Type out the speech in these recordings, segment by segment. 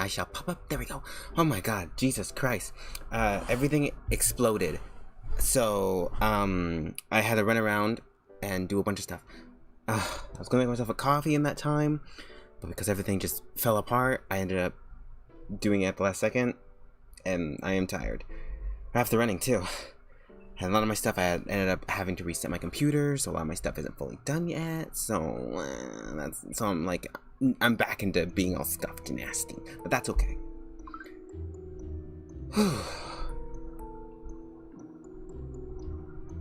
I shall pop up. There we go. Oh my god, Jesus Christ. Everything exploded. So, I had to run around and do a bunch of stuff. I was gonna make myself a coffee in that time, but because everything just fell apart, I ended up doing it at the last second, and I am tired. After running, too. And a lot of my stuff, I ended up having to reset my computer, so a lot of my stuff isn't fully done yet, so I'm like, I'm back into being all stuffed and nasty, but that's okay.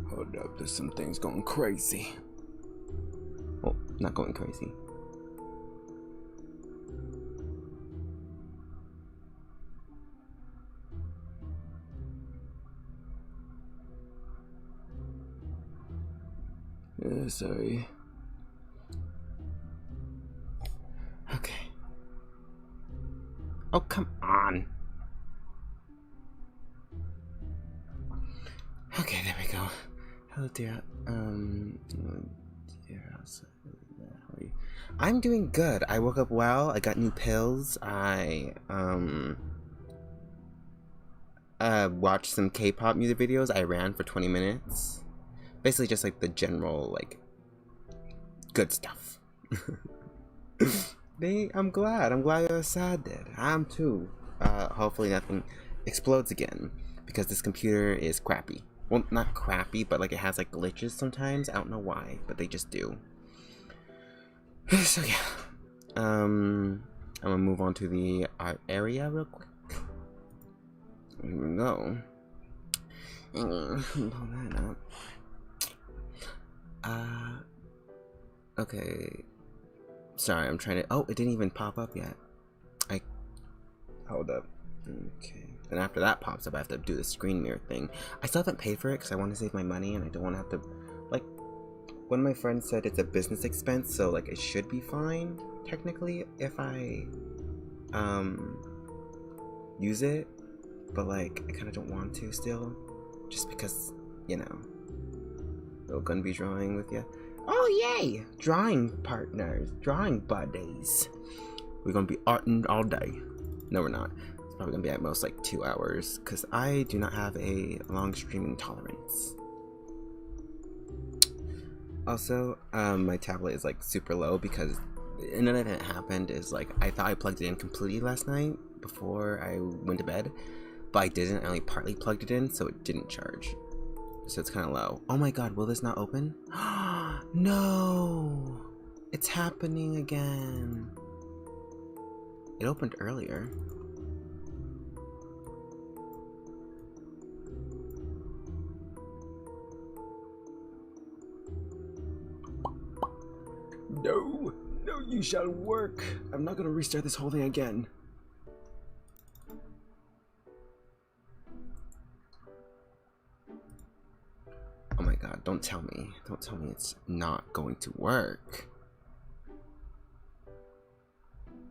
Hold up, there's some things going crazy. Well, not going crazy. Sorry. Okay. Oh, come on. Okay, there we go. Hello, dear. Dear, how are you? I'm doing good. I woke up well. I got new pills. I watched some K-pop music videos. I ran for 20 minutes. Basically just like the general, like, good stuff. I'm glad you're sad, Dad. I'm too. Hopefully nothing explodes again, because this computer is crappy. Well, not crappy, but like it has like glitches sometimes. I don't know why, but they just do. So yeah. I'm gonna move on to the art area real quick. Here we go. Pull that up. Okay. Sorry, I'm trying to. Oh, it didn't even pop up yet. Hold up. Okay. And after that pops up, I have to do the screen mirror thing. I still haven't paid for it because I want to save my money and I don't want to have to. Like, one of my friends said it's a business expense, so like it should be fine technically if I use it, but like I kind of don't want to still, just because, you know. We're gonna be drawing with you. Oh yay! Drawing partners, drawing buddies. We're gonna be arting all day. No, we're not. It's probably gonna be at most like 2 hours, because I do not have a long streaming tolerance. Also, my tablet is like super low because the internet that happened is like I thought I plugged it in completely last night before I went to bed, but I didn't. I only partly plugged it in, so it didn't charge. So it's kind of low. Oh my god, will this not open? No! It's happening again. It opened earlier. No! No, you shall work! I'm not gonna restart this whole thing again. Oh my god, don't tell me. Don't tell me it's not going to work.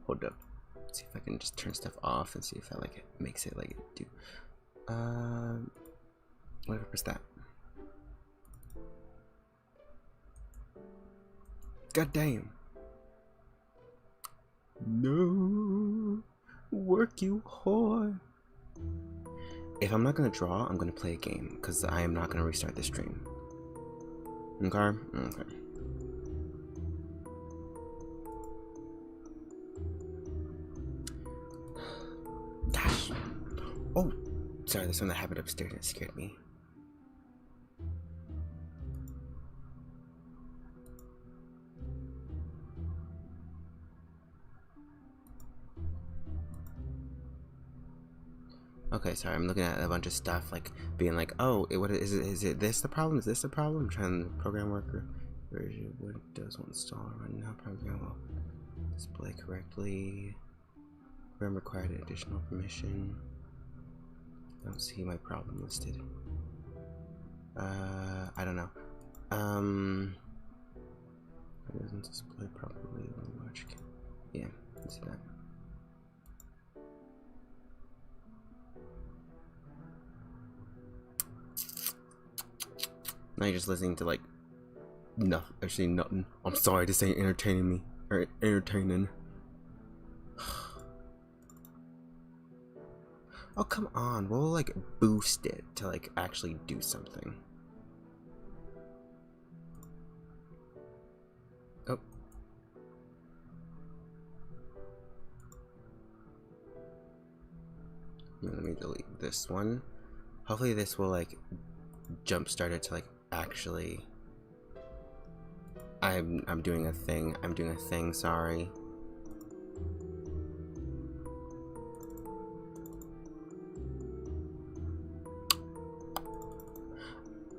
Hold up. Let's see if I can just turn stuff off and see if that like makes it like it do. What if I press that? God damn. No. Work, you whore. If I'm not gonna draw, I'm gonna play a game, because I am not gonna restart the stream. Okay? Okay. Gosh. Oh! Sorry, there's something that happened upstairs and it scared me. Okay, sorry, I'm looking at a bunch of stuff, like, being like, oh, what is it this the problem? Is this the problem? I'm trying to program worker version. What does one install right now? Program will display correctly. Program required additional permission. I don't see my problem listed. I don't know. It doesn't display properly when you watch. Yeah, let's see that. Now you're just listening to like no, actually nothing. I'm sorry, this ain't entertaining me or entertaining. Oh, come on. We'll like boost it to like actually do something. Oh. Let me delete this one. Hopefully this will like jumpstart it to like actually. I'm doing a thing. I'm doing a thing, sorry.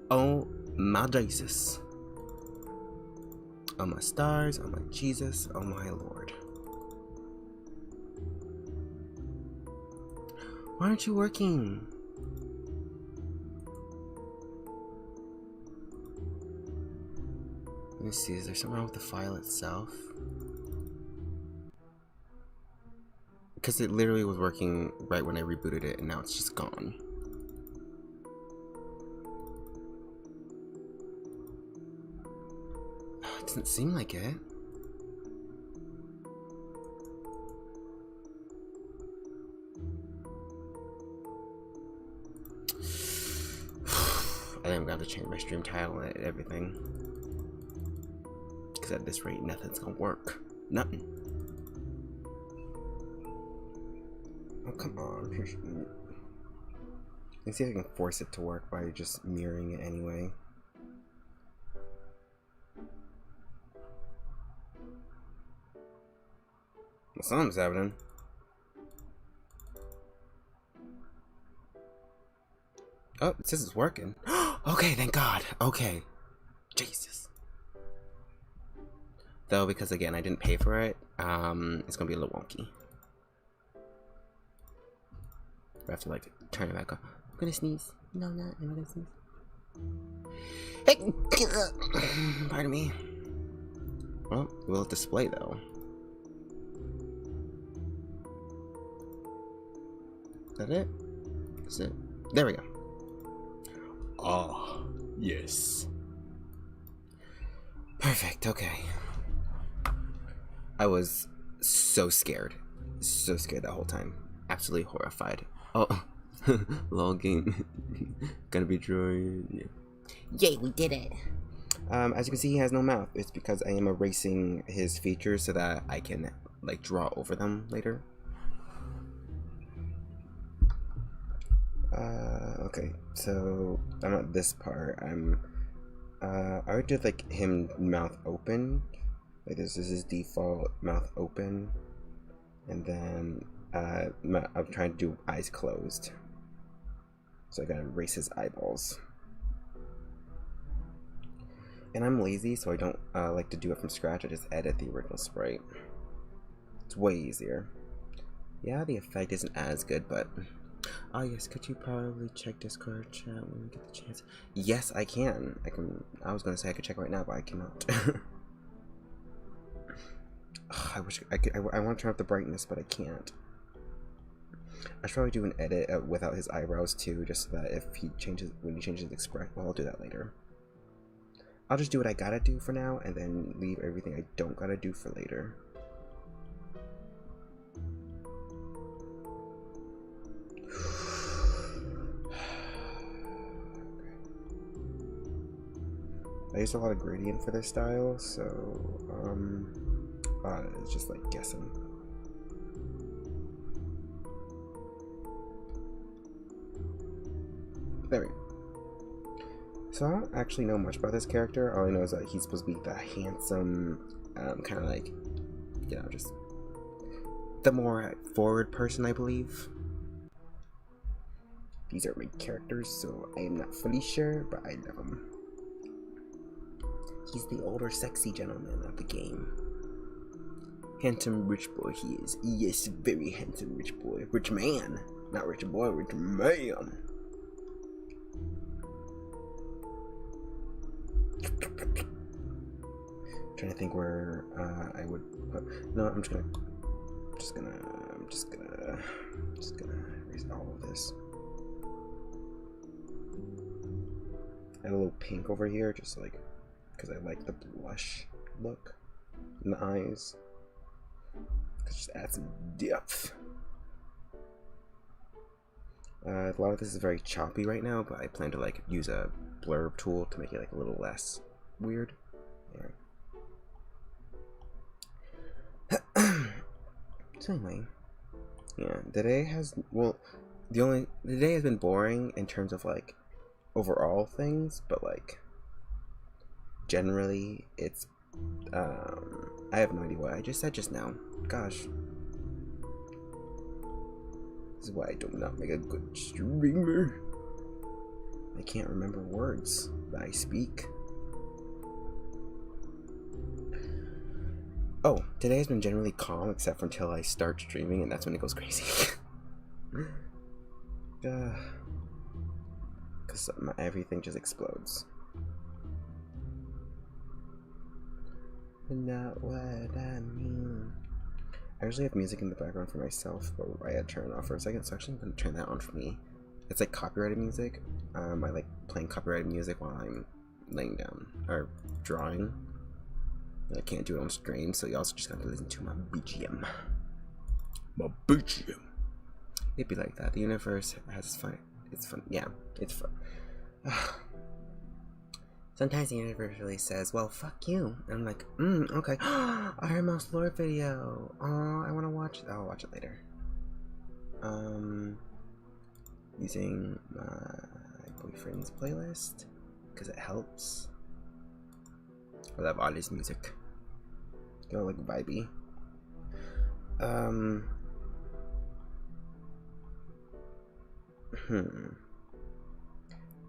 Oh my Jesus. Oh my stars, oh my Jesus, oh my Lord. Why aren't you working? Let me see, is there something wrong with the file itself? Because it literally was working right when I rebooted it and now it's just gone. It doesn't seem like it. I think I'm gonna have to change my stream title and everything. Because at this rate, nothing's gonna work. Nothing. Oh, come on. Let's see if I can force it to work by just mirroring it anyway. Well, something's happening. Oh, it says it's working. Okay, thank God. Okay. Jesus. Though, because again, I didn't pay for it, it's gonna be a little wonky. I have to like turn it back on. I'm gonna sneeze. No, I'm not. I'm gonna sneeze. Hey! Pardon me. Well, it will display though. Is that it? Is it? There we go. Oh, yes. Perfect, okay. I was so scared. So scared that whole time. Absolutely horrified. Oh, logging. Gonna be drawing. Yeah. Yay, we did it. As you can see, he has no mouth. It's because I am erasing his features so that I can like draw over them later. Okay, so I'm at this part. I would do like him mouth open. Like this is his default mouth open. And then, I'm trying to do eyes closed. So I gotta erase his eyeballs. And I'm lazy, so I don't like to do it from scratch. I just edit the original sprite. It's way easier. Yeah, the effect isn't as good, but... Oh yes, could you probably check Discord chat when you get the chance? Yes, I can. I was gonna say I could check right now, but I cannot. Ugh, I wish I could. I want to turn up the brightness, but I can't. I should probably do an edit without his eyebrows too, just so that if he changes, when he changes his expression, well, I'll do that later. I'll just do what I gotta do for now, and then leave everything I don't gotta do for later. I used a lot of gradient for this style, so it's just like guessing. There we go. So I don't actually know much about this character. All I know is that he's supposed to be the handsome, kind of like, you know, just the more forward person, I believe. These are my characters, so I am not fully sure, but I love him. He's the older, sexy gentleman of the game. Handsome rich boy he is. Yes, very handsome rich boy. Rich man. Not rich boy, rich man. Trying to think where I would put... No, I'm just gonna erase all of this. Add a little pink over here, just like, because I like the blush look in the eyes. Just add some depth. A lot of this is very choppy right now, but I plan to like use a blurb tool to make it like a little less weird. Yeah. So anyway, yeah, the day has, well, the day has been boring in terms of like overall things, but like generally it's I have no idea what I just said just now. Gosh, this is why I do not make a good streamer. I can't remember words that I speak. Oh, today has been generally calm except for until I start streaming, and that's when it goes crazy. Because everything just explodes. Not what I mean. I usually have music in the background for myself, but I had to turn it off for a second, so actually I'm going to turn that on for me. It's like copyrighted music. I like playing copyrighted music while I'm laying down or drawing. I can't do it on stream, so you also just got to listen to my BGM. My BGM. It'd be like that. The universe has fun. It's fun. Yeah, it's fun. Sometimes the universe really says, well, fuck you. And I'm like, okay. I heard most lore video. Oh, I want to watch it. I'll watch it later. Using my boyfriend's playlist because it helps. I love all this music. Go like vibey.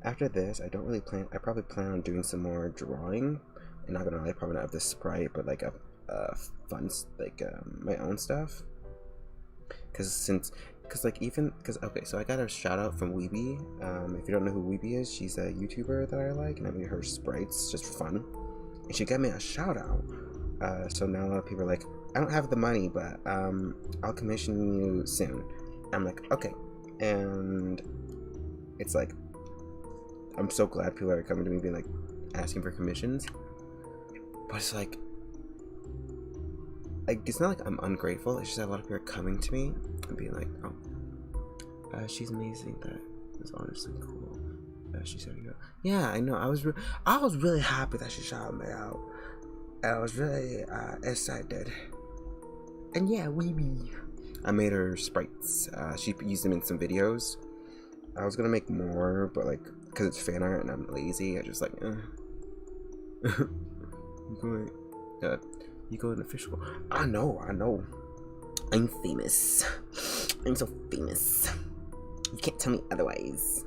After this, I don't really plan. I probably plan on doing some more drawing, and not gonna lie, probably not of the Sprite, but like a fun, like my own stuff. Okay, so I got a shout out from Weeby. If you don't know who Weeby is, she's a YouTuber that I like, and I made her sprites just for fun, and she got me a shout out. So now a lot of people are like, I don't have the money, but I'll commission you soon. I'm like, okay, and it's like, I'm so glad people are coming to me being like asking for commissions, but it's like it's not like I'm ungrateful. It's just that a lot of people are coming to me and being like, oh, she's amazing. That was honestly cool. She said, yeah, I know. I was really happy that she shouted me out. I was really excited. And yeah, I made her sprites. She used them in some videos. I was gonna make more, but like, because it's fan art and I'm lazy, I just like, you go an official. I know. I'm famous. I'm so famous. You can't tell me otherwise.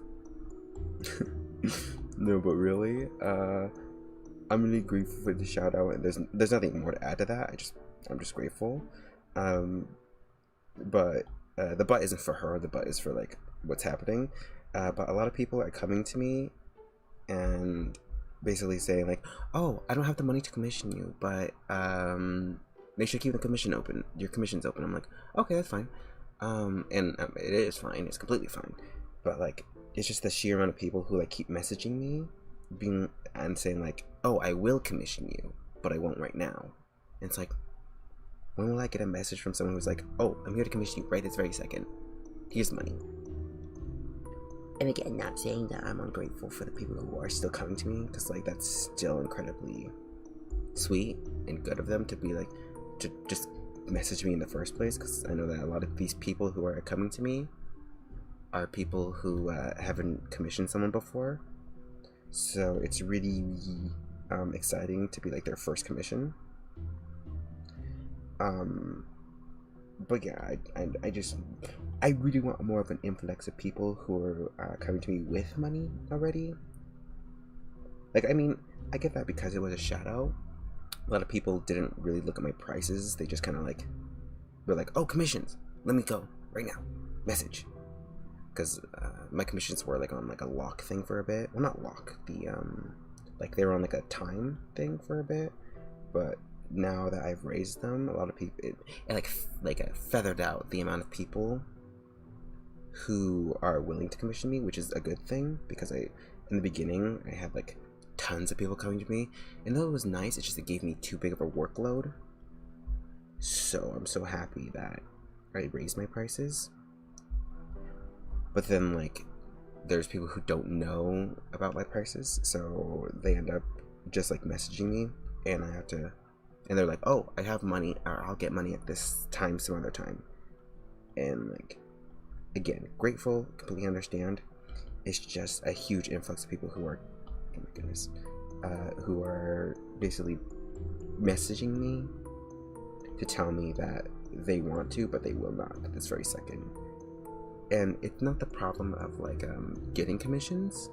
No, but really, I'm really grateful for the shout out, and there's nothing more to add to that. I'm just grateful. But the butt isn't for her. The butt is for like what's happening. But a lot of people are coming to me and basically saying like, oh, I don't have the money to commission you, but make sure to keep the commission open. Your commission's open. I'm like, okay, that's fine. And it is fine. It's completely fine. But like, it's just the sheer amount of people who like keep messaging me, and saying like, oh, I will commission you, but I won't right now. And it's like, when will I get a message from someone who's like, oh, I'm here to commission you right this very second. Here's the money. And again, not saying that I'm ungrateful for the people who are still coming to me, because like that's still incredibly sweet and good of them to be like, to just message me in the first place, because I know that a lot of these people who are coming to me are people who haven't commissioned someone before, so it's really exciting to be like their first commission. But yeah, I really want more of an influx of people who are coming to me with money already. Like, I mean, I get that because it was a shout out. A lot of people didn't really look at my prices. They just kind of like were like, oh, commissions, let me go right now, message. Because my commissions were like on like a lock thing for a bit. Well, not lock, the like they were on like a time thing for a bit. But now that I've raised them, a lot of people, it like feathered out the amount of people who are willing to commission me, which is a good thing, because in the beginning I had like tons of people coming to me, and though it was nice, it gave me too big of a workload. So I'm so happy that I raised my prices. but then like there's people who don't know about my prices, so they end up just like messaging me, and I have to, and they're like, oh, I have money, or I'll get money at this time some other time. And like, again, grateful, completely understand. It's just a huge influx of people who are, oh my goodness, who are basically messaging me to tell me that they want to, but they will not at this very second. And it's not the problem of like getting commissions.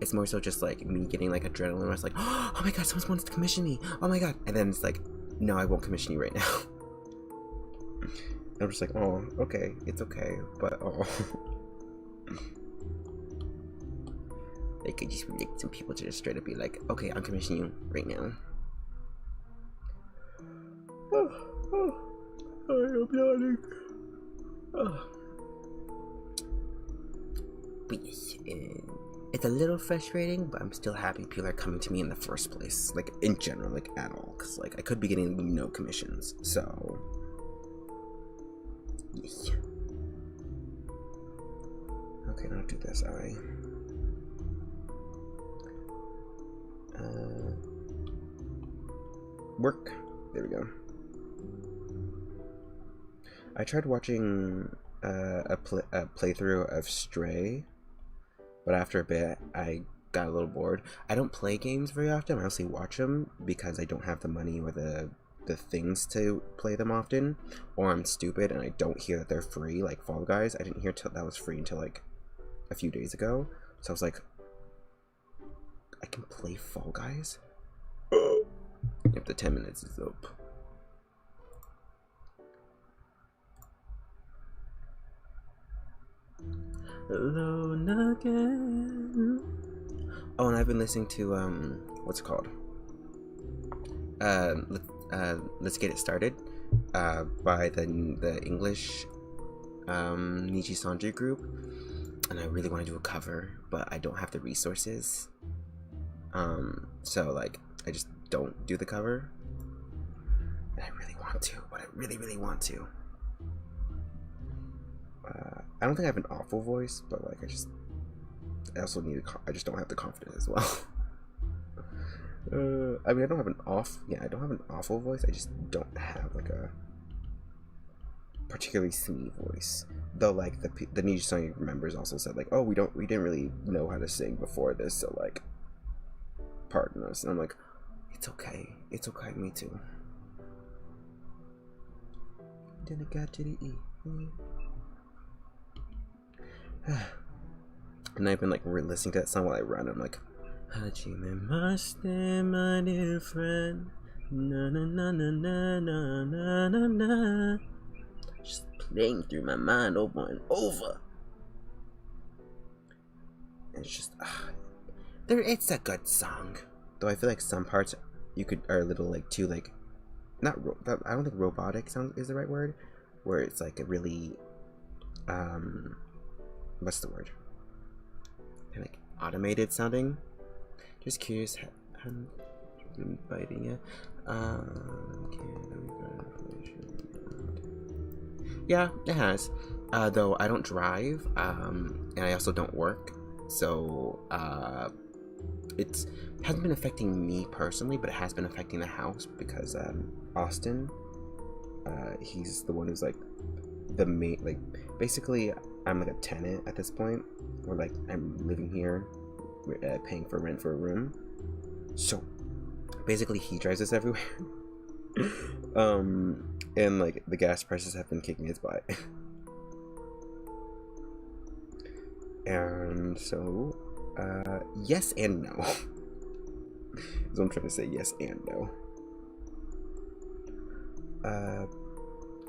It's more so just like me getting like adrenaline where it's like, oh my god, someone wants to commission me, oh my god. And then it's like, no, I won't commission you right now. I'm just like, oh, okay, it's okay, but oh. They could just make some people to just straight up be like, okay, I'm commissioning you right now. I am yawning. But yes, it's a little frustrating, but I'm still happy people are coming to me in the first place, like in general, like at all, because like I could be getting no commissions, so yeah. Okay, don't do this, alright. Work. There we go. I tried watching a playthrough of Stray, but after a bit I got a little bored. I don't play games very often. I mostly watch them because I don't have the money or the things to play them often, or I'm stupid and I don't hear that they're free, like Fall Guys. I didn't hear that was free until like a few days ago, so I was like, I can play Fall Guys? Yep, the 10 minutes is up. Alone again. Oh, and I've been listening to what's it called? Let's Get It Started, by the English Nichi Sanji group, and I really want to do a cover, but I don't have the resources. So like I just don't do the cover, and I really want to, but I really want to. I don't think I have an awful voice, but like I also need I just don't have the confidence as well. I mean, I don't have an awful voice. I just don't have like a particularly singing voice. Though like the Niche Song members also said like, oh, we didn't really know how to sing before this, so like pardon us. And I'm like, it's okay, me too. Then I got to the E. And I've been like listening to that song while I run. I'm like, Hajime Maste, my dear friend, na na na na na na na na na, just playing through my mind over and over. And it's just it's a good song, though I feel like some parts are a little like too like I don't think robotic is the right word, where it's like a really what's the word, and like automated sounding. Just curious how I've been biting it. Yeah, it has. Though I don't drive, and I also don't work, so it hasn't been affecting me personally, but it has been affecting the house because Austin, he's the one who's like the main, like basically I'm like a tenant at this point, or like I'm living here, paying for rent for a room. So basically he drives us everywhere. And like the gas prices have been kicking his butt. And so yes and no. So I'm trying to say yes and no.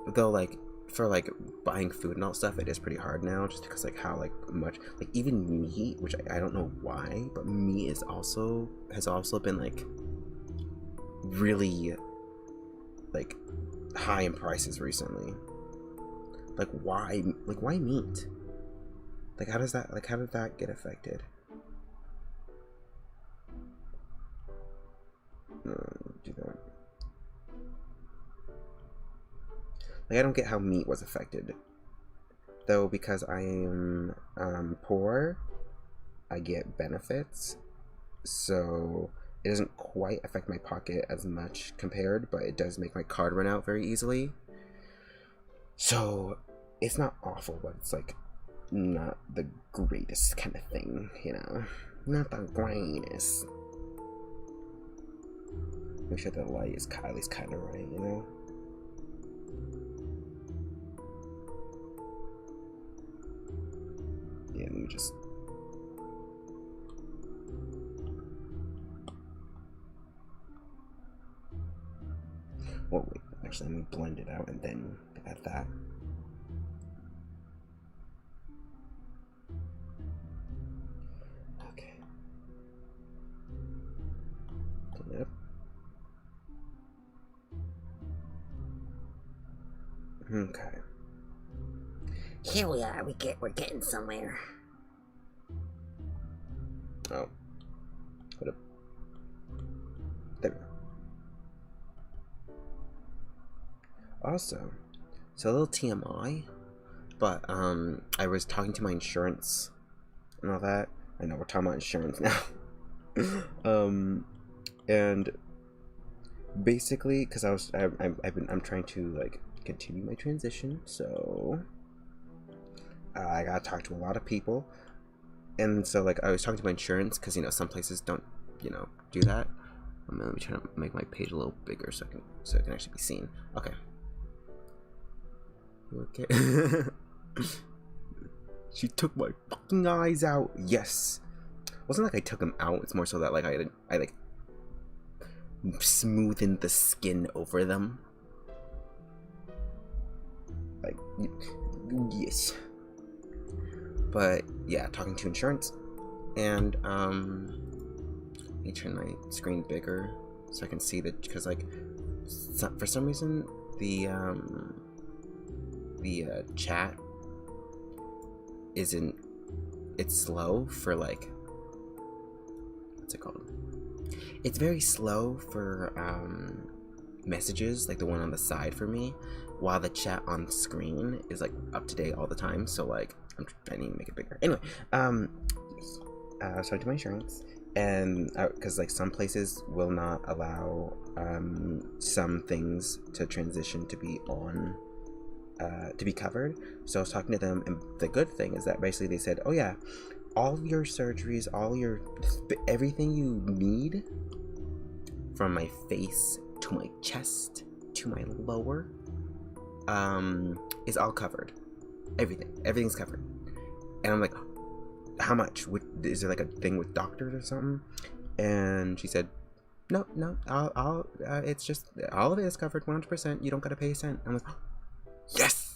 Though like for like buying food and all stuff, it is pretty hard now, just because like how like much, like even meat, which I don't know why, but meat has also been like really like high in prices recently. Like why meat? Like how did that get affected? Do that. Like I don't get how meat was affected. though, because I am poor, I get benefits, so it doesn't quite affect my pocket as much compared, but it does make my card run out very easily. So it's not awful, but it's like not the greatest kind of thing, you know? Not the greatest. Make sure the light is at least kind of right, you know? Yeah, let me just... Oh, wait. Actually, let me blend it out and then add that. Okay. Clean it up. Okay. Here we are. We're getting somewhere. Oh. Hold up. There we go. Also, so a little TMI, but I was talking to my insurance and all that. I know we're talking about insurance now. And basically, because I'm trying to like continue my transition, so I gotta talk to a lot of people, and so like I was talking to my insurance because you know some places don't do that. Let me try to make my page a little bigger so it can actually be seen. Okay. Okay. She took my fucking eyes out. Yes. It wasn't like I took them out. It's more so that like I like smoothened the skin over them. Like, yes. But yeah, talking to insurance, and let me turn my screen bigger so I can see that, because like for some reason the chat it's slow for like, what's it called? It's very slow for messages, like the one on the side for me, while the chat on screen is like up to date all the time. So like I need to make it bigger. Anyway, so I do my insurance, and because like some places will not allow some things to transition to be on to be covered. So I was talking to them, and the good thing is that basically they said, oh yeah, all your surgeries, everything you need, from my face to my chest to my lower, is all covered. Everything's covered. And I'm like, how much? Is there like a thing with doctors or something? And she said, no, it's just all of it is covered 100%. You don't gotta pay a cent. I'm like, yes.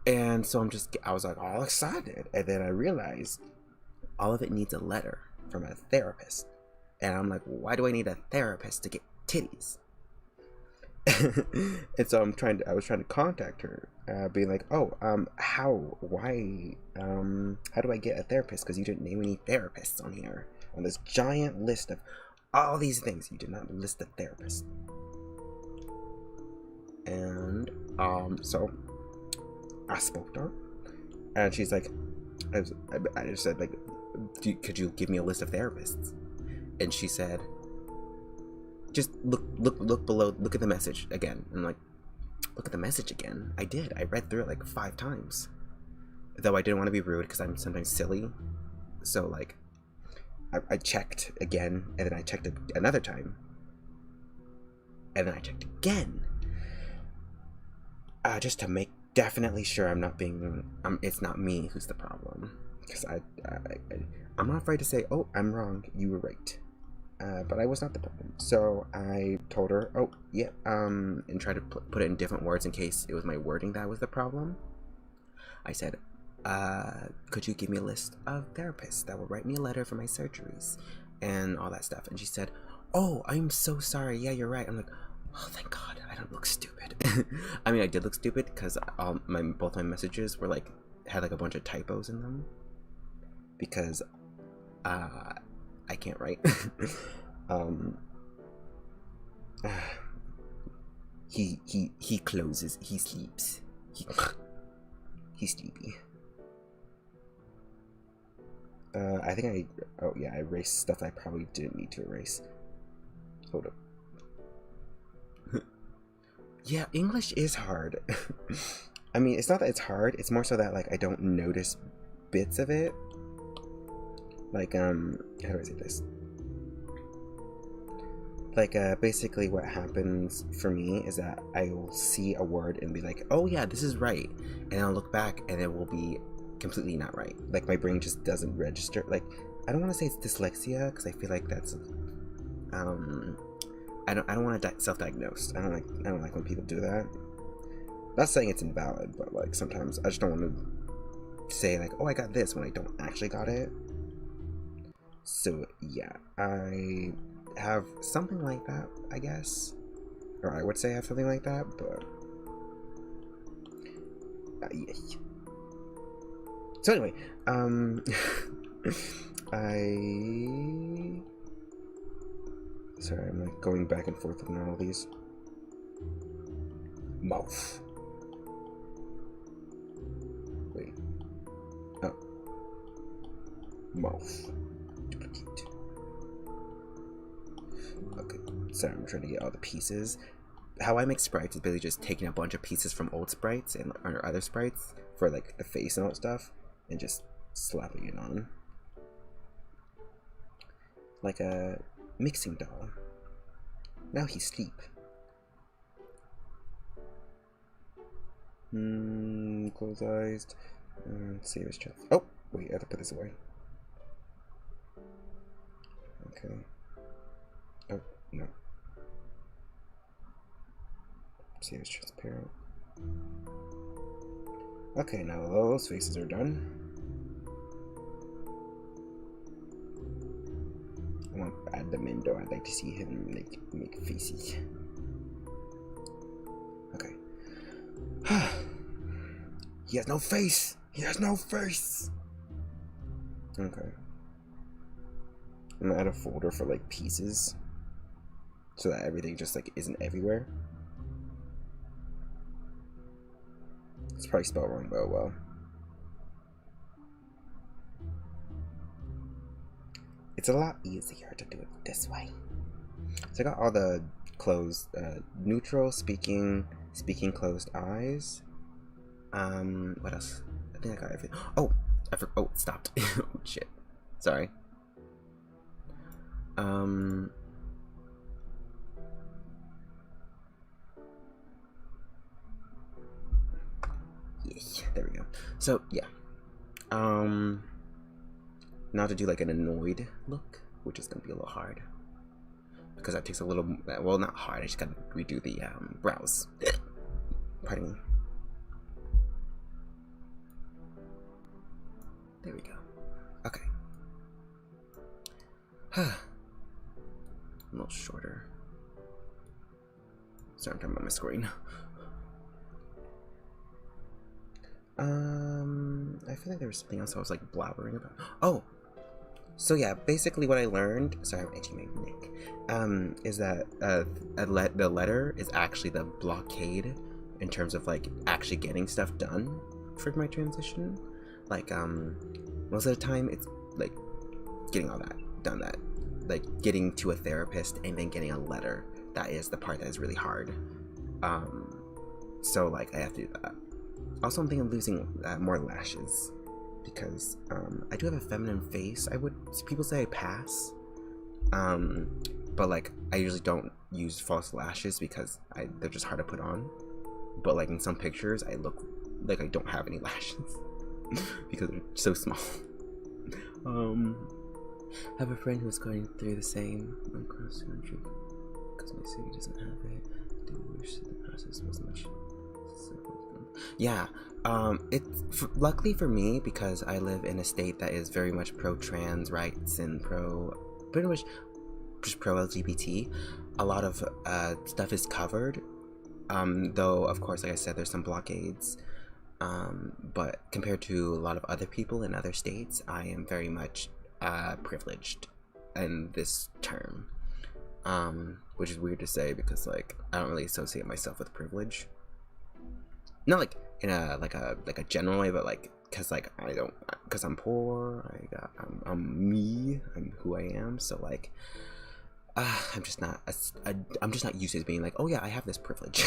And so I was like all excited, and then I realized all of it needs a letter from a therapist, and I'm like, why do I need a therapist to get titties? And so I was trying to contact her, being like, oh, how do I get a therapist, because you didn't name any therapists on here, on this giant list of all these things. You did not list a therapist. And so I spoke to her, and she's like, I just said, like, could you give me a list of therapists? And she said, just look below, look at the message again. And I'm like, look at the message again? I did. I read through it like 5 times. Though I didn't want to be rude, because I'm sometimes silly. So like, I checked again, and then I checked it another time, and then I checked again, just to make definitely sure I'm not being, it's not me who's the problem. Because I'm not afraid to say, oh, I'm wrong, you were right. But I was not the problem. So I told her, oh, yeah, and tried to put it in different words in case it was my wording that was the problem. I said, could you give me a list of therapists that will write me a letter for my surgeries and all that stuff? And she said, oh, I'm so sorry. Yeah, you're right. I'm like, oh, thank God, I don't look stupid. I mean, I did look stupid, because both my messages were like, had like a bunch of typos in them, because I can't write. He closes, he sleeps, He's sleepy. I think oh yeah, I erased stuff I probably didn't need to erase. Hold up. Yeah, English is hard. I mean, it's not that it's hard, it's more so that, like, I don't notice bits of it. Like, how do I say this? Like, basically what happens for me is that I will see a word and be like, oh yeah, this is right. And I'll look back and it will be completely not right. Like, my brain just doesn't register. Like, I don't want to say it's dyslexia, because I feel like that's, I don't want to self-diagnose. I don't like when people do that. Not saying it's invalid, but, like, sometimes I just don't want to say, like, oh, I got this when I don't actually got it. So, yeah, I have something like that, I guess. Or I would say I have something like that, but... yeah. So anyway, Sorry, I'm like going back and forth on all these. Mouth. Wait. Oh. Mouth. Duplicate. Okay, sorry, I'm trying to get all the pieces. How I make sprites is basically just taking a bunch of pieces from old sprites and or other sprites for like the face and all that stuff, and just slapping it on. Like a mixing doll. Now he's asleep. Close eyes. Save his chest. Oh, wait, I have to put this away. Okay. Oh, no. See, it's transparent. Okay, now those faces are done. I want to add them in though. I'd like to see him make faces. Okay. He has no face! He has no face! Okay. I'm gonna add a folder for like pieces, so that everything just like isn't everywhere. It's probably spelled wrong, but oh well. It's a lot easier to do it this way. So I got all the closed, neutral, speaking, closed eyes. What else? I think I got everything. Oh, oh, it stopped. Oh, shit. Sorry. Yeah, there we go. So, yeah. Now to do like an annoyed look, which is gonna be a little hard. Because that takes a little, well, not hard, I just gotta redo the, brows. Pardon me. There we go. Okay. A little shorter. Sorry, I'm talking about my screen. I feel like there was something else I was like blabbering about. Oh! So yeah, basically what I learned, sorry I'm itching my neck, is that the letter is actually the blockade in terms of like actually getting stuff done for my transition. Like, most of the time it's like getting all that done, that like getting to a therapist and then getting a letter, that is the part that is really hard. So like I have to do that. Also, I'm thinking of losing more lashes, because I do have a feminine face. People say I pass, but like I usually don't use false lashes because they're just hard to put on. But like in some pictures, I look like I don't have any lashes because they're so small. I have a friend who's going through the same cross country because my city doesn't have it. I do wish the process was much simpler. Yeah, luckily for me, because I live in a state that is very much pro-trans rights and pretty much just pro-LGBT, a lot of stuff is covered, though of course, like I said, there's some blockades, but compared to a lot of other people in other states, I am very much privileged in this term, which is weird to say because like I don't really associate myself with privilege. not like in a like a general way, but like because like I don't, because I'm poor, I'm me, I'm who I am, so like I'm just not I'm just not used to being like, oh yeah, I have this privilege.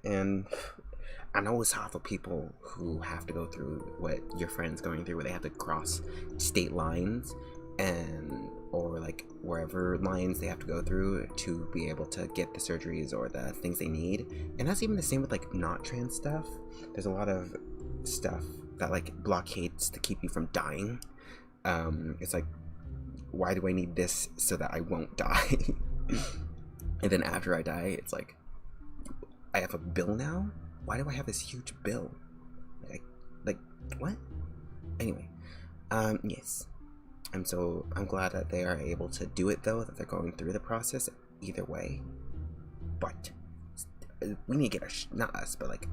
And I know it's hard for people who have to go through what your friend's going through, where they have to cross state lines and or like wherever lines they have to go through to be able to get the surgeries or the things they need. And that's even the same with like not trans stuff. There's a lot of stuff that like blockades to keep you from dying. It's like, why do I need this so that I won't die? And then after I die, it's like, I have a bill now? Why do I have this huge bill? Like what? Anyway, yes. I'm glad that they are able to do it, though, that they're going through the process either way. But we need to get not us, but like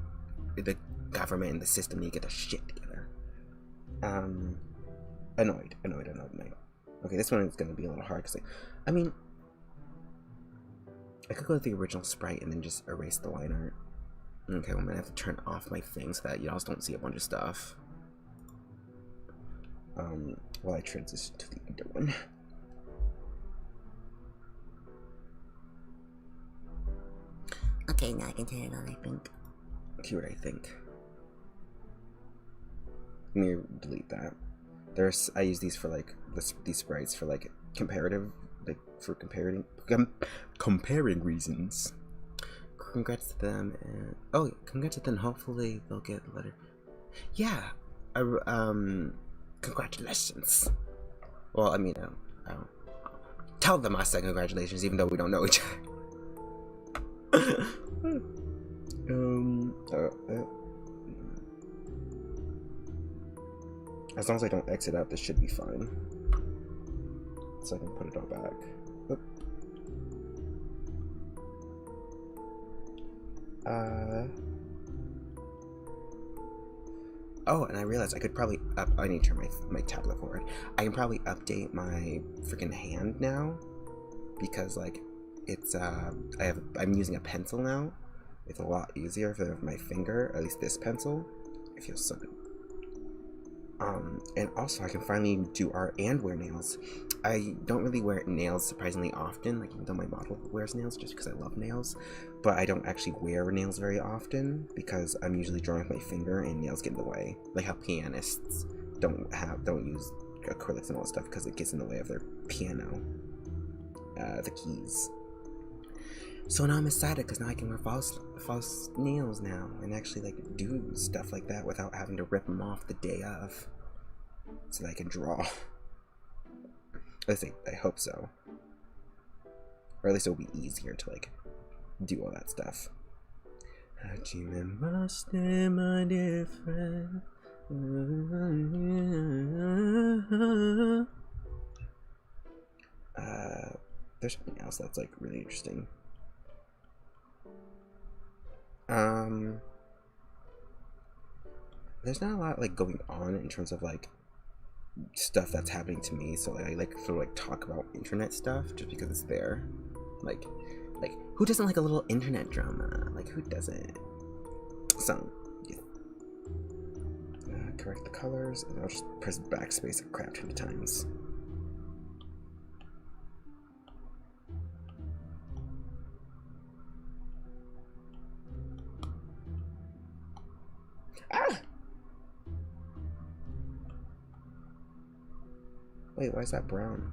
the government and the system need to get their shit together. Annoyed. Okay, this one is gonna be a little hard because, like, I mean, I could go to the original Sprite and then just erase the line art. Okay, well, I'm gonna have to turn off my thing so that y'all don't see a bunch of stuff. While I transition to the other one. Okay, now I can turn it on, I think. See what I think. Let me delete that. I use these for like these sprites for like comparative, like for comparing reasons. Congrats to them, and oh, congrats to them. Hopefully they'll get a letter. Yeah, congratulations. Well, I mean, I'll tell them I said congratulations, even though we don't know each other. As long as I don't exit out, this should be fine. So I can put it all back. Oop. Oh, and I realized I could probably I need to turn my tablet forward. I can probably update my freaking hand now, because like it's I'm using a pencil now. It's a lot easier for my finger, at least this pencil. It feels so good. And also I can finally do art and wear nails. I don't really wear nails surprisingly often, like even though my model wears nails just because I love nails, but I don't actually wear nails very often because I'm usually drawing with my finger and nails get in the way. Like how pianists don't use acrylics and all that stuff because it gets in the way of their piano, the keys. So now I'm excited because now I can wear false nails now and actually like do stuff like that without having to rip them off the day of, so that I can draw. I hope so, or at least it'll be easier to like do all that stuff. My dear friend. There's something else that's like really interesting. There's not a lot like going on in terms of like stuff that's happening to me, so like I like sort of like talk about internet stuff just because it's there. Like who doesn't like a little internet drama? Like who doesn't? So yeah. Correct the colors, and I'll just press backspace a crap ton of times. Ah! Wait, why is that brown?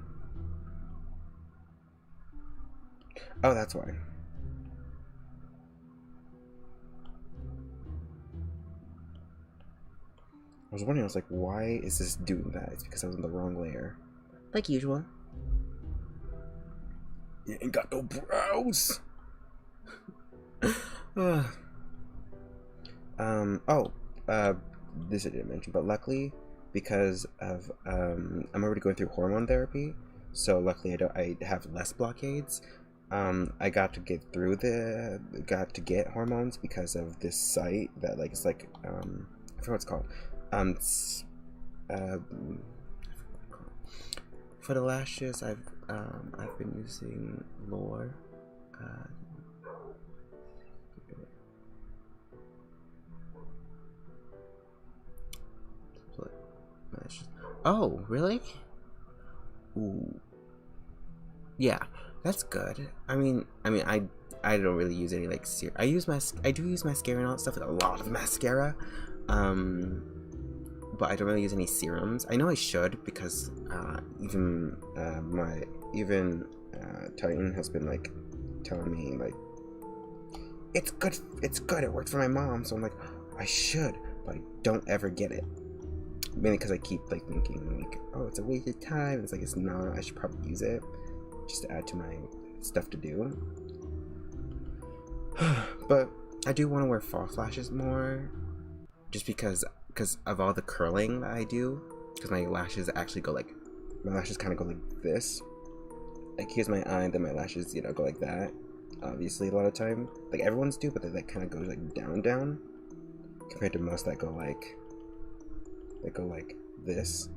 Oh, that's why. I was wondering, I was like, why is this doing that? It's because I was on the wrong layer. Like usual. You ain't got no brows! This I didn't mention, but luckily, because of I'm already going through hormone therapy, so luckily I have less blockades. I got to get hormones because of this site that like it's like I forgot what it's called. For the lashes, I've been using Lore. Oh, really? Ooh. Yeah, that's good. I don't really use any like I do use mascara and all that stuff, like a lot of mascara. Um, but I don't really use any serums. I know I should because Titan has been like telling me like it's good, it worked for my mom, so I'm like I should, but I don't ever get it. Mainly because I keep like thinking like, oh, it's a waste of time. It's like it's not. I should probably use it just to add to my stuff to do. But I do want to wear false lashes more, just because of all the curling that I do. Because my lashes actually go like, my lashes kind of go like this. Like here's my eye, then my lashes, you know, go like that. Obviously, a lot of time, like everyone's do, but they like kind of goes like down, compared to most that go like this.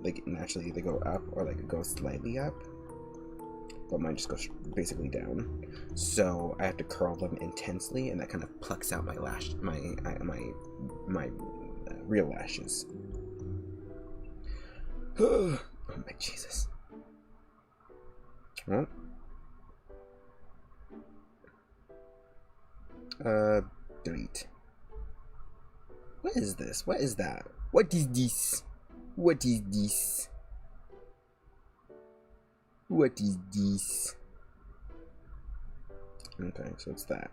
Like naturally they go up, or like it goes slightly up, but mine just goes basically down. So I have to curl them intensely, and that kind of plucks out my real lashes. Oh my Jesus. Well, delete. What is this? What is that? What is this? What is this? What is this? Okay, so it's that.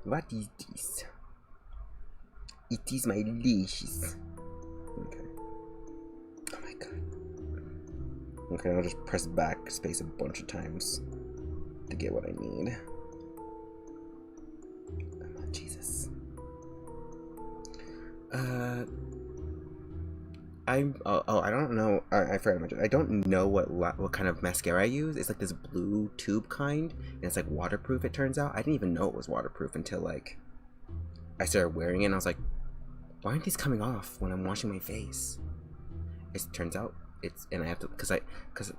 What is this? It is my lashes. Okay. Oh my god. Okay, I'll just press backspace a bunch of times to get what I need. Oh, Jesus. I don't know. I forgot to mention. I don't know what kind of mascara I use. It's like this blue tube kind, and it's like waterproof. It turns out I didn't even know it was waterproof until like I started wearing it, and I was like, why aren't these coming off when I'm washing my face? It turns out and I have to because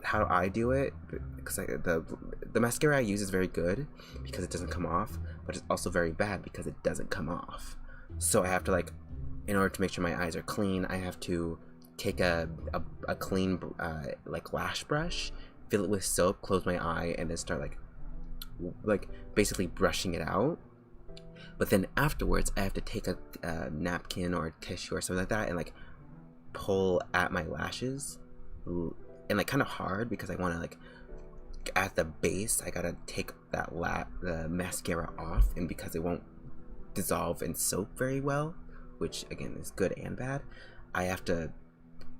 how I do it, because the mascara I use is very good because it doesn't come off, but it's also very bad because it doesn't come off. So I have to like, in order to make sure my eyes are clean, I have to take a clean like lash brush, fill it with soap, close my eye, and then start like basically brushing it out. But then afterwards, I have to take a napkin or a tissue or something like that and like pull at my lashes, and like kind of hard because I want to like at the base I gotta take the mascara off, and because it won't dissolve in soap very well, which again is good and bad, I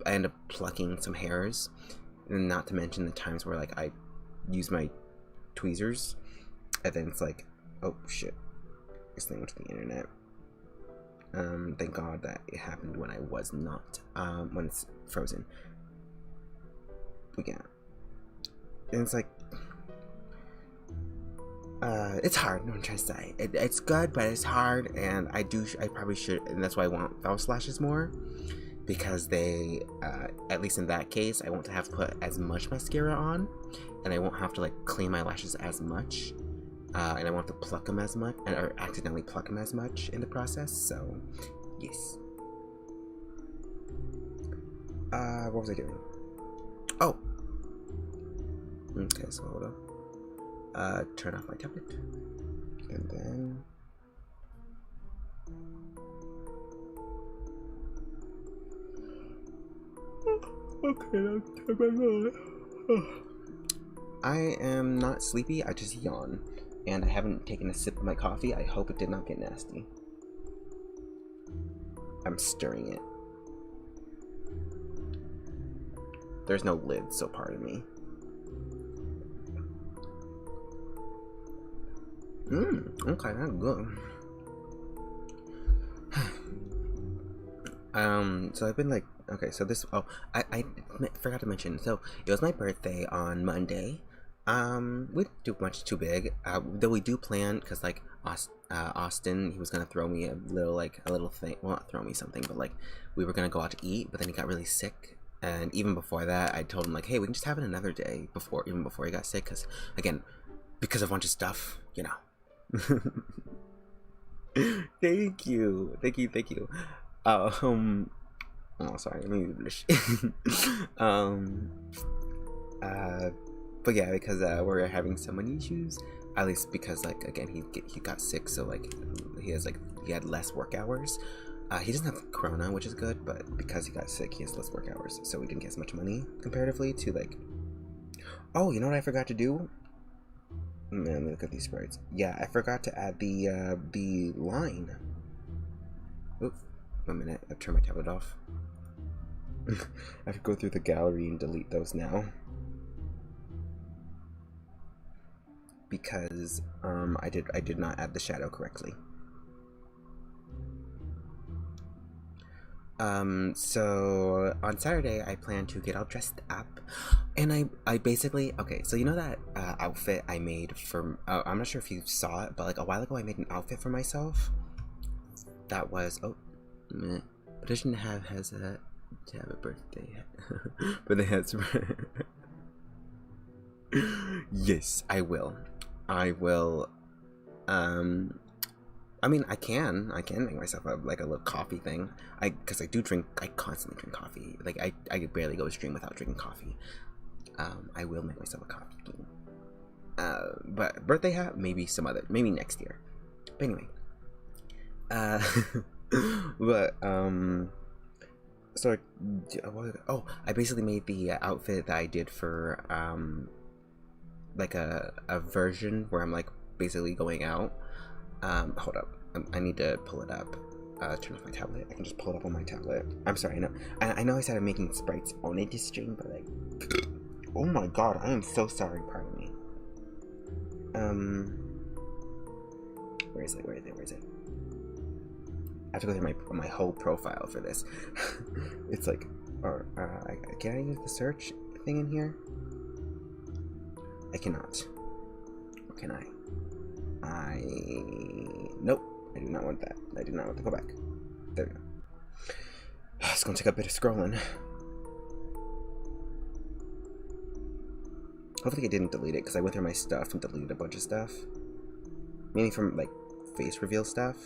end up plucking some hairs, and not to mention the times where like I use my tweezers and then it's like, oh shit, this thing went to the internet. Thank God that it happened when I was not, when it's frozen. But yeah, and it's like, it's hard. No, I'm trying to say it's good, but it's hard, and I probably should, and that's why I want false lashes more, because they, at least in that case, I won't have to put as much mascara on, and I won't have to like clean my lashes as much. And I won't have to pluck them as much, or accidentally pluck them as much in the process. So, yes. What was I doing? Oh. Okay, so hold up. Turn off my tablet, and then. Okay, I'll turn my on. I am not sleepy. I just yawn. And I haven't taken a sip of my coffee. I hope it did not get nasty. I'm stirring it. There's no lid, so pardon me. Okay, that's good. So I've been like, okay, so this, I forgot to mention, so it was my birthday on Monday. We didn't do much too big, though we do plan, because like Austin, he was gonna throw me a little thing, well, not throw me something, but like we were gonna go out to eat, but then he got really sick, and even before that I told him like, hey, we can just have it another day, even before he got sick, because again, because of a bunch of stuff, you know. Thank you. Thank you. Thank you. Oh, sorry. Let me English. um. Uh. But yeah, because we're having so many issues. At least because like again he got sick, so like he had less work hours. He doesn't have corona, which is good, but because he got sick, he has less work hours, so we didn't get as much money comparatively to like. Oh, you know what I forgot to do? Man, let me look at these sprites. Yeah, I forgot to add the line. Oop, 1 minute. I've turned my tablet off. I have to go through the gallery and delete those now. Because I did not add the shadow correctly. So on Saturday I plan to get all dressed up, and I basically, okay, so you know that outfit I made for I'm not sure if you saw it, but like a while ago I made an outfit for myself that was, oh, meh, but I shouldn't have has a to have a birthday but they had some yes, I will I mean, I can make myself a like a little coffee thing. Because I constantly drink coffee. Like I barely go a stream without drinking coffee. I will make myself a coffee. But birthday hat, maybe maybe next year. But anyway, uh, but so oh, I basically made the outfit that I did for like a version where I'm like basically going out. Hold up. I need to pull it up. Turn off my tablet. I can just pull it up on my tablet. I'm sorry, I know I started making sprites on it this stream, but like, oh my god, I am so sorry, pardon me. Where is it? I have to go through my whole profile for this. It's like, or, can I use the search thing in here? I cannot. Or can I? Nope, I do not want that. I do not want to go back. There we go. It's gonna take a bit of scrolling. Hopefully I didn't delete it, because I went through my stuff and deleted a bunch of stuff. Mainly from like face reveal stuff.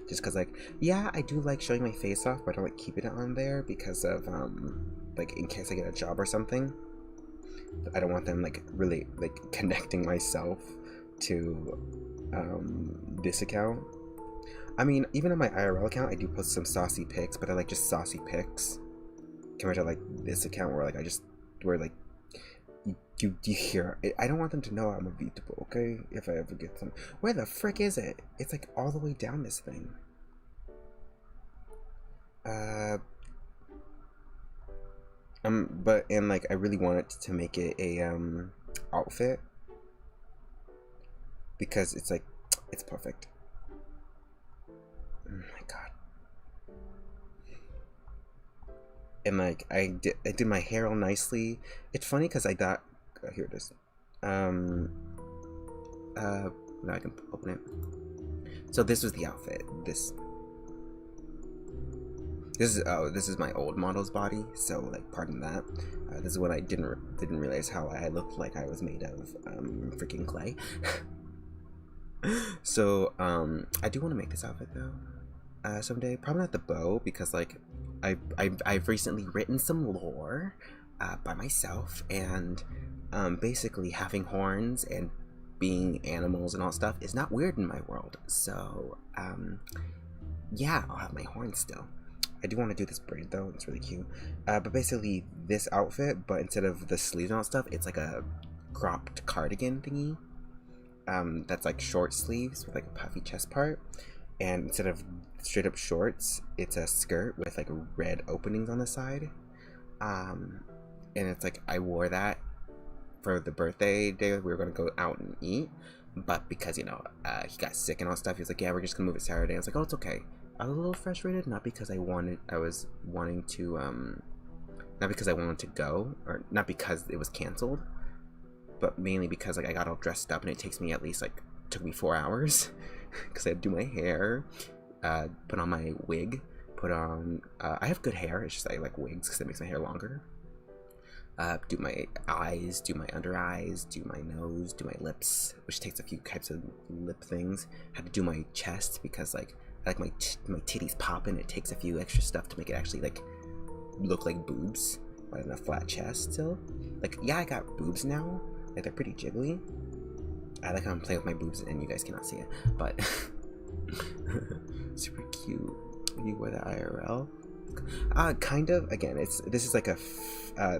Just because like, yeah, I do like showing my face off, but I don't like keeping it on there because of like in case I get a job or something. I don't want them like really like connecting myself to this account. I mean, even on my IRL account I do post some saucy pics, but I like just saucy pics compared to like this account where like I just where like you hear it. I don't want them to know I'm evitable, okay? If I ever get some. Where the frick is it? It's like all the way down this thing. But and like I really wanted to make it a outfit because it's like it's perfect. Oh my god. And like I did my hair all nicely. It's funny because I got here it is. Now I can open it. So this was the outfit. This is my old model's body. So like, pardon that. This is what I didn't realize how I looked like I was made of freaking clay. So I do want to make this outfit though. Someday, probably not the bow because like I've recently written some lore by myself, and basically having horns and being animals and all stuff is not weird in my world. So yeah, I'll have my horns still. I do want to do this braid though, it's really cute. But basically this outfit, but instead of the sleeves and all stuff, it's like a cropped cardigan thingy. That's like short sleeves with like a puffy chest part, and instead of straight up shorts, it's a skirt with like red openings on the side. And it's like I wore that for the birthday day. We were gonna go out and eat, but because you know he got sick and all stuff, he was like, yeah, we're just gonna move it Saturday. I was like, oh, it's okay. I was a little frustrated, not because I was wanting to not because I wanted to go, or not because it was canceled, but mainly because like I got all dressed up and it takes me took me 4 hours because I had to do my hair, put on my wig, put on I have good hair, it's just I like wigs because it makes my hair longer. do my eyes, do my under eyes, do my nose, do my lips, which takes a few types of lip things. Had to do my chest because like I like my titties popping. It takes a few extra stuff to make it actually like look like boobs, but in a flat chest still. Like yeah, I got boobs now. Like they're pretty jiggly. I like how I'm playing with my boobs and you guys cannot see it, but super cute. You wear the IRL. Kind of. Again, this is like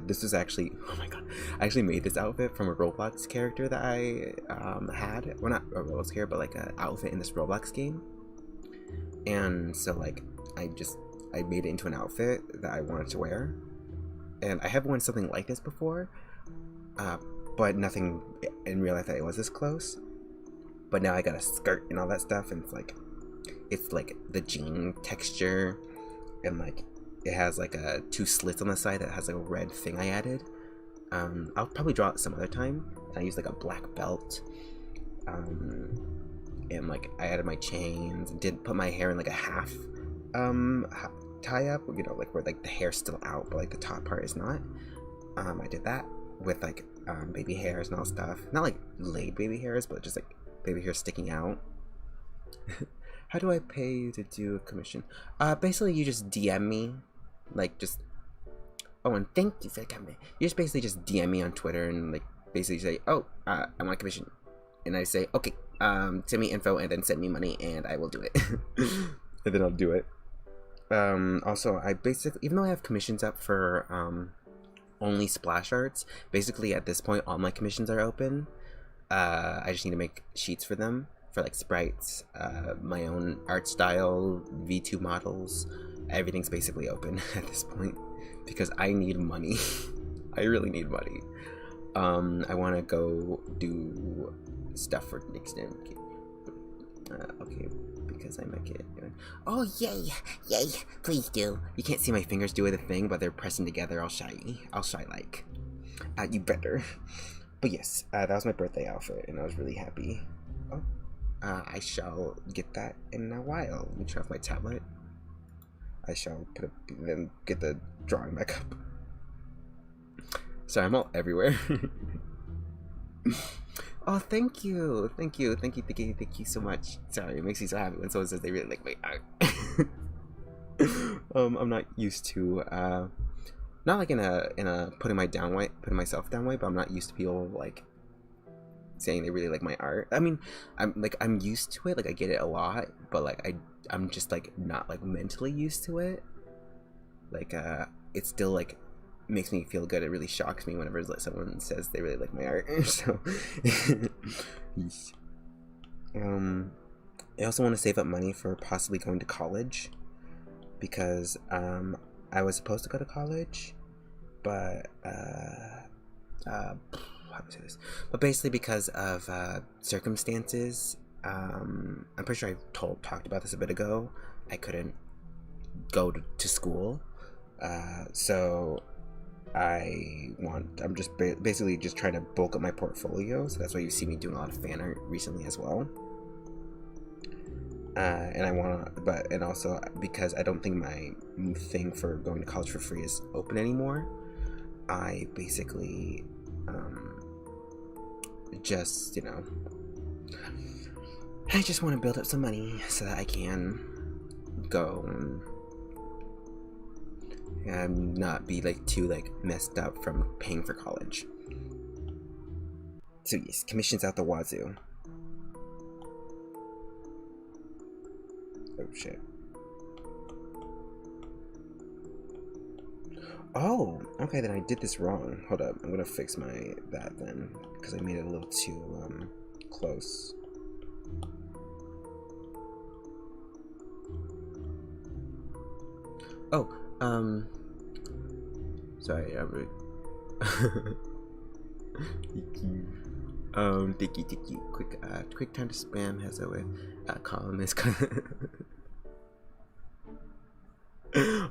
this was actually, oh my god, I actually made this outfit from a Roblox character that I had. Well, not a Roblox character, but like an outfit in this Roblox game. And so like I made it into an outfit that I wanted to wear, and I have worn something like this before, but nothing in real life that it was this close. But now I got a skirt and all that stuff, and it's like the jean texture, and like it has like two slits on the side that has like a red thing I added. I'll probably draw it some other time. I used like a black belt, and like I added my chains and didn't put my hair in like a half tie up, you know, like where like the hair's still out but like the top part is not. I did that with like baby hairs and all stuff, not like laid baby hairs, but just like baby hair sticking out. How do I pay you to do a commission? Basically you just DM me, like just, oh, and thank you for coming. You just basically just DM me on Twitter and like basically say, oh, I want a commission, and I say, okay, send me info and then send me money and I will do it. And then I'll do it. Also, I basically, even though I have commissions up for only splash arts, basically at this point all my commissions are open. I just need to make sheets for them, for like sprites, my own art style, V2 models. Everything's basically open at this point because I need money. I really need money. I want to go do stuff for next time. Okay, because I might get. Oh, yay, yay, please do. You can't see my fingers doing the thing, but they're pressing together. I'll shy like. You better. But yes, that was my birthday outfit, and I was really happy. Oh, I shall get that in a while. Let me turn off my tablet. I shall then get the drawing back up. Sorry, I'm all everywhere. Oh, thank you so much. Sorry, it makes me so happy when someone says they really like my art. I'm not used to not like in a putting myself down way, but I'm not used to people like saying they really like my art. I mean, I'm used to it, like I get it a lot, but like I'm just like not like mentally used to it. Like it still like makes me feel good. It really shocks me whenever like someone says they really like my art. So I also want to save up money for possibly going to college, because I was supposed to go to college, but how do I say this? But basically because of circumstances, I'm pretty sure I talked about this a bit ago, I couldn't go to school. So I'm just basically just trying to bulk up my portfolio, so that's why you see me doing a lot of fan art recently as well. And I want to, and also because I don't think my thing for going to college for free is open anymore, I basically just, you know, I just want to build up some money so that I can go and not be like too like messed up from paying for college. So yes, commissions out the wazoo. Oh shit. Oh, okay, then I did this wrong. Hold up, I'm gonna fix that then, because I made it a little too close. Oh, sorry, thank you. Quick time to spam has a way. Column is.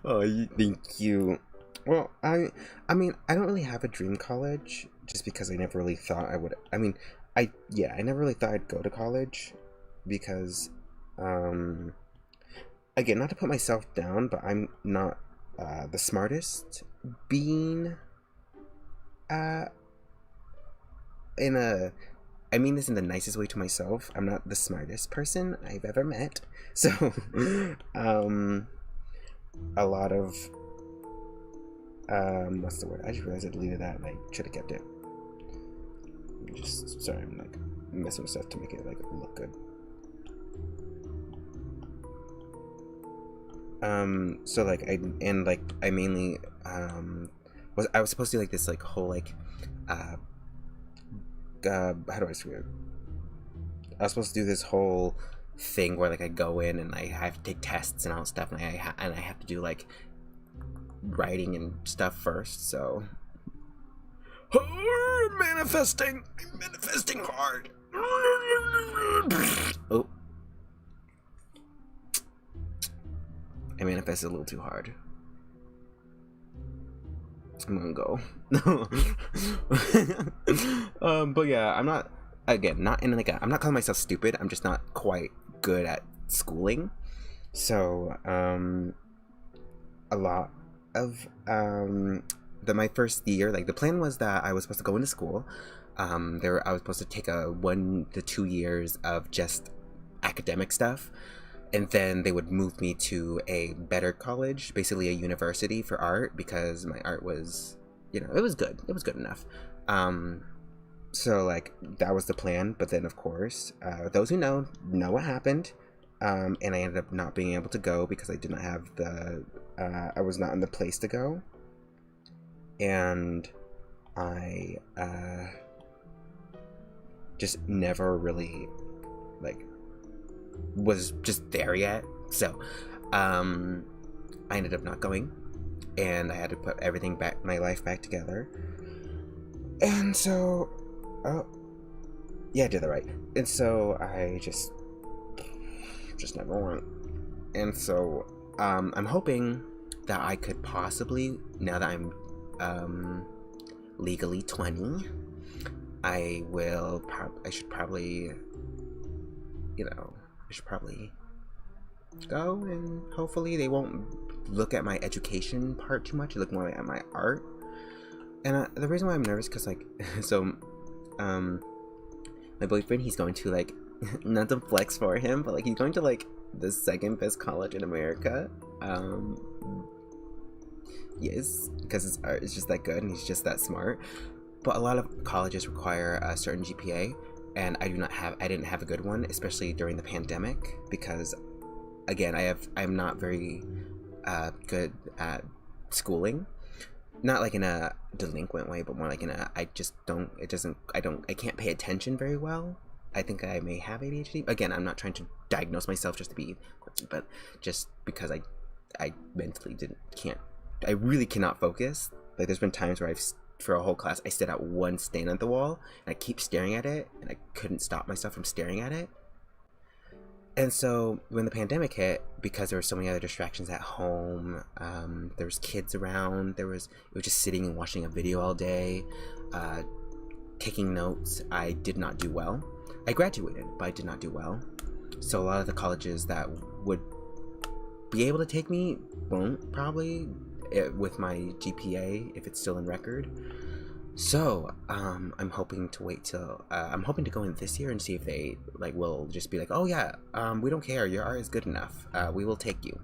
Oh, thank you. Well, I mean, I don't really have a dream college, just because I never really thought I would. I mean, I never really thought I'd go to college, because, again, not to put myself down, but I'm not the smartest being Uh, in a I mean this in the nicest way to myself. I'm not the smartest person I've ever met. So, a lot of, what's the word? I just realized I deleted that and I should have kept it. Just, sorry, I'm like messing with stuff to make it like look good. So like I mainly, I was supposed to do like this like whole like, how do I describe it? I was supposed to do this whole thing where like I go in and I have to take tests and all that stuff, and I have to do like writing and stuff first. So I'm manifesting hard. Oh, I manifested a little too hard. I'm gonna go. But yeah, I'm not, again, not in like I'm not calling myself stupid. I'm just not quite good at schooling. So, a lot of, my first year, like the plan was that I was supposed to go into school. I was supposed to take a 1 to 2 years of just academic stuff. And then they would move me to a better college, basically a university for art, because my art was, it was good. It was good enough. So, like, that was the plan. But then, of course, those who know what happened. And I ended up not being able to go because I did not have I was not in the place to go. And I just never really, like, was just there yet. So I ended up not going, and I had to put everything back, my life back together. And so I did that right. And so I just never went. And so I'm hoping that I could possibly, now that I'm legally 20, I should probably go, and hopefully they won't look at my education part too much. They look more at my art. And the reason why I'm nervous, because like, so, my boyfriend, he's going to like, not to flex for him, but like he's going to like the second best college in America. Yes, because his art is just that good and he's just that smart. But a lot of colleges require a certain GPA. And I didn't have a good one, especially during the pandemic, because again, I'm not very good at schooling, not like in a delinquent way, but more like in a, I can't pay attention very well. I think I may have ADHD. Again, I'm not trying to diagnose myself just to be quirky, but just because I mentally I really cannot focus. Like there's been times where for a whole class, I stared at one stain on the wall, and I keep staring at it, and I couldn't stop myself from staring at it. And so when the pandemic hit, because there were so many other distractions at home, there was kids around, it was just sitting and watching a video all day, taking notes. I did not do well. I graduated, but I did not do well. So a lot of the colleges that would be able to take me won't, probably, with my GPA, if it's still in record. So I'm hoping to wait till I'm hoping to go in this year and see if they like will just be like, oh yeah, we don't care, your art is good enough, we will take you.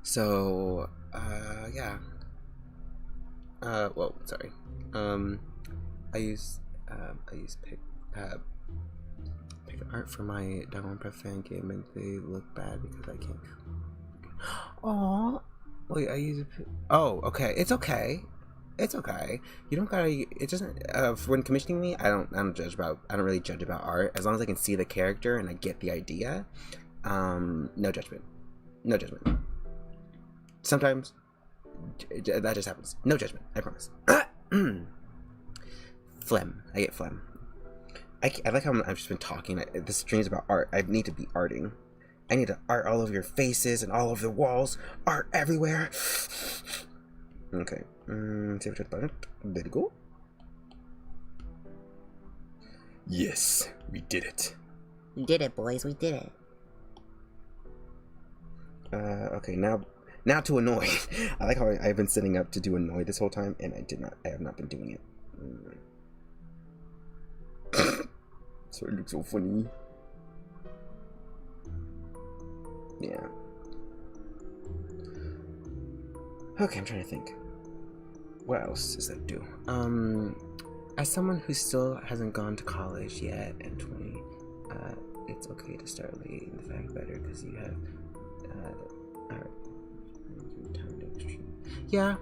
So yeah, well, sorry, I use pick art for my Danganronpa fan game, and they look bad because I can't. Oh wait, I use it. Oh, okay, it's okay. It's okay. You don't gotta. It doesn't. When commissioning me, I don't really judge about art, as long as I can see the character and I get the idea. No judgment. No judgment. Sometimes that just happens. No judgment. I promise. Phlegm. I get phlegm. I like how I've just been talking. This stream is about art. I need to be arting. I need to art all over your faces and all over the walls. Art everywhere. Okay. Save it button. There we go. Yes, we did it. We did it, boys. We did it. Okay, now Now to annoy. I like how I've been sitting up to do annoy this whole time, and I have not been doing it. So it looks so funny. Yeah. Okay, I'm trying to think. What else does that do? As someone who still hasn't gone to college yet and 20, it's okay to start late in the fact better because you have yeah.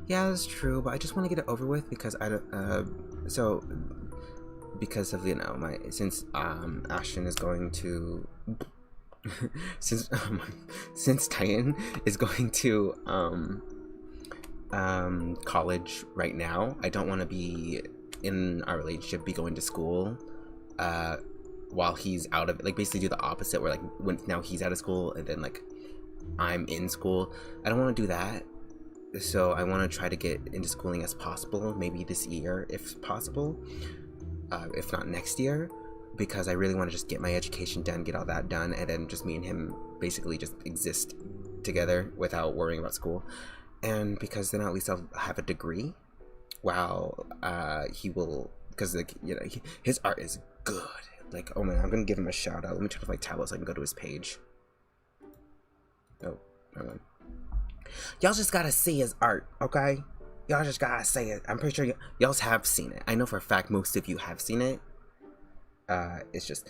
Yeah, that's true, but I just want to get it over with because I don't so because of, you know, since Ashton is going to since Titan is going to college right now, I don't want to be in our relationship, be going to school while he's out of it, like basically do the opposite where like when now he's out of school and then like I'm in school. I don't want to do that, so I want to try to get into schooling as possible, maybe this year if possible, if not next year, because I really want to just get my education done, get all that done, and then just me and him basically just exist together without worrying about school. And because then at least I'll have a degree while he will, because like, you know, his art is good. Like, oh man, I'm gonna give him a shout out. Let me turn off my tablet so I can go to his page. Oh, hang on. Y'all just gotta see his art, okay? Y'all just gotta see it. I'm pretty sure y'all have seen it. I know for a fact most of you have seen it. It's just,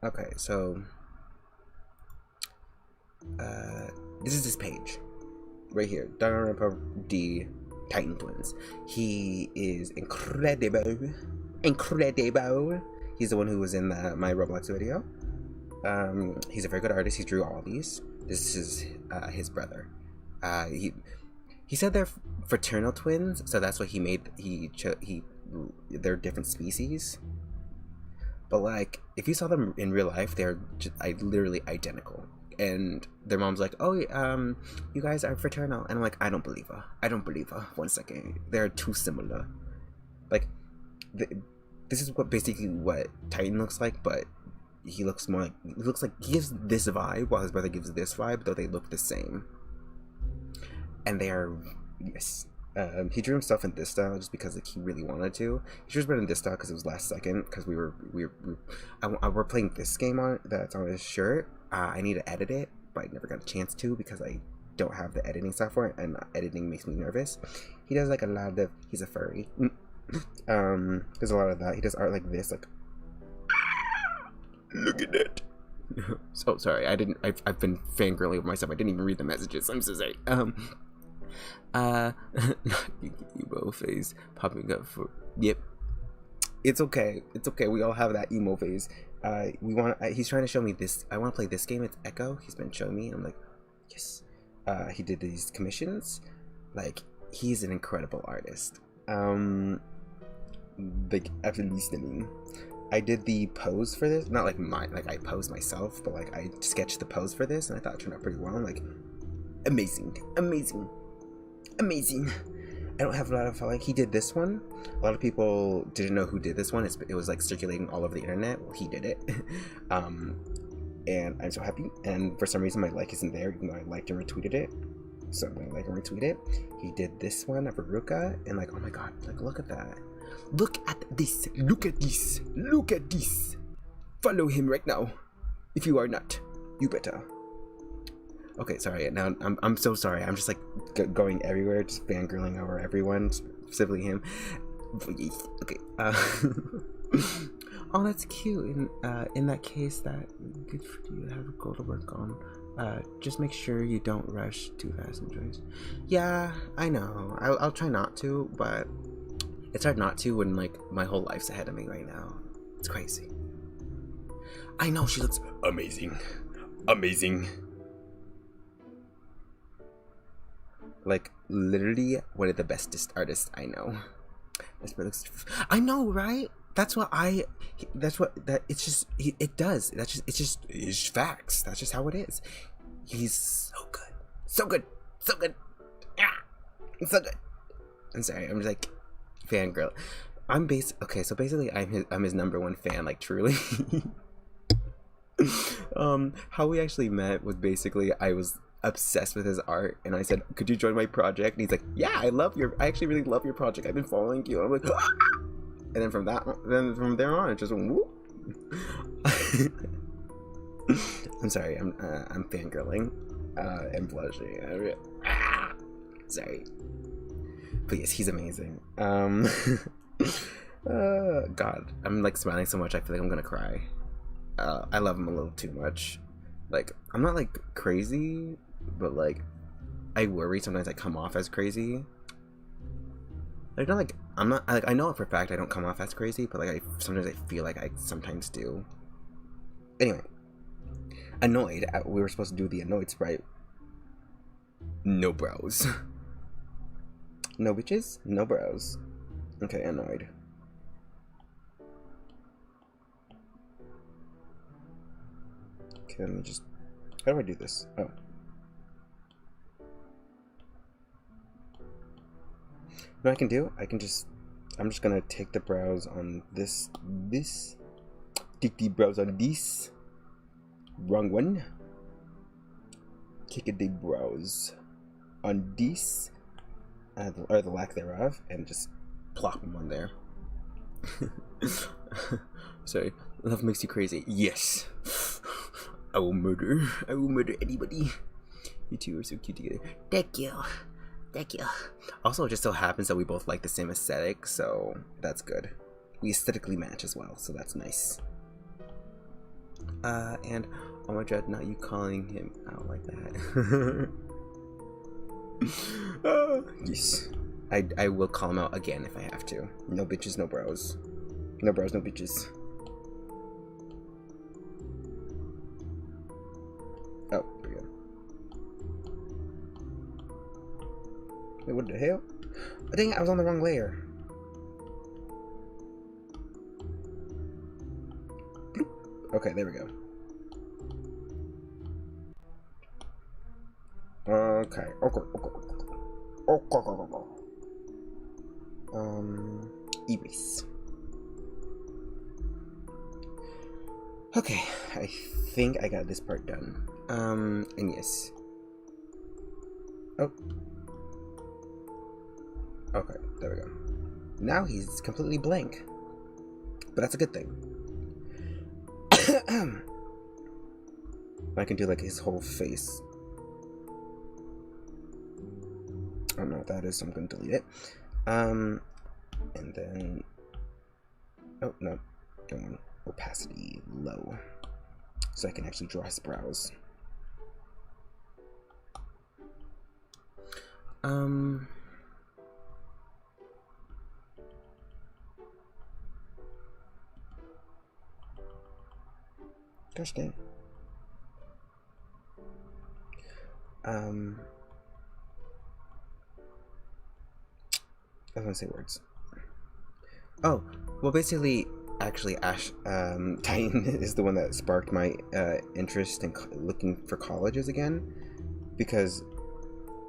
okay, so, this is his page. Right here. D. Titan Twins. He is incredible. Incredible. He's the one who was in my Roblox video. He's a very good artist. He drew all these. This is his brother. He said they're fraternal twins, so that's what he made. They're different species. But like, if you saw them in real life, they're literally identical. And their mom's like, "Oh, you guys are fraternal," and I'm like, "I don't believe her. I don't believe her. 1 second, they're too similar." Like, this is basically what Titan looks like, but he looks more like he gives this vibe, while his brother gives this vibe, though they look the same. And they are, yes. He drew himself in this style just because like he really wanted to. He drew his brother in this style because it was last second, because we're playing this game on that's on his shirt. I need to edit it, but I never got a chance to because I don't have the editing software, and editing makes me nervous. He does like a lot of, he's a furry. There's a lot of that. He does art like this, like, look at that. So sorry, I've been fangirling over myself. I didn't even read the messages. I'm so sorry. Emo phase popping up for, yep. It's okay. It's okay. We all have that emo phase. He's trying to show me this. I want to play this game. It's Echo. He's been showing me. And I'm like, yes. He did these commissions. Like, he's an incredible artist. Like, at least, I mean, I did the pose for this. Not like I posed myself, but like I sketched the pose for this, and I thought it turned out pretty well. I'm like, amazing, amazing, amazing. I don't have a lot of, like, he did this one. A lot of people didn't know who did this one. It was like circulating all over the internet. Well, he did it. And I'm so happy. And for some reason my like isn't there, even though I liked and retweeted it. So I'm gonna like and retweet it. He did this one of Veruca, and like, oh my god, like, look at that. Look at this. Look at this. Look at this. Follow him right now. If you are not, you better. Okay, sorry. Now I'm so sorry. I'm just like going everywhere, just fangirling over everyone, specifically him. Okay. Oh, that's cute. In that case, that good for you to have a goal to work on. Just make sure you don't rush too fast and joys. Yeah, I know. I'll try not to, but it's hard not to when like my whole life's ahead of me right now. It's crazy. I know, she looks amazing. Amazing. Like, literally one of the bestest artists I know. I know, right? It's just facts. That's just how it is. He's so good. So good. So good. Yeah. So good. I'm sorry, I'm just like fangirl. Okay, so basically I'm his number one fan, like truly. How we actually met was basically I was obsessed with his art, and I said, "Could you join my project?" And he's like, "Yeah, I actually really love your project. I've been following you." And I'm like, and then from there on, it just went whoop. I'm sorry, I'm fangirling, and blushing. Sorry, but yes, he's amazing. God, I'm like smiling so much, I feel like I'm gonna cry. I love him a little too much. Like, I'm not like crazy, but like, I worry sometimes I come off as crazy. Like, not like I'm not like I know it for a fact I don't come off as crazy, but like sometimes I feel like I sometimes do. Anyway, annoyed. We were supposed to do the annoyed sprite. No brows. No bitches. No brows. Okay, annoyed. Okay, let me just. How do I do this? Oh. What I can do? I'm just gonna take the brows on this. Take the brows on this. Wrong one. Take the brows on this, or the lack thereof, and just plop them on there. Sorry, love makes you crazy. Yes. I will murder anybody. You two are so cute together. Thank you. Thank you. Also, it just so happens that we both like the same aesthetic, so that's good. We aesthetically match as well, so that's nice. And oh my god, not you calling him out like that. Yes. I will call him out again if I have to. No bitches, no bros. No bros, no bitches. Oh, there we go. Wait, what the hell? Oh, dang it, I was on the wrong layer. Bloop. Okay, there we go. Okay. Erase. Okay, I think I got this part done. And yes. Oh. Okay, there we go. Now he's completely blank. But that's a good thing. I can do like his whole face. I don't know what that is, so I'm gonna delete it. And then oh no, don't want opacity low. So I can actually draw his brows. Gosh dang. I was gonna say words. Oh, well, basically, actually, Titan is the one that sparked my interest in looking for colleges again, because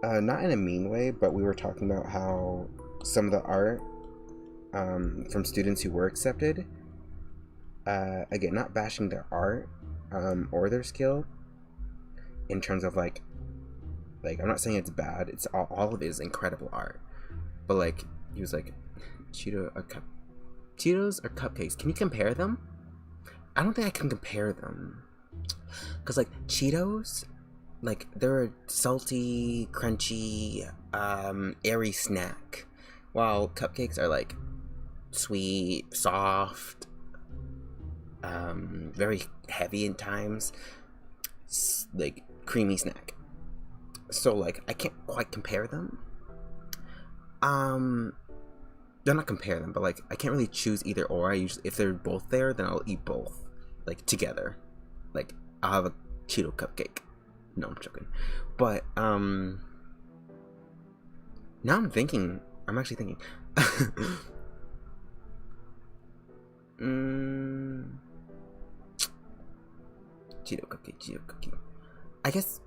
not in a mean way, but we were talking about how some of the art from students who were accepted, again, not bashing their art or their skill, in terms of like I'm not saying it's bad. It's all of it is incredible art, but like he was like, Cheetos or cupcakes? Can you compare them? I don't think I can compare them, cause like Cheetos, like they're a salty, crunchy, airy snack, while cupcakes are like sweet, soft, very heavy in times, like creamy snack. So like I can't quite compare them. They're not compare them, but like I can't really choose either or. I usually, if they're both there, then I'll eat both, like together. Like I'll have a Cheeto cupcake. No, I'm joking. But now I'm thinking. I'm actually thinking. Cheeto cupcake. I guess.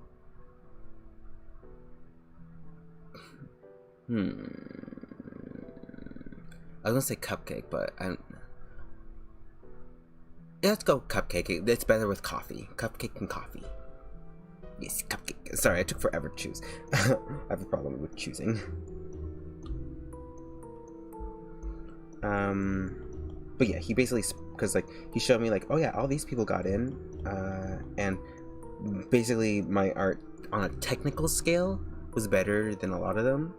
I was gonna say cupcake, but I don't. Yeah, let's go cupcake. It's better with coffee. Cupcake and coffee. Yes, cupcake. Sorry, I took forever to choose. I have a problem with choosing. But yeah, he basically, because like he showed me like, oh yeah, all these people got in, and basically my art on a technical scale was better than a lot of them.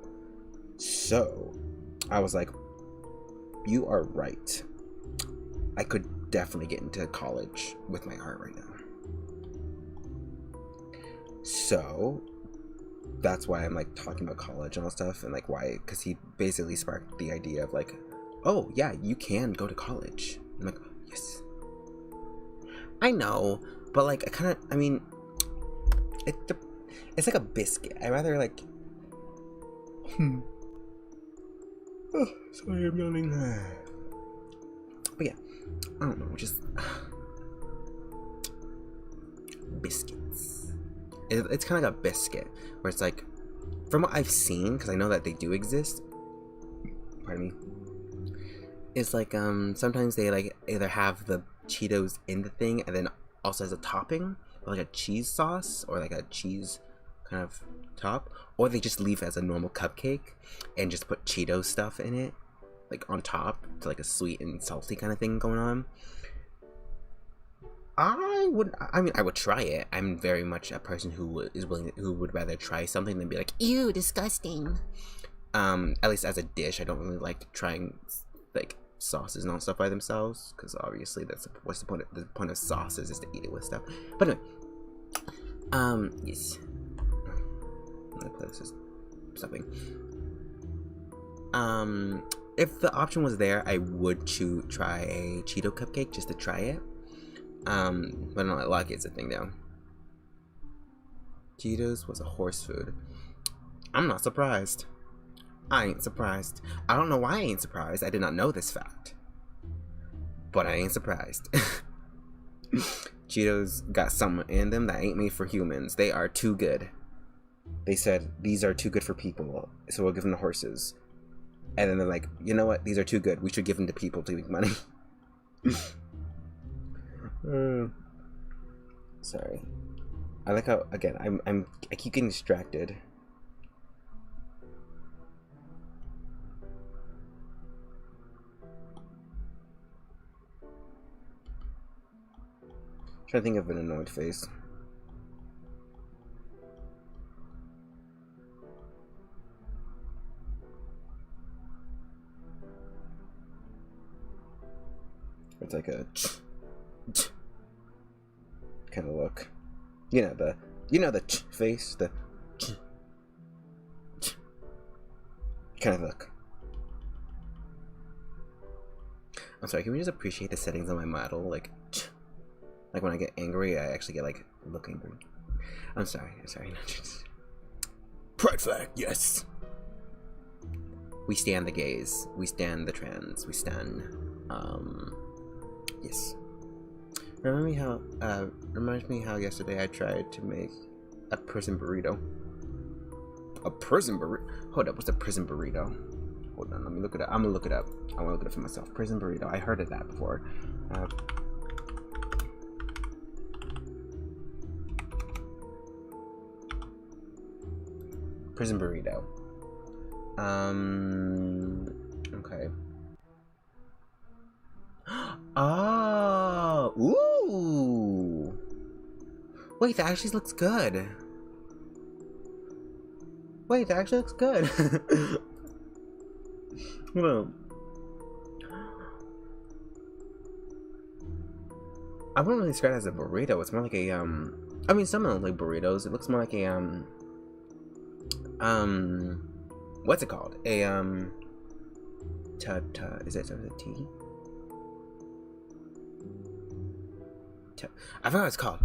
So I was like, you are right. I could definitely get into college with my art right now. So that's why I'm like talking about college and all stuff, and like why, because he basically sparked the idea of like, oh yeah, you can go to college. I'm like, yes, I know, but like I mean, it's like a biscuit. I rather like, oh, sorry, I'm yawning. But yeah, I don't know, just biscuits. It's kind of like a biscuit where it's like, from what I've seen, because I know that they do exist. Pardon me. It's like sometimes they like either have the Cheetos in the thing and then also as a topping, or like a cheese sauce or like a cheese kind of top, or they just leave it as a normal cupcake and just put Cheeto stuff in it, like on top, to like a sweet and salty kind of thing going on. I would try it. I'm very much a person who would rather try something than be like, ew, disgusting. At least as a dish, I don't really like trying like sauces and all stuff by themselves, because obviously what's the point of sauces is to eat it with stuff. But anyway, yes. I'm gonna play this as stopping. If the option was there, I would try a Cheeto cupcake just to try it. But not like it's a thing though. Cheetos was a horse food. I'm not surprised. I ain't surprised. I don't know why I ain't surprised. I did not know this fact. But I ain't surprised. Cheetos got something in them that ain't made for humans. They are too good. They said, these are too good for people, so we'll give them to horses. And then they're like, you know what? These are too good. We should give them to people to make money. Sorry. I like how, again, I keep getting distracted. Trying to think of an annoyed face. It's like a kind of look. You know the face, the kind of look. I'm sorry, can we just appreciate the settings on my model? Like when I get angry, I actually get like look angry. I'm sorry. Pride flag, yes. We stand the gays. We stand the trans. We stand. Yes. Reminds me how yesterday I tried to make a prison burrito. A prison burrito? Hold up, what's a prison burrito? Hold on, let me look it up. I'm gonna look it up. I wanna look it up for myself. Prison burrito. I heard of that before. Prison burrito. Okay. Oh, ooh. Wait, that actually looks good. Wait, that actually looks good. Hold on. I wouldn't really describe it as a burrito. It's more like a I mean, some of them like burritos. It looks more like a what's it called? A is it a tea? I forgot what it's called.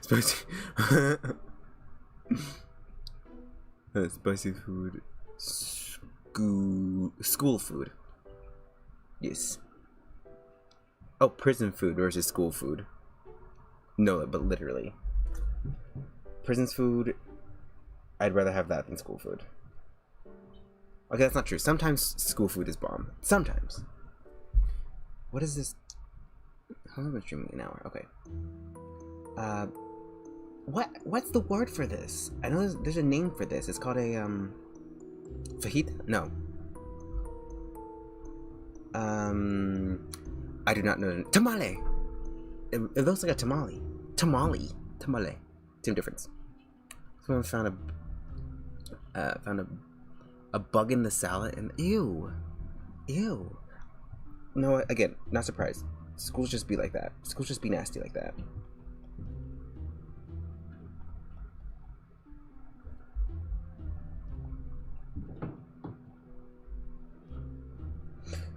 Spicy. Spicy food. School food. Yes. Oh, prison food versus school food. No, but literally. Prison's food, I'd rather have that than school food. Okay, that's not true. Sometimes school food is bomb. Sometimes. What is this? How long have I been streaming? An hour. Okay. What's the word for this? I know there's a name for this. It's called a fajita? No. I do not know. Tamale. It looks like a tamale. Tamale. Same difference. Someone found a bug in the salad, and ew. No, again, not surprised. Schools just be like that. Schools just be nasty like that.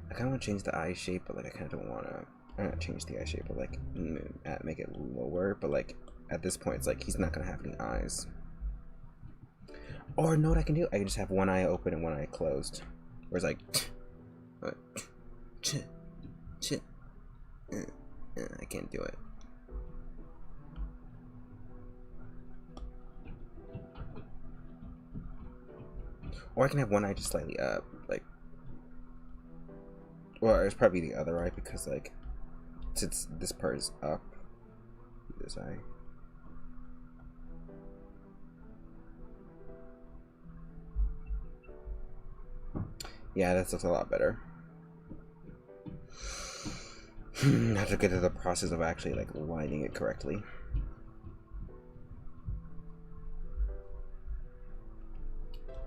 I kind of want to change the eye shape, but like I kind of don't want to. Not change the eye shape, but like make it lower. But like at this point, it's like he's not gonna have any eyes. Or know what I can do? I can just have one eye open and one eye closed. Where it's like, I can't do it. Or I can have one eye just slightly up, like. Well, it's probably the other eye because like, since this part is up, this eye. Yeah, that looks a lot better. I have to get to the process of actually like lining it correctly.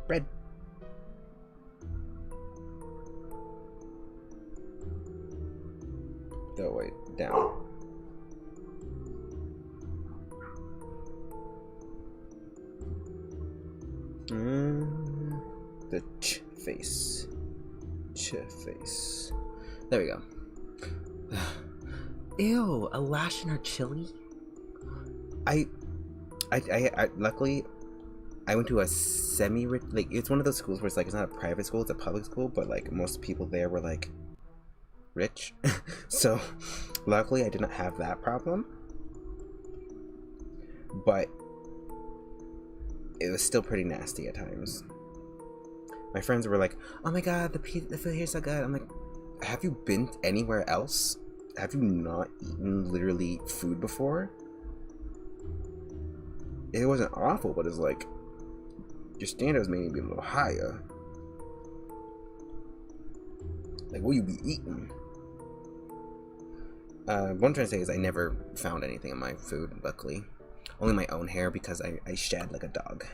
Bread. Oh wait, down. The face. Face. There we go. Ew, a lash in her chili? I luckily I went to a semi-rich, like, it's one of those schools where it's like, it's not a private school, it's a public school, but like most people there were like rich. So luckily I did not have that problem, but it was still pretty nasty at times. My friends were like, oh my god, the food here's so good. I'm like, have you been anywhere else? Have you not eaten literally food before? It wasn't awful, but it's like, your standards may be a little higher. Like, what you be eating? What I'm trying to say is I never found anything in my food, luckily. Only my own hair, because I shed like a dog.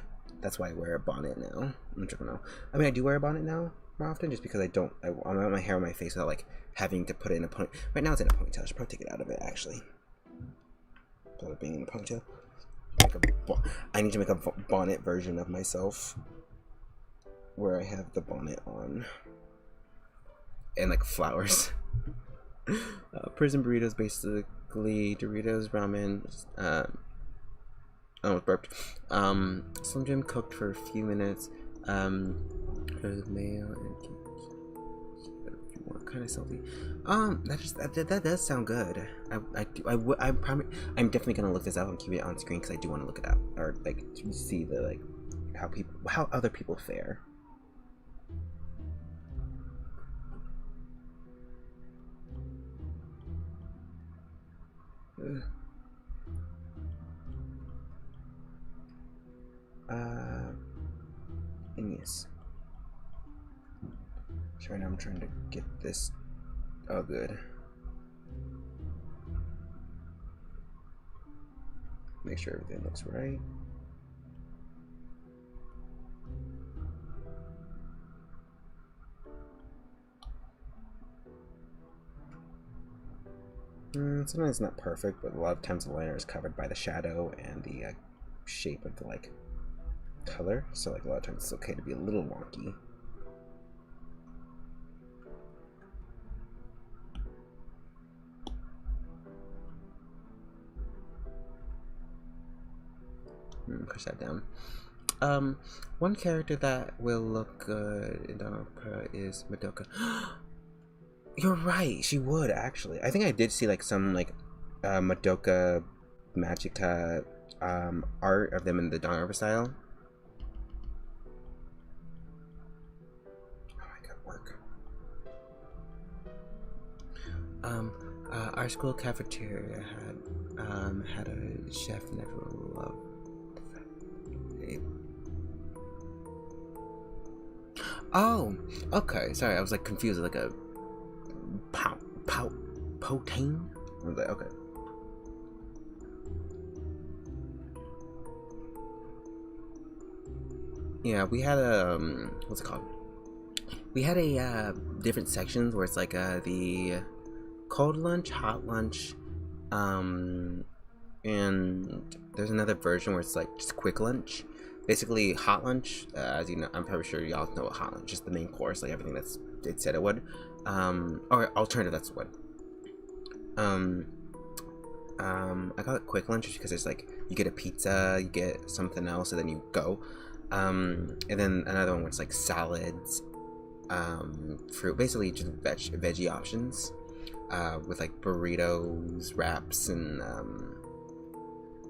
That's why I wear a bonnet now. I'm sure now. I mean, I do wear a bonnet now more often, just because I want my hair on my face without like having to put it in a ponytail. Right now it's in a ponytail. I should probably take it out of it, actually. Instead of being in a ponytail. I need to make a bonnet version of myself where I have the bonnet on and like flowers. Prison burritos, basically Doritos, ramen. I almost burped. Slim Jim cooked for a few minutes. There's mayo and kind of salty. That does sound good. I'm definitely gonna look this up and keep it on screen because I do want to look it up or like to see the like how other people fare. And yes. So right now I'm trying to get this. Oh, good. Make sure everything looks right. Sometimes it's not perfect, but a lot of times the liner is covered by the shadow and the shape of the like color. So like a lot of times it's okay to be a little wonky. Push that down. One character that will look good in Danganronpa is Madoka. You're right, she would actually. I think I did see like some like Madoka Magica art of them in the Danganronpa style. Our school cafeteria had a chef and everyone loved it. Oh, okay. Sorry, I was like confused. Like a protein. I was like, okay. Yeah, we had a what's it called? We had a different sections where it's like the cold lunch, hot lunch, and there's another version where it's like just quick lunch. Basically, hot lunch, as you know, I'm probably sure y'all know what hot lunch, just the main course, like everything that's it said it would. Or alternative, that's what. I call it quick lunch just because it's like you get a pizza, you get something else, and then you go. And then another one where it's like salads, fruit, basically just veggie options, with like burritos, wraps, and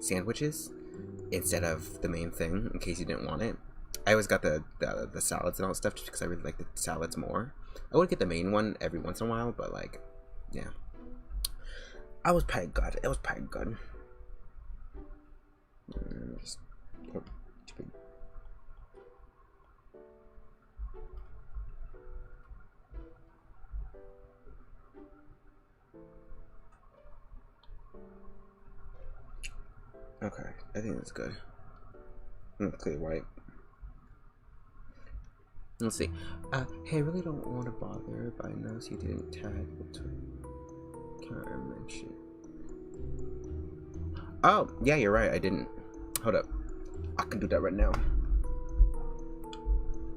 sandwiches instead of the main thing in case you didn't want it. I always got the salads and all that stuff just because I really like the salads more. I would get the main one every once in a while, but like, yeah. I was pretty good. It was pretty good. Just, okay, I think that's good. I'm gonna clear white. Let's see. Hey, I really don't want to bother, but I noticed you didn't tag between. Can't mention. Oh, yeah, you're right. I didn't. Hold up. I can do that right now.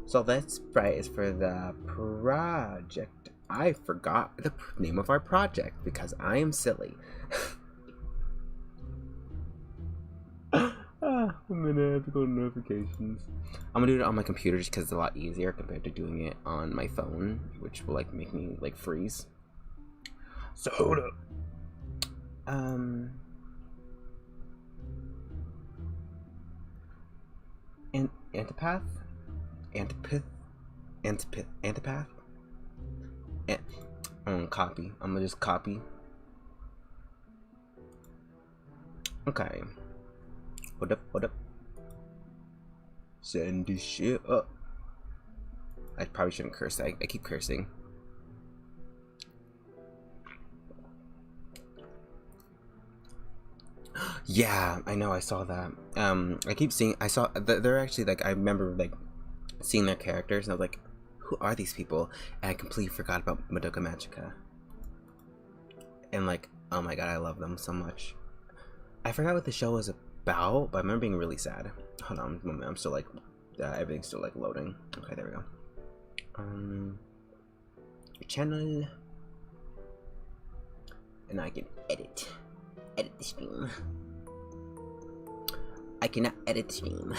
So that sprite is for the project. I forgot the name of our project because I am silly. I'm gonna have to go to notifications. I'm gonna do it on my computer just because it's a lot easier compared to doing it on my phone, which will like make me like freeze. So hold up. Antipath? Antipath? I'm gonna copy. I'm gonna just copy. Okay. What up? Send this shit up. I probably shouldn't curse. I keep cursing. Yeah, I know. I saw that. I keep seeing. I saw. They're actually like. I remember like seeing their characters, and I was like, "Who are these people?" And I completely forgot about Madoka Magica. And like, oh my god, I love them so much. I forgot what the show was about, but I remember being really sad. Hold on, I'm still like, everything's still like loading. Okay, there we go. Channel, and I can edit the stream. I cannot edit the stream.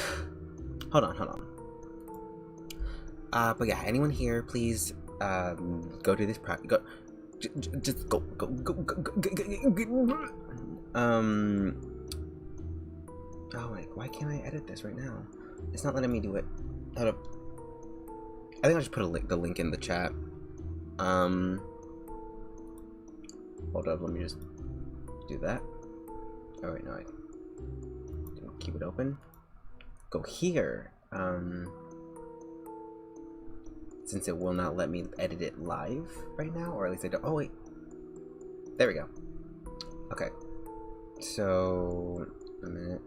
Hold on. But yeah, anyone here, please, go to this go. Just go. Oh my, why can't I edit this right now? It's not letting me do it. Hold up. I think I'll just put the link in the chat. Hold up, let me just do that. Oh wait, no, I didn't keep it open. Go here. Since it will not let me edit it live right now, or at least I don't. Oh wait, there we go. Okay, so a minute.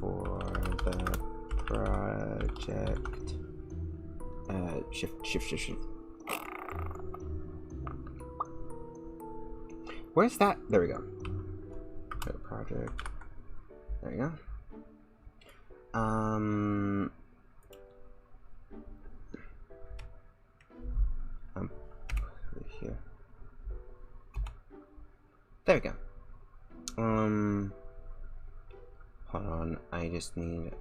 For the project, shift. Where's that? There we go. Project. There you go. Here. There we go. Hold on. I just need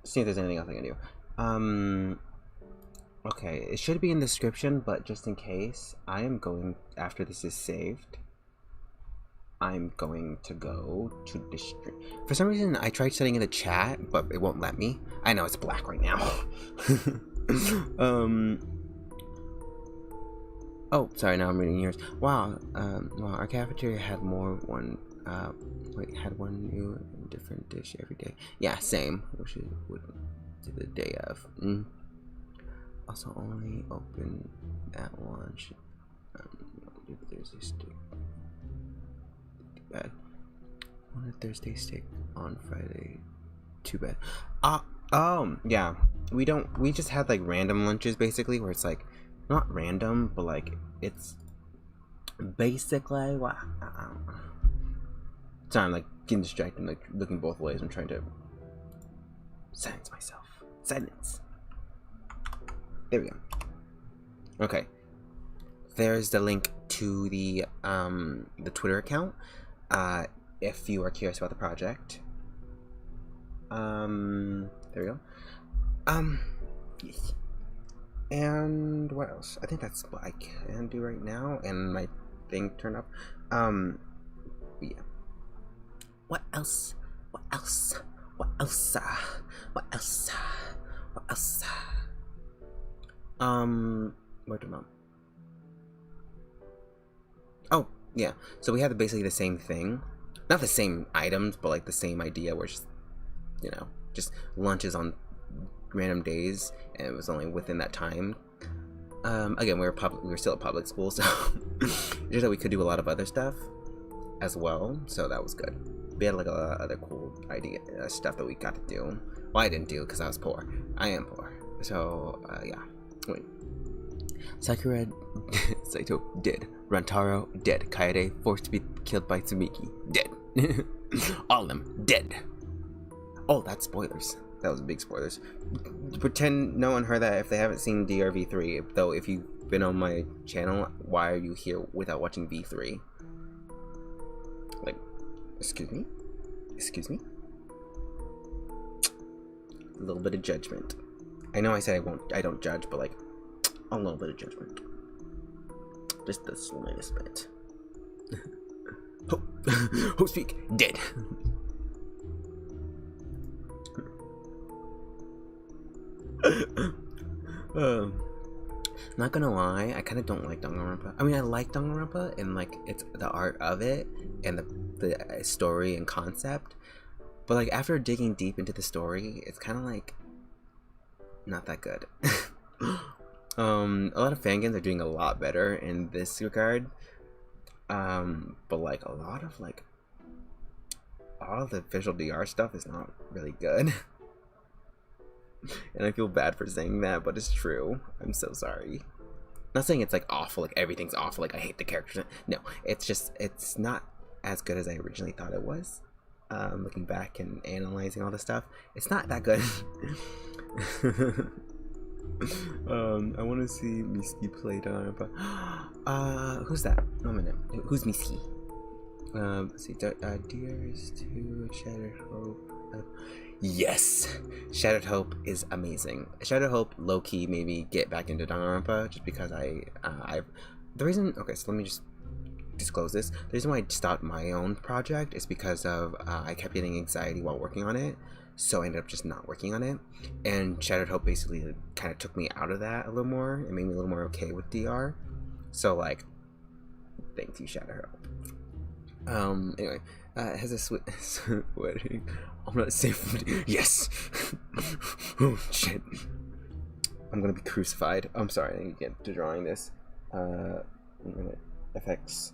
see if there's anything else I can do. Okay, it should be in the description, but just in case, I am going after this is saved. I'm going to go to the stream. For some reason, I tried setting in the chat, but it won't let me. I know it's black right now. Oh, sorry. Now I'm reading yours. Wow. Wow. Our cafeteria had had one new and different dish every day. Yeah, same. Which is to the day of. Also, only open at lunch. Thursday steak. Bad. On a Thursday steak on Friday. Too bad. Yeah. We just had like random lunches basically, where it's like not random, but like it's basically what. Sorry, I'm like getting distracted, like looking both ways. I'm trying to silence myself. Silence. There we go. Okay. There's the link to the Twitter account. If you are curious about the project. There we go. And what else? I think that's what I can do right now. And my thing turned up. Yeah. What else? What else? What else? What else? What else? Where to mom? Oh, yeah. So we had basically the same thing. Not the same items, but like the same idea, where just, you know, just lunches on random days, and it was only within that time. Again, we were still at public school, so just that we could do a lot of other stuff as well, so that was good. We had like a lot of other cool stuff that we got to do. Well, I didn't do because I was poor. I am poor. So, yeah. Wait. Sakura Saito dead. Rantaro dead. Kaede forced to be killed by Tsumiki dead. All of them dead. Oh, that's spoilers. That was big spoilers. Pretend no one heard that if they haven't seen DRV3. Though, if you've been on my channel, why are you here without watching V3? Like, excuse me? Excuse me? A little bit of judgment. I know I said I don't judge, but like, a little bit of judgment. Just the slightest bit. Ho speak, dead. Not gonna lie, I kind of don't like Danganronpa. I mean, I like Danganronpa, and like it's the art of it and the story and concept. But like after digging deep into the story, it's kind of like not that good. A lot of fan games are doing a lot better in this regard. But like all of the visual DR stuff is not really good. And I feel bad for saying that, but it's true. I'm so sorry. Not saying it's like awful, like everything's awful, like I hate the characters. No, it's just, it's not as good as I originally thought it was. Looking back and analyzing all this stuff, it's not that good. I want to see Miski play Danganronpa. Who's that? 1 minute. Who's Miski? Let's see. Dears to Shattered Hope. Yes, Shattered Hope is amazing. Shattered Hope, low key, maybe get back into Danganronpa just because the reason. Okay, so let me just disclose this. The reason why I stopped my own project is because of I kept getting anxiety while working on it. So I ended up just not working on it, and Shattered Hope basically kind of took me out of that a little more and made me a little more okay with DR. So like, thank you, Shattered Hope. Anyway, it has a wedding. I'm not safe. Yes. Oh shit. I'm gonna be crucified. I'm sorry. I need to get to drawing this. Effects.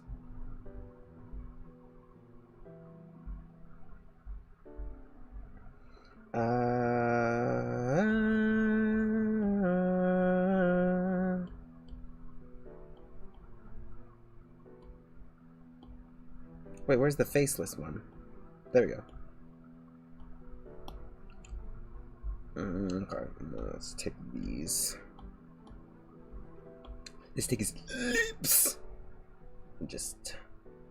Wait, where's the faceless one? There we go. Okay, let's take these. Let's take his lips. Just,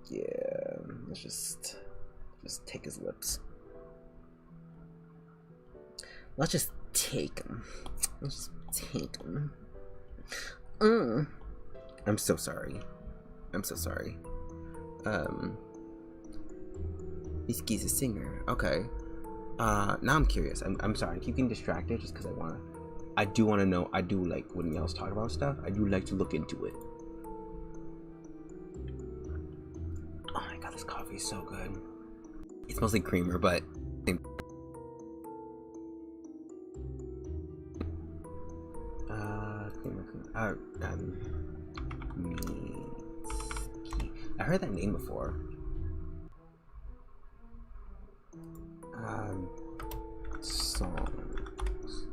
yeah, let's just take his lips. Let's just take him. Let's just take him. I'm so sorry. I'm so sorry. Mitsuki's a singer. Okay. Now I'm curious. I'm sorry. I keep getting distracted just because I do want to know. I do like when y'all talk about stuff. I do like to look into it. Oh my god, this coffee is so good. It's mostly creamer, but Mitsuki. I heard that name before. Songs.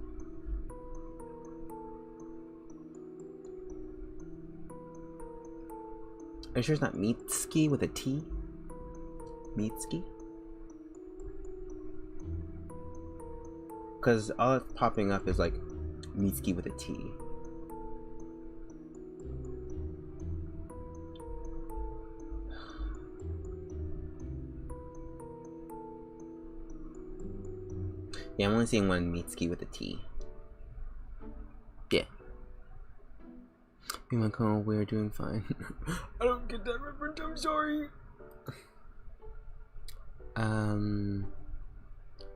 Are you sure it's not Mitsuki with a T? Mitsuki? Because all that's popping up is like Mitsuki with a T. Yeah, I'm only seeing one Mitsuki with a T. Yeah. Me and my call, we're doing fine. I don't get that reference, I'm sorry.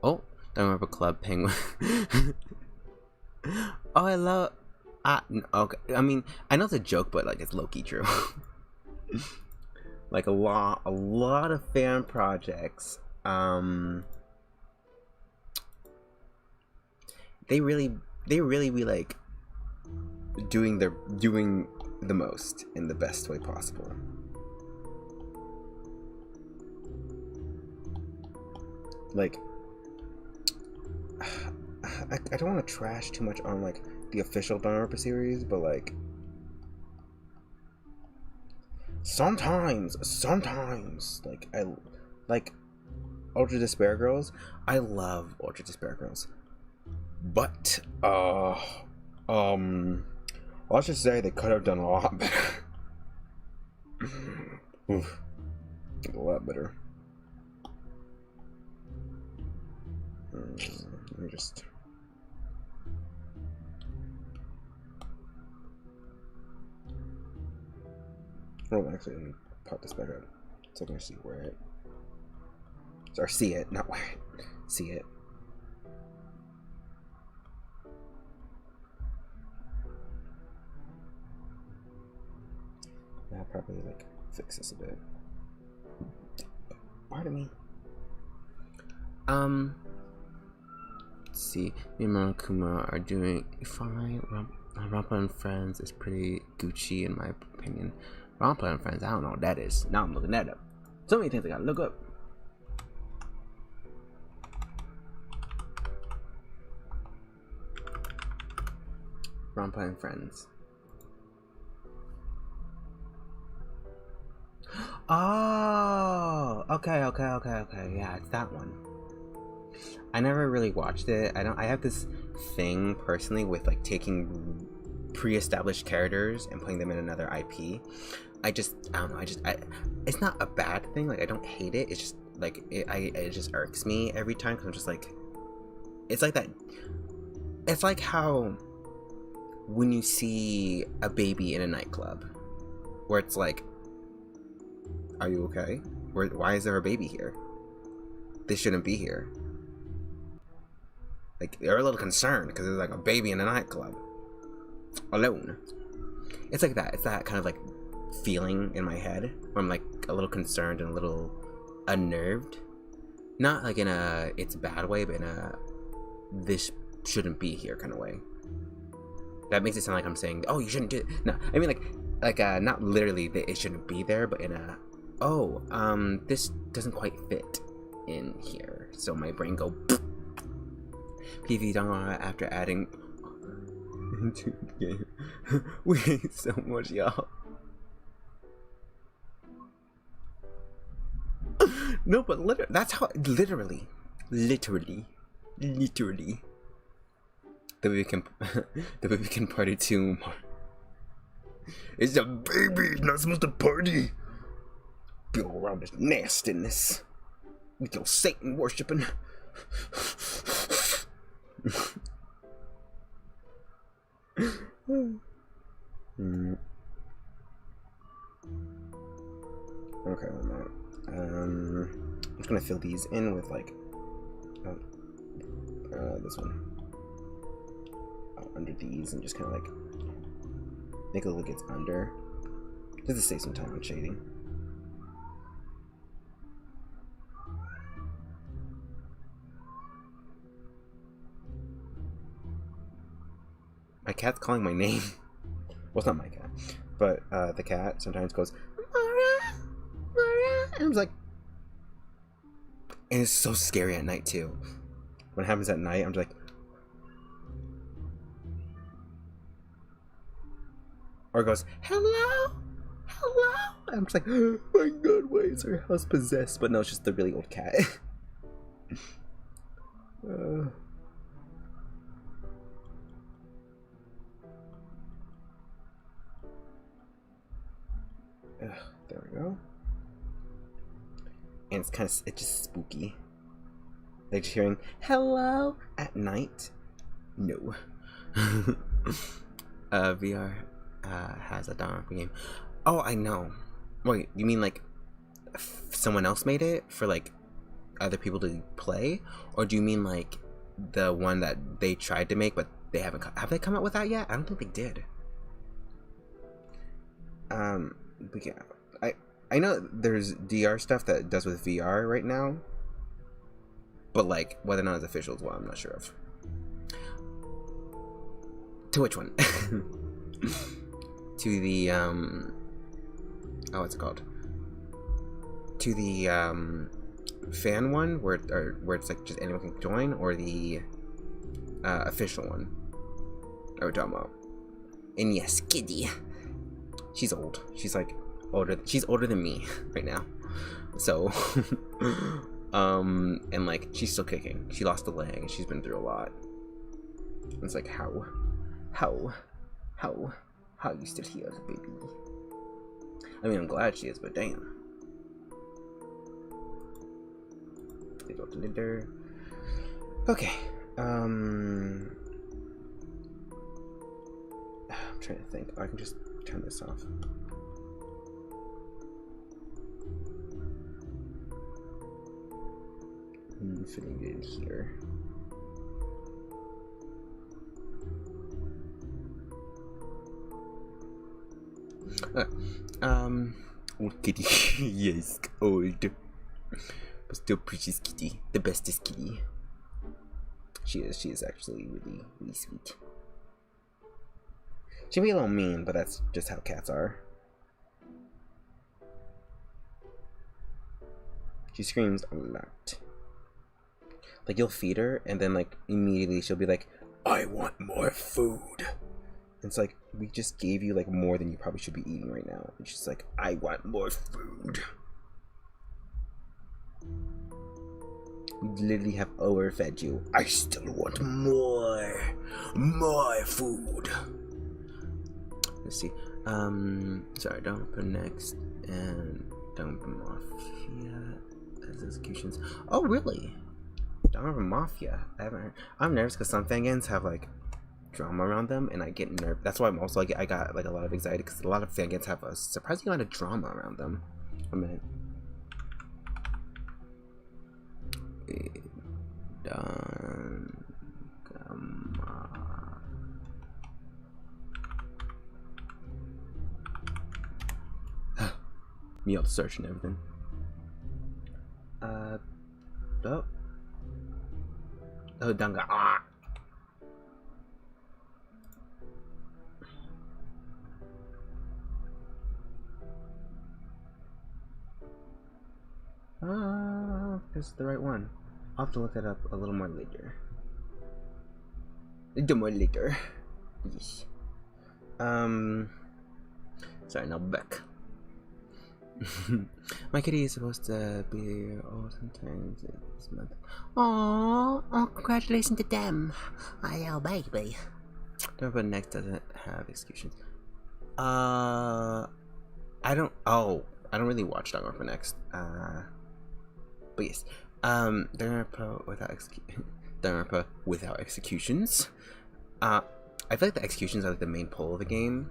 Oh, don't remember Club Penguin. Oh, I love. Okay. I mean, I know it's a joke, but like it's low-key true. Like a lot of fan projects. They really be like doing the most in the best way possible. Like, I don't want to trash too much on like the official Danganronpa series, but like sometimes like I like Ultra Despair Girls. I love Ultra Despair Girls, but let's just say they could have done a lot better. Oof, a lot better. Let me just. Oh, actually, let me pop this back up so I can see where it. Or see it, not where it. See it. I'll probably like fix this a bit. Pardon me. Let's see. Me and Monokuma are doing fine. Rampa and Friends is pretty Gucci in my opinion. Rampa and Friends, I don't know what that is. Now I'm looking that up. So many things I gotta look up. Rampa and Friends. Oh, okay. Yeah, it's that one. I never really watched it. I have this thing personally with like taking pre-established characters and putting them in another IP. I don't know. It's not a bad thing. Like I don't hate it. It's just like it just irks me every time because I'm just like, it's like that. It's like how when you see a baby in a nightclub, where it's like, are you okay? Why is there a baby here? They shouldn't be here. Like, they're a little concerned because there's like a baby in a nightclub. Alone. It's like that. It's that kind of like feeling in my head where I'm like a little concerned and a little unnerved. Not like in a it's a bad way, but in a this shouldn't be here kind of way. That makes it sound like I'm saying, oh, you shouldn't do it. No, I mean like not literally that it shouldn't be there, but in a this doesn't quite fit in here. So my brain go PV Danganronpa after adding into the game. We hate so much, y'all. No, but that's how literally the baby can party too. It's a baby, not supposed to party. Go around this nastiness with your Satan worshipping. Okay, one minute. I'm just gonna fill these in with like this one under these, and just kind of like make it look like it's under, just to save some time on shading. My cat's calling my name. Well, it's not my cat, but the cat sometimes goes, Mara, Mara, and I was like, and it's so scary at night too. When it happens at night, I'm just like, or it goes, hello, hello. I'm just like, oh my god, why is our house possessed? But no, it's just the really old cat. There we go. And it's just spooky. Like just hearing hello at night. No. VR has a download game. Oh, I know. Wait, you mean like someone else made it for like other people to play, or do you mean like the one that they tried to make but they haven't? Have they come out with that yet? I don't think they did. But yeah, I know there's DR stuff that does with VR right now, but like whether or not it's official is what I'm not sure of. To which one? To the oh, what's it called? To the fan one where it's like just anyone can join, or the official one? Or talking about? And yes, Kitty. She's old. She's like older. She's older than me right now. So, and like she's still kicking. She lost a leg and she's been through a lot. It's like how you still here, baby? I mean, I'm glad she is, but damn. They go to Linder. Okay. I'm trying to think. I can just turn this off. Fitting it in here. Old kitty. Yes, old. But still precious kitty. The bestest kitty. She is actually really, really sweet. She can be a little mean, but that's just how cats are. She screams a lot. Like, you'll feed her, and then, like, immediately she'll be like, I want more food. And it's like, we just gave you, like, more than you probably should be eating right now. And she's like, I want more food. We literally have overfed you. I still want more. More food. Let's see. Sorry, don't put next, and don't put Mafia as executions. Oh, really? Don't remember Mafia. I haven't heard. I'm nervous because some fangans have like drama around them, and I get nervous. That's why I'm also like I got like a lot of anxiety because a lot of fangans have a surprising amount of drama around them. A minute. Done. Come on. Me all the search and everything. Oh. Oh, Dunga. Ah. This is the right one. I'll have to look that up a little more later. Yes. Sorry, now back. My kitty is supposed to be here all sometimes this month. Aww, oh, congratulations to them. Oh, baby. Don't put next doesn't have executions. I don't really watch Dogma for Next. But yes. Dharma without executions. I feel like the executions are like the main pull of the game.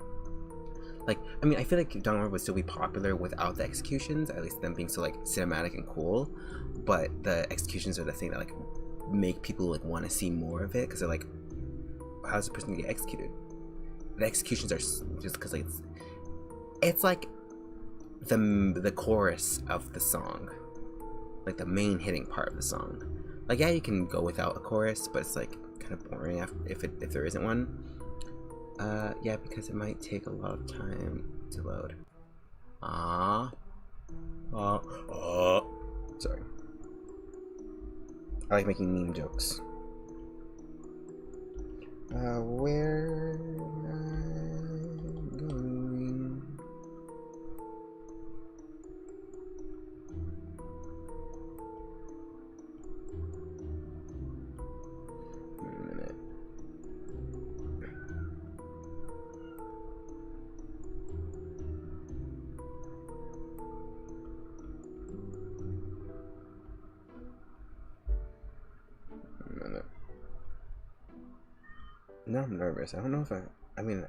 Like, I mean, I feel like Danganronpa would still be popular without the executions, at least them being so like cinematic and cool. But the executions are the thing that like make people like want to see more of it, because they're like, how's the person get executed? The executions are just because like it's like the chorus of the song, like the main hitting part of the song. Like, yeah, you can go without a chorus, but it's like kind of boring if there isn't one. Yeah, because it might take a lot of time to load. Sorry. I like making meme jokes. Where am I going? A minute. No, I'm nervous. I don't know if I mean,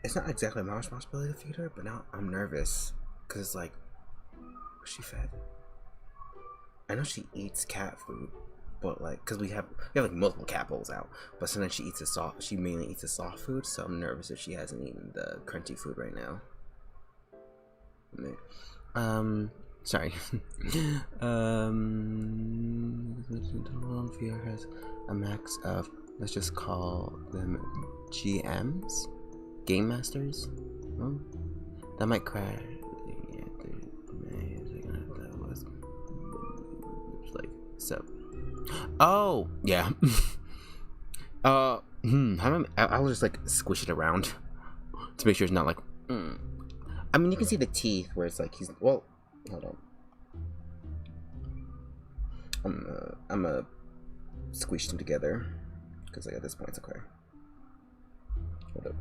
it's not exactly my responsibility to feed her, but now I'm nervous. Because it's like, was she fed? I know she eats cat food, but like, because we have like multiple cat bowls out, but sometimes she mainly eats the soft food, so I'm nervous if she hasn't eaten the crunchy food right now. Sorry. Fear has a max of, let's just call them GMs, game masters. Oh, that might crash. That was like so. Oh yeah. I'll just like squish it around to make sure it's not like. I mean, you can see the teeth where it's like he's well. Hold on. I'm gonna squish them together because like at this point it's okay. Hold up.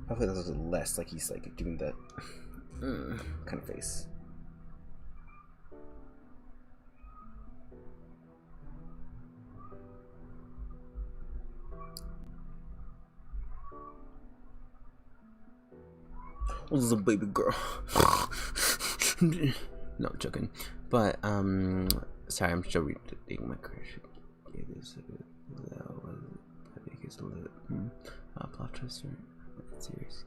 Hopefully this is less like he's like doing that kind of face. Oh, this is a baby girl. No, I'm joking. But sorry, I'm still reading my question. Plot twist or serious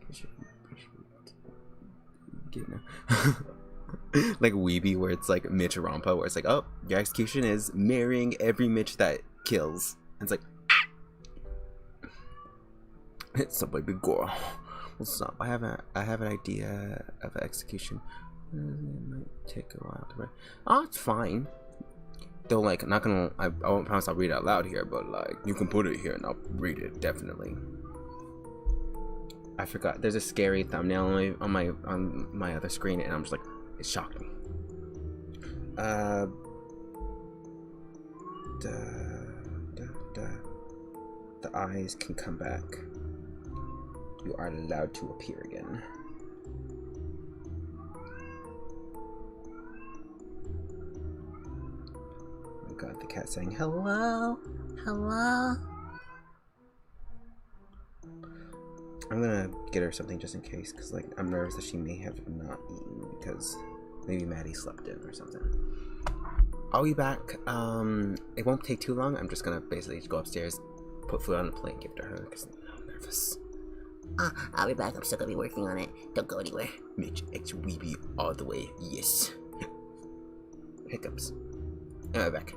like Weeby, where it's like Mitch Rampa, where it's like, oh, your execution is marrying every Mitch that kills. And it's like, it's a baby girl. Well, stop. I have an idea of an execution. It might take a while to write. Oh, it's fine. Though, like, I'm not gonna. I won't promise I'll read it out loud here, but like, you can put it here and I'll read it definitely. I forgot. There's a scary thumbnail on my other screen, and I'm just like, it shocked me. The eyes can come back. You are allowed to appear again. Oh god, the cat saying hello, hello. I'm gonna get her something just in case, because like I'm nervous that she may have not eaten because maybe Maddie slept in or something. I'll be back. It won't take too long. I'm just gonna basically go upstairs, put food on the plate, and give it to her because I'm nervous. I'll be back. I'm still gonna be working on it. Don't go anywhere. Mitch X Weeby all the way. Yes. Hiccups. Am I back?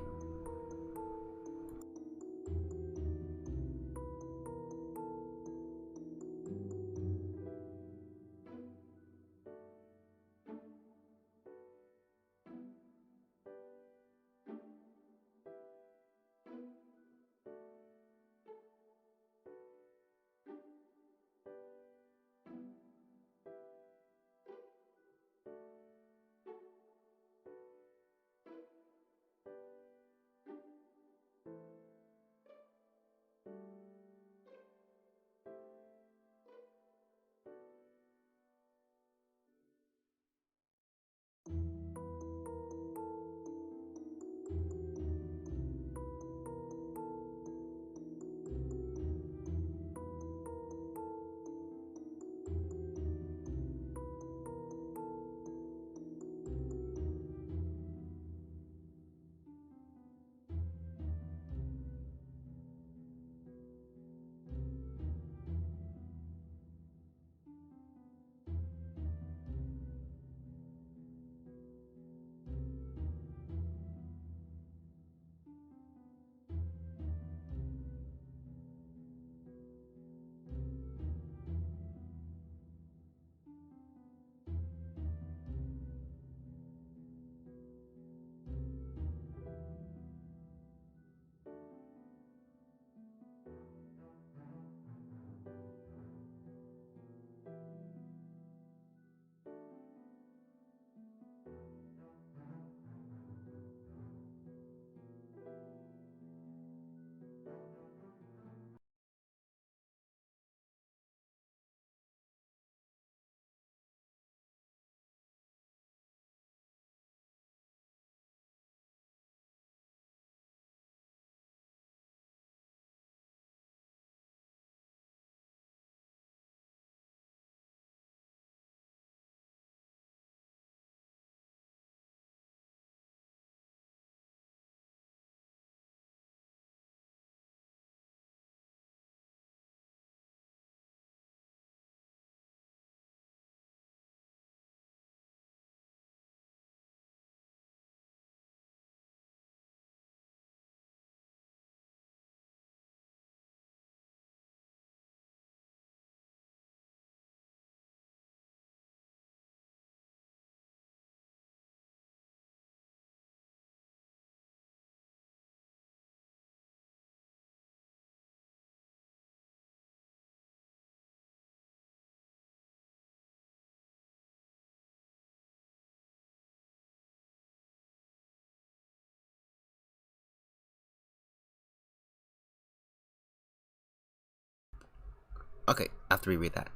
Okay, I have to reread that.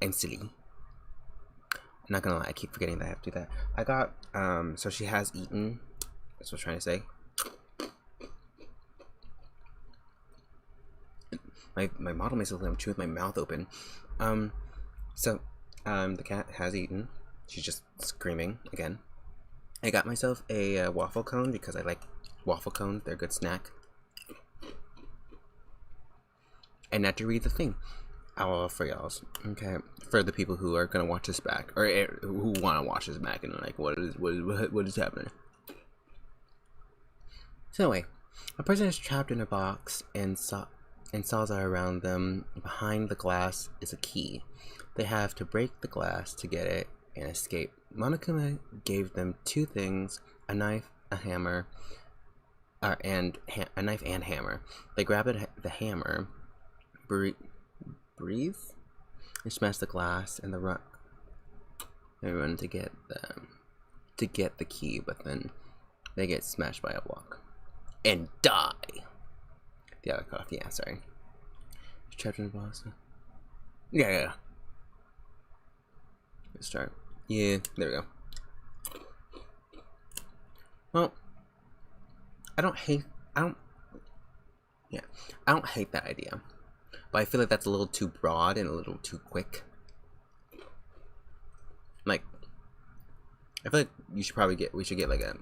I'm silly. I'm not gonna lie, I keep forgetting that I have to do that. I got, so she has eaten. That's what I was trying to say. My model makes it look like I'm chewing with my mouth open. The cat has eaten. She's just screaming again. I got myself a waffle cone because I like waffle cones. They're a good snack. And not to read the thing. For y'all's. Okay. For the people who are gonna watch this back, or who want to watch this back, and like, what is happening? So anyway, a person is trapped in a box and saws are around them. Behind the glass is a key. They have to break the glass to get it and escape. Monica gave them two things: a knife, a hammer, and a knife and hammer. They grab the hammer, breathe, and smash the glass, and they run to get the key, but then they get smashed by a block and die. The other cough, yeah, sorry. Trapped in the box. Yeah. Let's start. Yeah, there we go. Well, I don't hate that idea. But I feel like that's a little too broad and a little too quick. Like, I feel like we should get like a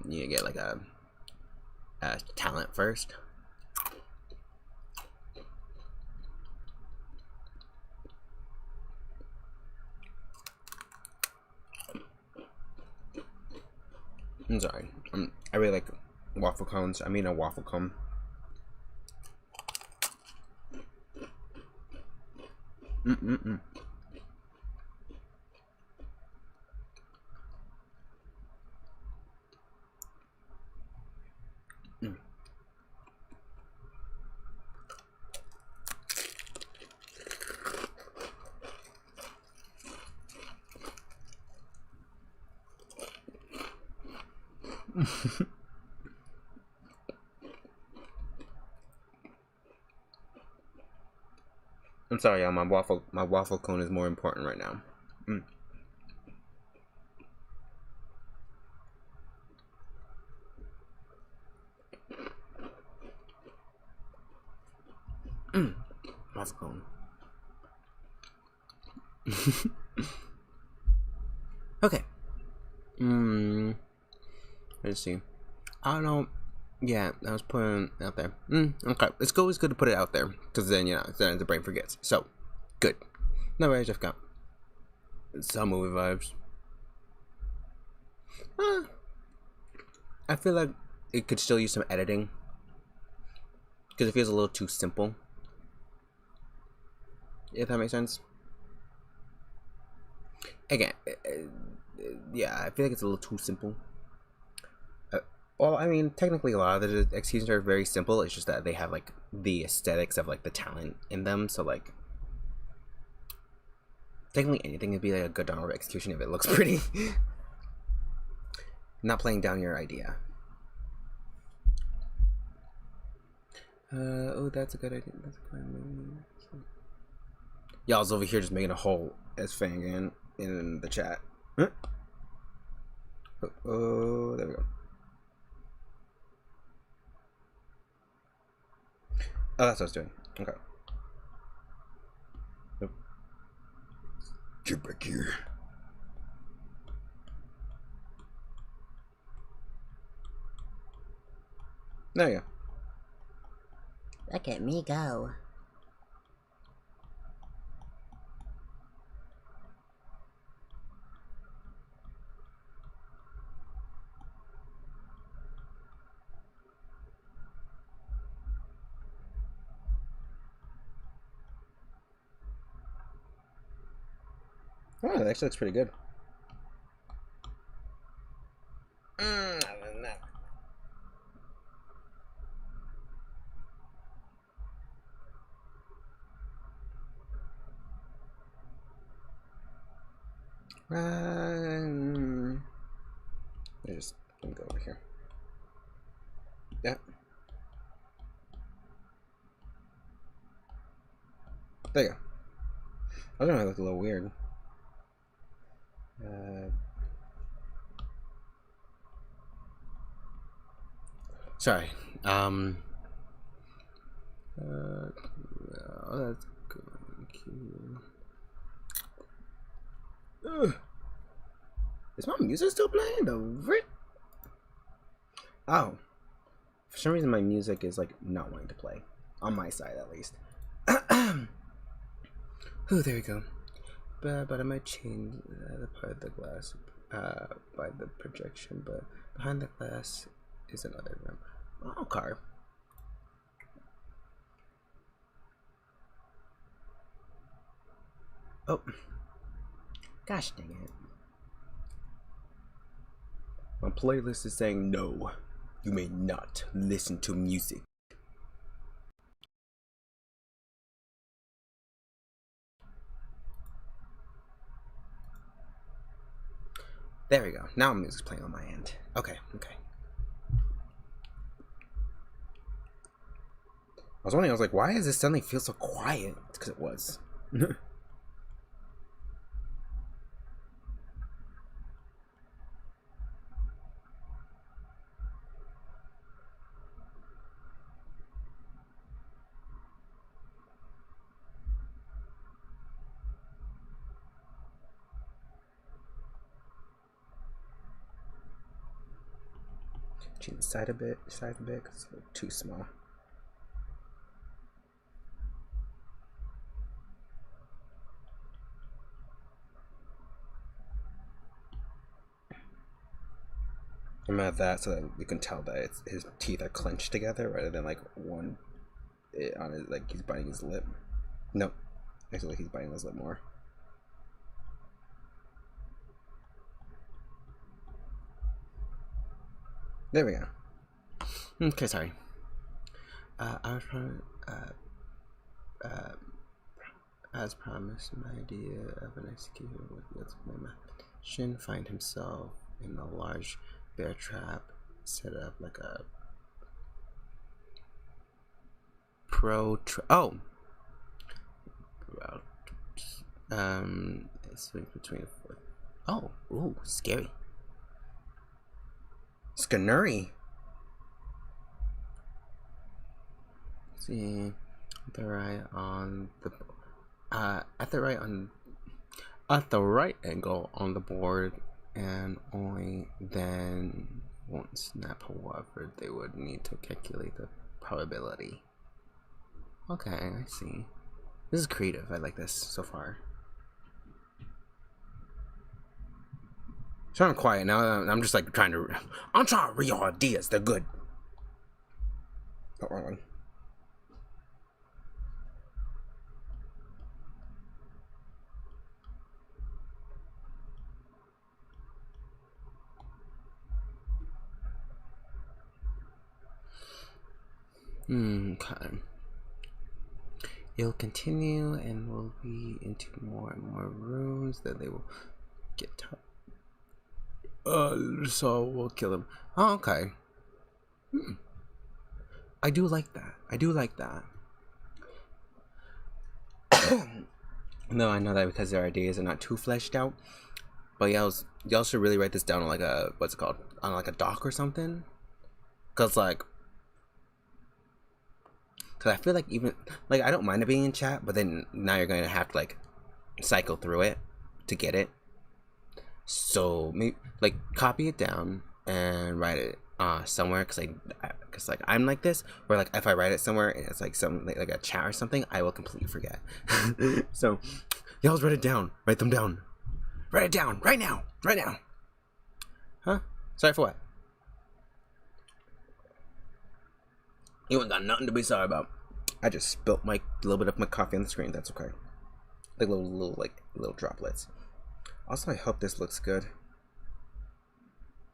talent first. I'm sorry. I really like waffle cones. I mean a waffle cone. I'm sorry, y'all. My waffle cone is more important right now. Waffle cone. Okay. Let's see. I don't know. Yeah, I was putting it out there. Okay. It's always good to put it out there, because then, then the brain forgets. So, good. No worries, I've got some movie vibes. I feel like it could still use some editing, because it feels a little too simple. If that makes sense. Again, yeah, I feel like it's a little too simple. Well, I mean, technically a lot of the executions are very simple. It's just that they have, like, the aesthetics of, like, the talent in them. So, like, technically anything would be, like, a good downward execution if it looks pretty. Not playing down your idea. Oh, that's a good idea. That's a good idea. Y'all's over here just making a hole as fanging in the chat. Huh? Oh, there we go. Oh, that's what I was doing. Okay. Nope. Get back here. There you go. Look at me go. Oh, that actually looks pretty good. Let me go over here. Yeah. There you go. I don't know, I look a little weird. Sorry. Oh, that's good. Is my music still playing? The rip? Oh. For some reason, my music is like not wanting to play. On my side, at least. Oh, there we go. But I might change the part of the glass by the projection. But behind the glass is another room. Oh, car. Oh. Gosh dang it. My playlist is saying no. You may not listen to music. There we go. Now music's playing on my end. Okay. I was wondering, I was like, why does this suddenly feel so quiet? It's because it was. Change the side a bit, because it's a little too small. I'm at that so that you can tell that his teeth are clenched together rather than like one on his, like he's biting his lip. Nope. Actually, like he's biting his lip more. There we go. Okay, sorry. I was trying as promised, my idea of an execution with my mission find himself in a large bear trap set up like a it's between ooh, scary. Scanuri. See the right on the at the right angle on the board, and only then won't snap. However, they would need to calculate the probability. Okay, I see. This is creative. I like this so far. So I'm quiet now. I'm just like I'm trying to read your ideas. They're good. Oh, wrong one. Okay. It'll continue and will be into more and more rooms that they will get so we'll kill them. Oh, okay. I do like that. No, I know that because their ideas are not too fleshed out. But y'all should really write this down on like a, what's it called? On like a doc or something. Cause I feel like even like I don't mind it being in chat, but then now you're gonna have to like cycle through it to get it. So maybe like copy it down and write it somewhere, because like I'm like this, where like if I write it somewhere and it's like some like a chat or something, I will completely forget. So y'all write it down. Write them down. Write it down right now. Huh? Sorry for what? You ain't got nothing to be sorry about. I just spilt my little bit of my coffee on the screen. That's okay. Like little droplets. Also, I hope this looks good.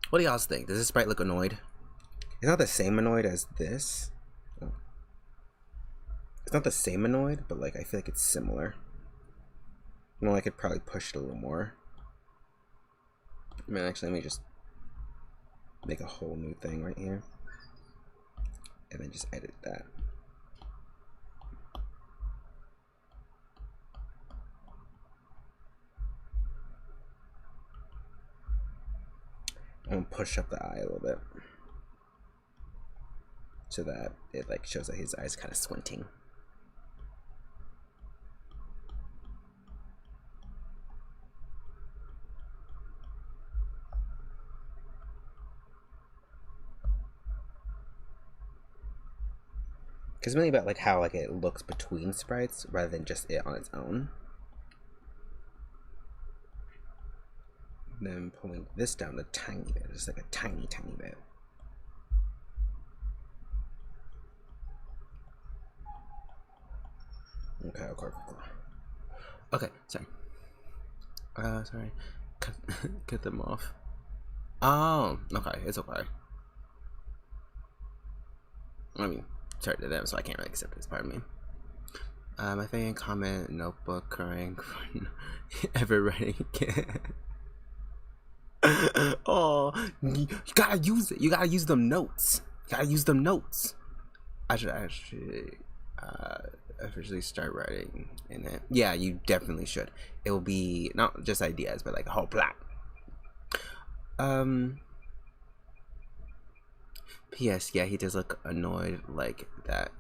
What do y'all think? Does this sprite look annoyed? It's not the same annoyed as this. Oh. It's not the same annoyed, but like I feel like it's similar. You know, I could probably push it a little more. I mean, actually, let me just make a whole new thing right here, and then just edit that. I'm gonna push up the eye a little bit so that it like shows that his eyes kind of squinting. Because it's really about like how like it looks between sprites rather than just it on its own. Then pulling this down a tiny bit, just like a tiny bit. Okay, okay, sorry. Sorry. Cut them off. Oh, okay, it's okay. I mean, sorry to them, so I can't really accept this. Pardon me. My favorite comment: notebook, crying, ever writing again. Oh, you gotta use it. You gotta use them notes. You gotta use them notes. I should actually officially start writing in it. Yeah, you definitely should. It will be not just ideas, but like a whole plot. P.S. Yeah, he does look annoyed like that.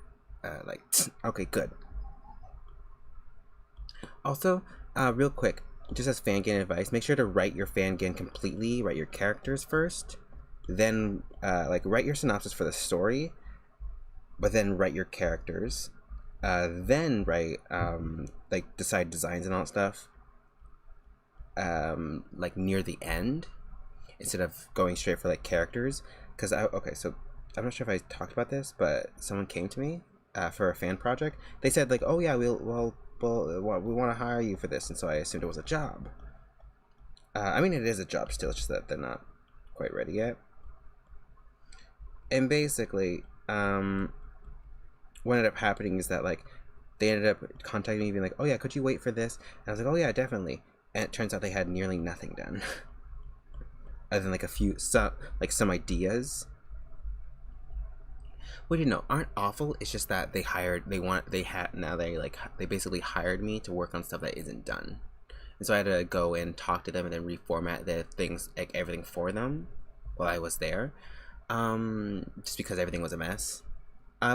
Like, okay, good. Also, real quick, just as fangame advice, make sure to write your fangame completely. Write your characters first, then like write your synopsis for the story, but then write your characters, then write like decide designs and all that stuff. Like near the end, instead of going straight for like characters. Because okay, so I'm not sure if I talked about this, but someone came to me for a fan project. They said like, oh yeah, we want to hire you for this, and so I assumed it was a job. I mean, it is a job still, it's just that they're not quite ready yet. And basically, what ended up happening is that like they ended up contacting me, being like, oh yeah, could you wait for this? And I was like, oh yeah, definitely. And it turns out they had nearly nothing done, other than like some ideas. Well, you know, aren't awful. It's just that they basically hired me to work on stuff that isn't done, and so I had to go in, talk to them, and then reformat the things, like everything for them, while I was there. Just because everything was a mess,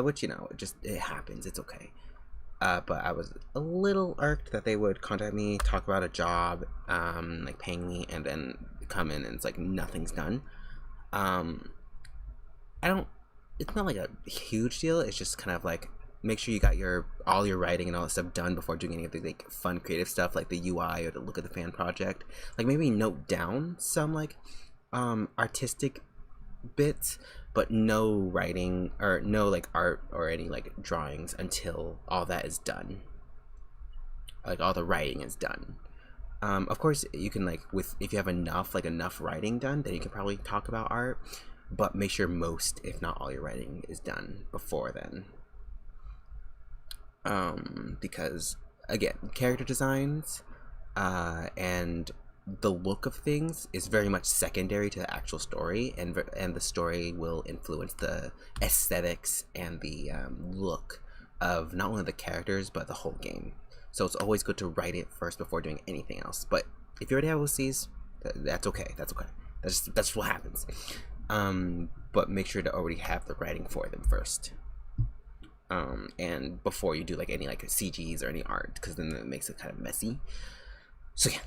which, you know, it happens. It's okay. But I was a little irked that they would contact me, talk about a job, like paying me, and then come in and it's like nothing's done. It's not like a huge deal. It's just kind of like, make sure you got all your writing and all that stuff done before doing any of the like fun creative stuff like the UI or the look of the fan project. Like maybe note down some like artistic bits, but no writing or no like art or any like drawings until all that is done. Like all the writing is done. Of course you can like, if you have enough writing done, then you can probably talk about art. But make sure most, if not all, your writing is done before then. Because, again, character designs and the look of things is very much secondary to the actual story, and the story will influence the aesthetics and the look of not only the characters, but the whole game. So it's always good to write it first before doing anything else. But if you already have OCs, that's okay. That's what happens. But make sure to already have the writing for them first, and before you do like any like CGs or any art, because then it makes it kind of messy. So yeah,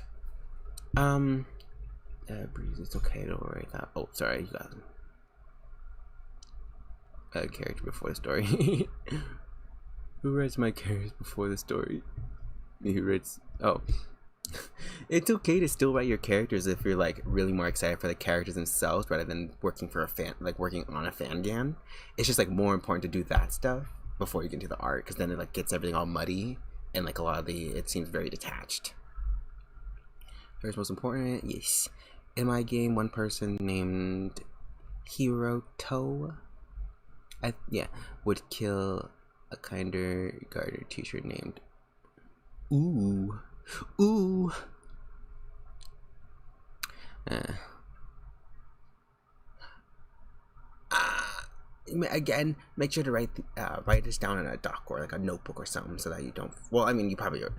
Breeze, it's okay, don't worry. Oh, sorry, you got a character before the story. Who writes my characters before the story? Me who writes. Oh. It's okay to still write your characters if you're like really more excited for the characters themselves rather than working on a fan game. It's just like more important to do that stuff before you get into the art, because then it like gets everything all muddy and like it seems very detached. First, most important, yes. In my game, one person named Hiroto, would kill a kinder garter teacher named Ooh. Again, make sure to write this down in a doc or like a notebook or something, so that you don't. Well, I mean, you probably are,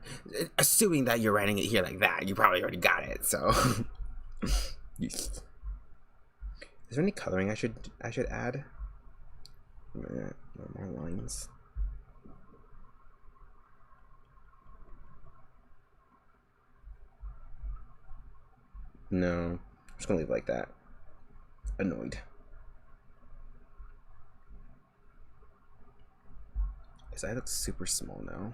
assuming that you're writing it here like that, you probably already got it. So, yes. Is there any coloring I should add? No more lines. No, I'm just gonna leave it like that. Annoyed. His eye looks super small now.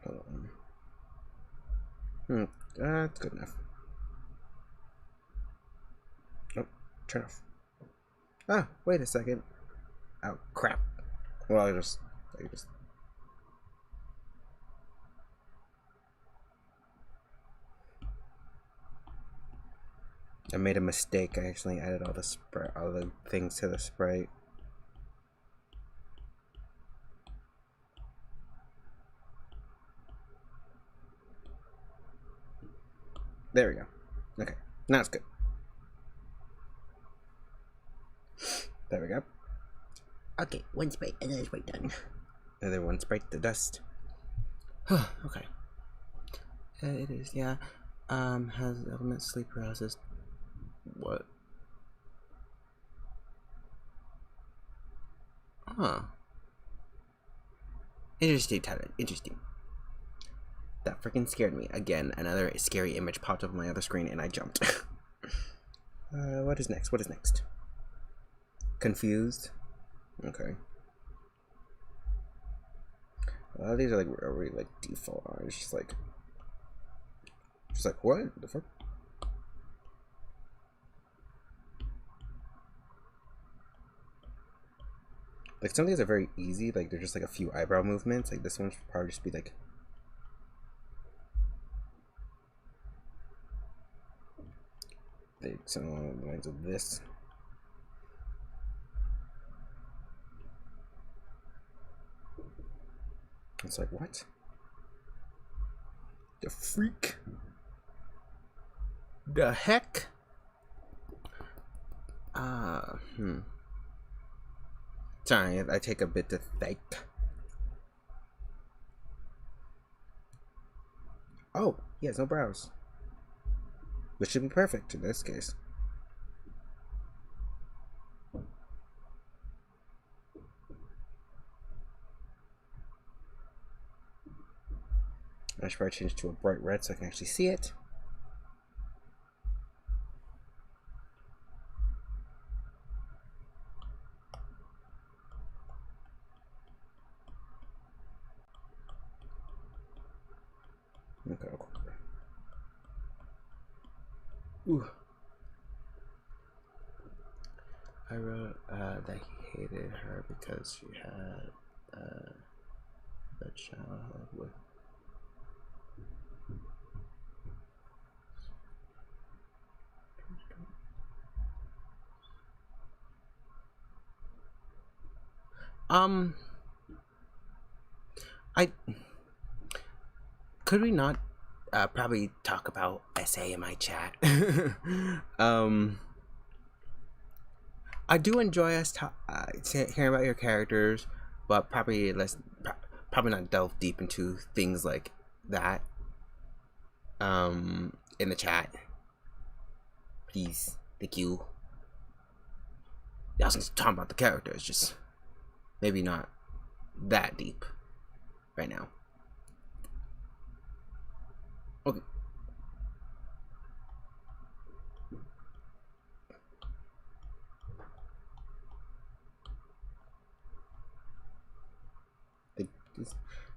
Hold on. That's good enough. Oh, turn off. Ah, wait a second. Oh, crap. Well, I just... I made a mistake. I actually added all the things to the sprite. There we go. Okay, now it's good. There we go. Okay, one sprite, another sprite done. Another one sprite, the dust. Okay. It is, yeah. Has element sleep paralysis. What? Huh. Interesting, Tyler. Interesting. That freaking scared me. Again, another scary image popped up on my other screen and I jumped. What is next? What is next? Confused? Okay. A lot of these are like already like default. It's just like what the fuck? Like some of these are very easy. Like they're just like a few eyebrow movements. Like this one should probably just be like something along the lines of this. It's like, what? The freak? The heck? Sorry, I take a bit to think. Oh, he has no brows. Which should be perfect in this case. I should probably change it to a bright red so I can actually see it. Okay, cool. Ooh. I wrote that he hated her because she had a child with I could we not probably talk about SA in my chat? I do enjoy us hearing about your characters, but probably probably not delve deep into things like that. In the chat, please, thank you. Y'all can talk about the characters, just maybe not that deep right now. Okay.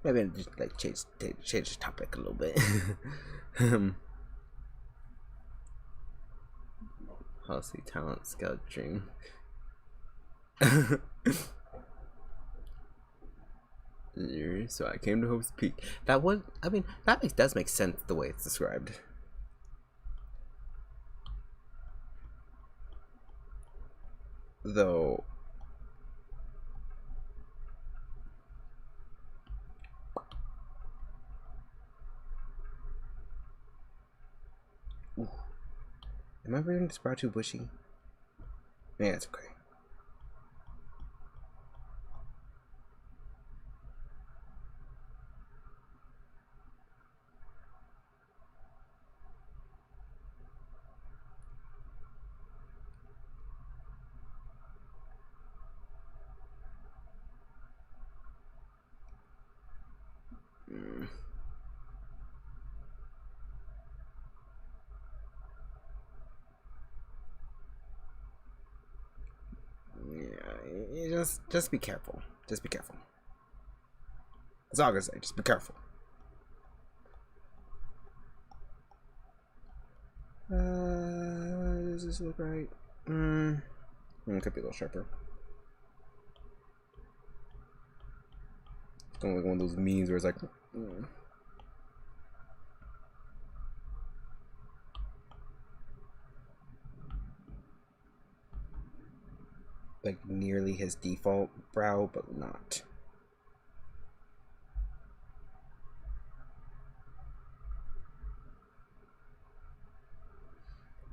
Maybe just like change the topic a little bit. Policy, talent, skill, dream. So I came to Hope's Peak. That one, I mean, does make sense the way it's described. Though. Ooh. Am I reading this brow too bushy? Yeah, it's okay. just be careful. Just be careful. That's all I'm gonna say. Just be careful. Does this look right? It could be a little sharper. It's kind of like one of those memes where it's like. Like nearly his default brow, but not.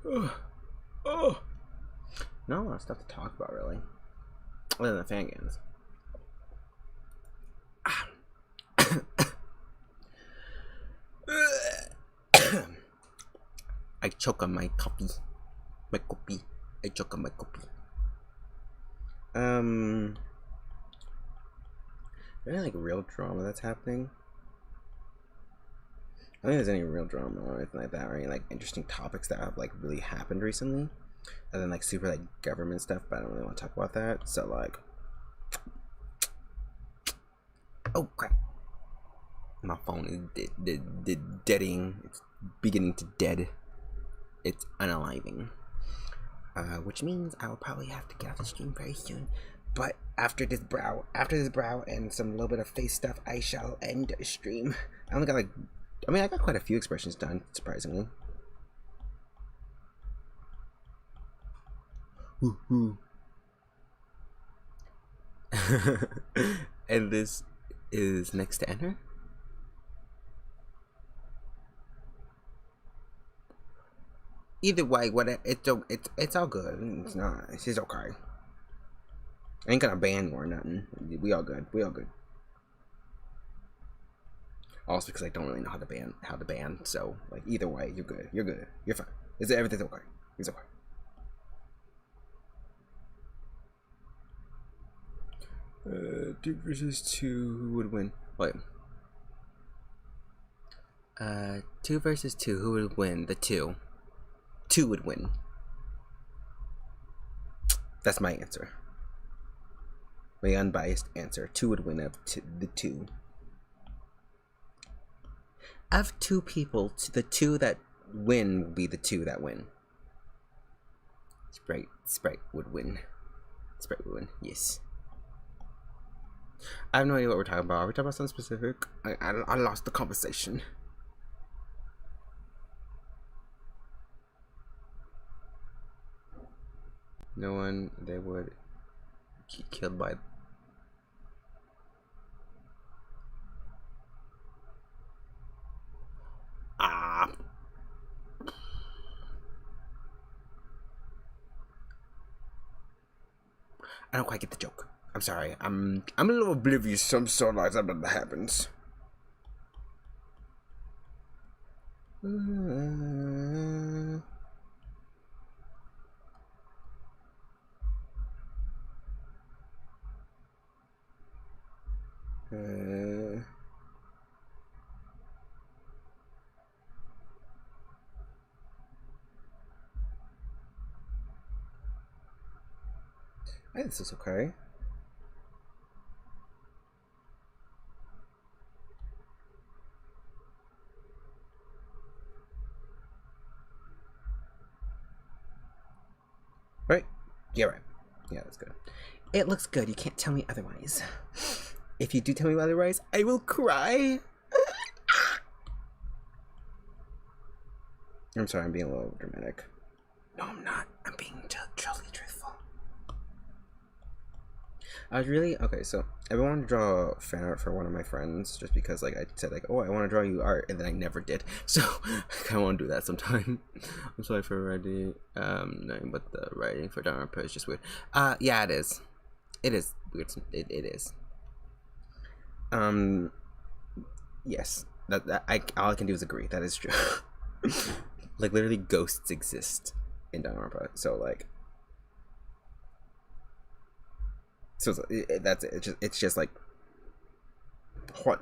Oh. Not a lot of stuff to talk about, really. Other than the fan games. I choke on my coffee. My coffee. I choke on my coffee. Any like real drama that's happening? I don't think there's any real drama or anything like that, or any like interesting topics that have like really happened recently. And then like super like government stuff, but I don't really want to talk about that. So like, oh crap, my phone is deading. It's beginning to dead. It's unaliving, which means I will probably have to get off the stream very soon. But after this brow and some little bit of face stuff, I shall end the stream. I only got like, I mean, I got quite a few expressions done, surprisingly. And this is next to enter. Either way, it's all good. It's not. It's just okay. I ain't gonna ban you or nothing. We all good. We all good. Also, because I don't really know how to ban. So, like, either way, you're good. You're good. You're fine. Everything's okay. It's okay. 2 versus 2. Who would win? Wait. 2 versus 2. Who would win? The 2. 2 would win. That's my answer. My unbiased answer. 2 would win of the 2. Of 2 people, the 2 that win will be the 2 that win. Sprite would win. Sprite would win. Yes. I have no idea what we're talking about. Are we talking about something specific? I lost the conversation. No one they would get killed by. I don't quite get the joke. I'm sorry. I'm a little oblivious. Some sort of something that happens. I think this is okay. Right? Yeah, right. Yeah, that's good. It looks good. You can't tell me otherwise. If you do tell me otherwise, I will cry. I'm sorry, I'm being a little dramatic. No, I'm not. I'm being totally truthful. I was really okay. So I've been wanting to draw fan art for one of my friends, just because like I said like, oh, I want to draw you art, and then I never did. So I kind of want to do that sometime. I'm sorry for writing. Nothing but the writing for Dharma is just weird. Yeah, it is. It is weird. It is. Yes. That all I can do is agree. That is true. Like literally, ghosts exist in Dharma. So like. So that's it. It's just like what?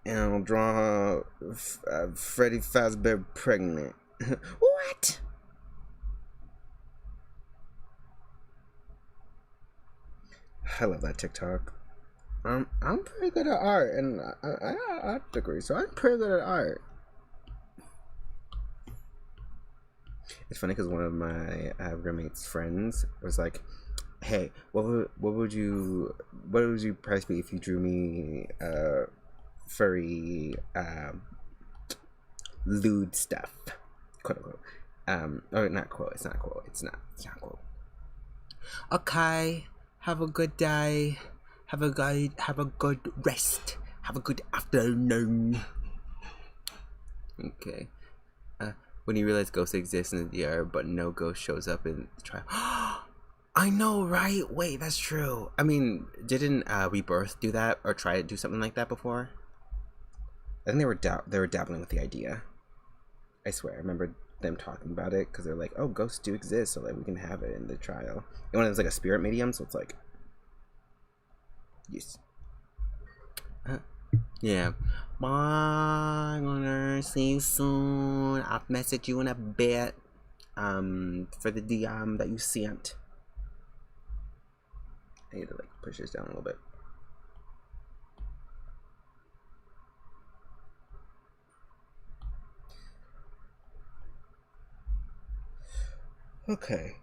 And I'll draw Freddy Fazbear pregnant. What? I love that TikTok. I'm pretty good at art, and I got an art degree, so I'm pretty good at art. It's funny because one of my roommate's friends was like, "Hey, what would you price me if you drew me furry lewd stuff, quote unquote." Or not quote. It's not quote. It's not quote. Okay. Have a good day. Have a good rest. Have a good afternoon. Okay. When you realize ghosts exist in the DR, but no ghost shows up in the trial. I know, right? Wait, that's true. I mean, didn't Rebirth do that or try to do something like that before? I think they were dabbling with the idea. I swear, I remember them talking about it because they're like, "Oh, ghosts do exist, so like we can have it in the trial." And when it's like a spirit medium, so it's like, yes, yeah. Bye, gonna see you soon. I'll message you in a bit. For the DM that you sent. I need to like push this down a little bit. Okay.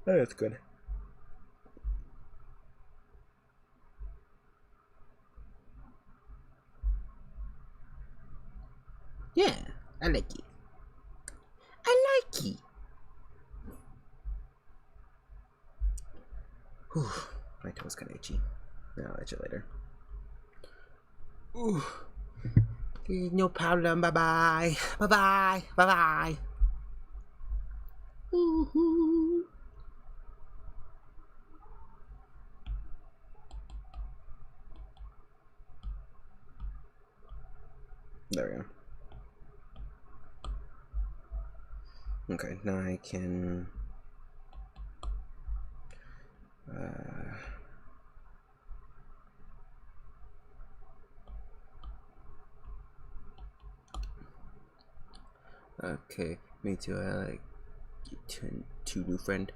Oh, that's good. Yeah, I like it. I like it. Whew, my toe's kind of itchy. I'll itch it later. Ooh. No problem. Bye bye. Bye bye. Bye bye. Ooh. There we go. Okay, now I can. Okay, me too. I like you two new friend.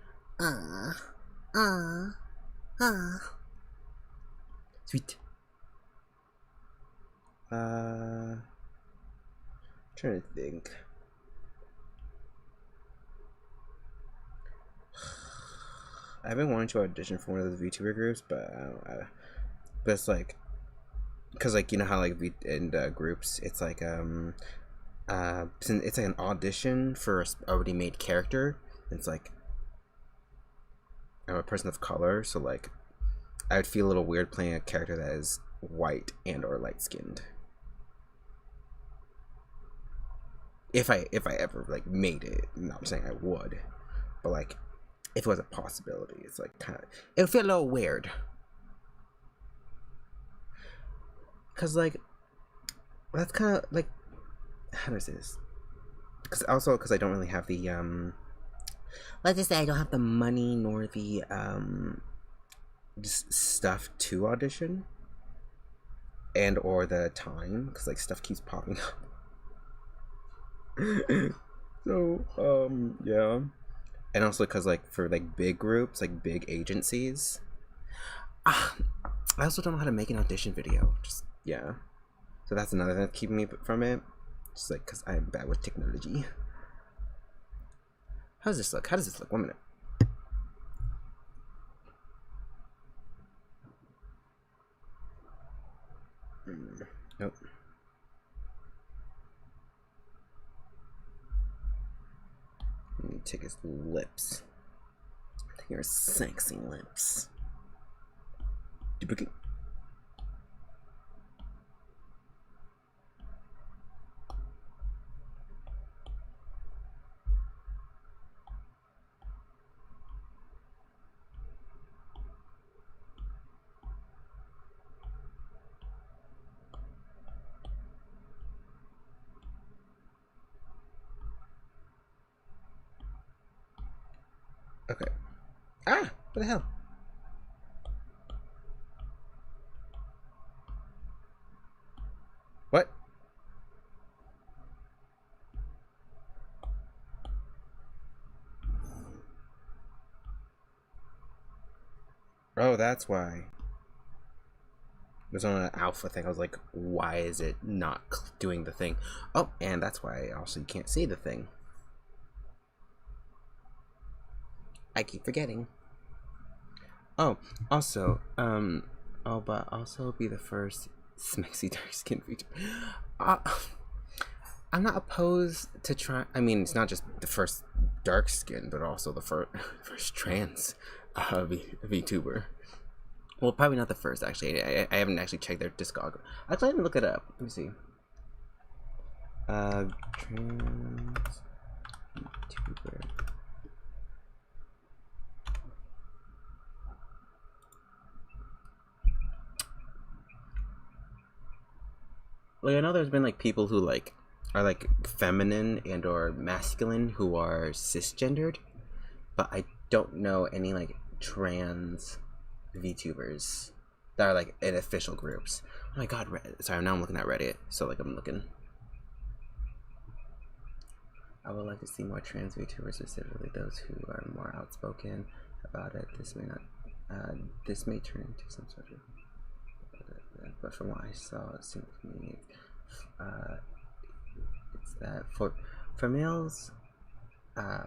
Sweet. Trying to think. I've been wanting to audition for one of those VTuber groups, but but it's like, cause like you know how like in groups, it's like it's like an audition for a already made character. It's like I'm a person of color, so like I would feel a little weird playing a character that is white and or light skinned. If I ever like made it, I'm not saying I would, but like if it was a possibility, it's like kind of it would feel a little weird. Cause like that's kind of like how do I say this? Because I don't really have the let's just say I don't have the money nor the just stuff to audition and or the time because like stuff keeps popping up. So yeah, and also because like for like big groups, like big agencies, I also don't know how to make an audition video. Just yeah, so that's another thing that's keeping me from it. Just like because I'm bad with technology. How does this look? 1 minute. Nope. Let me take his lips. I think your sexy lips. Duplicate. Okay. Ah! What the hell? What? Oh, that's why. It was on an alpha thing. I was like, why is it not doing the thing? Oh, and that's why also you can't see the thing. I keep forgetting. Oh, also, but also be the first smexy dark skin feature. Uh, I'm not opposed to try. I mean, it's not just the first dark skin, but also the first trans VTuber. Well, probably not the first, actually. I haven't actually checked their discography. Actually, let me look it up. Let me see. Trans VTuber. Like, I know there's been like people who like are like feminine and or masculine who are cisgendered, but I don't know any like trans VTubers that are like in official groups. Oh my god, sorry, now I'm looking at Reddit, so like I'm looking. I would like to see more trans VTubers, specifically those who are more outspoken about it. This may not, this may turn into some sort of, but from what I saw, it seems to me, it's that for males.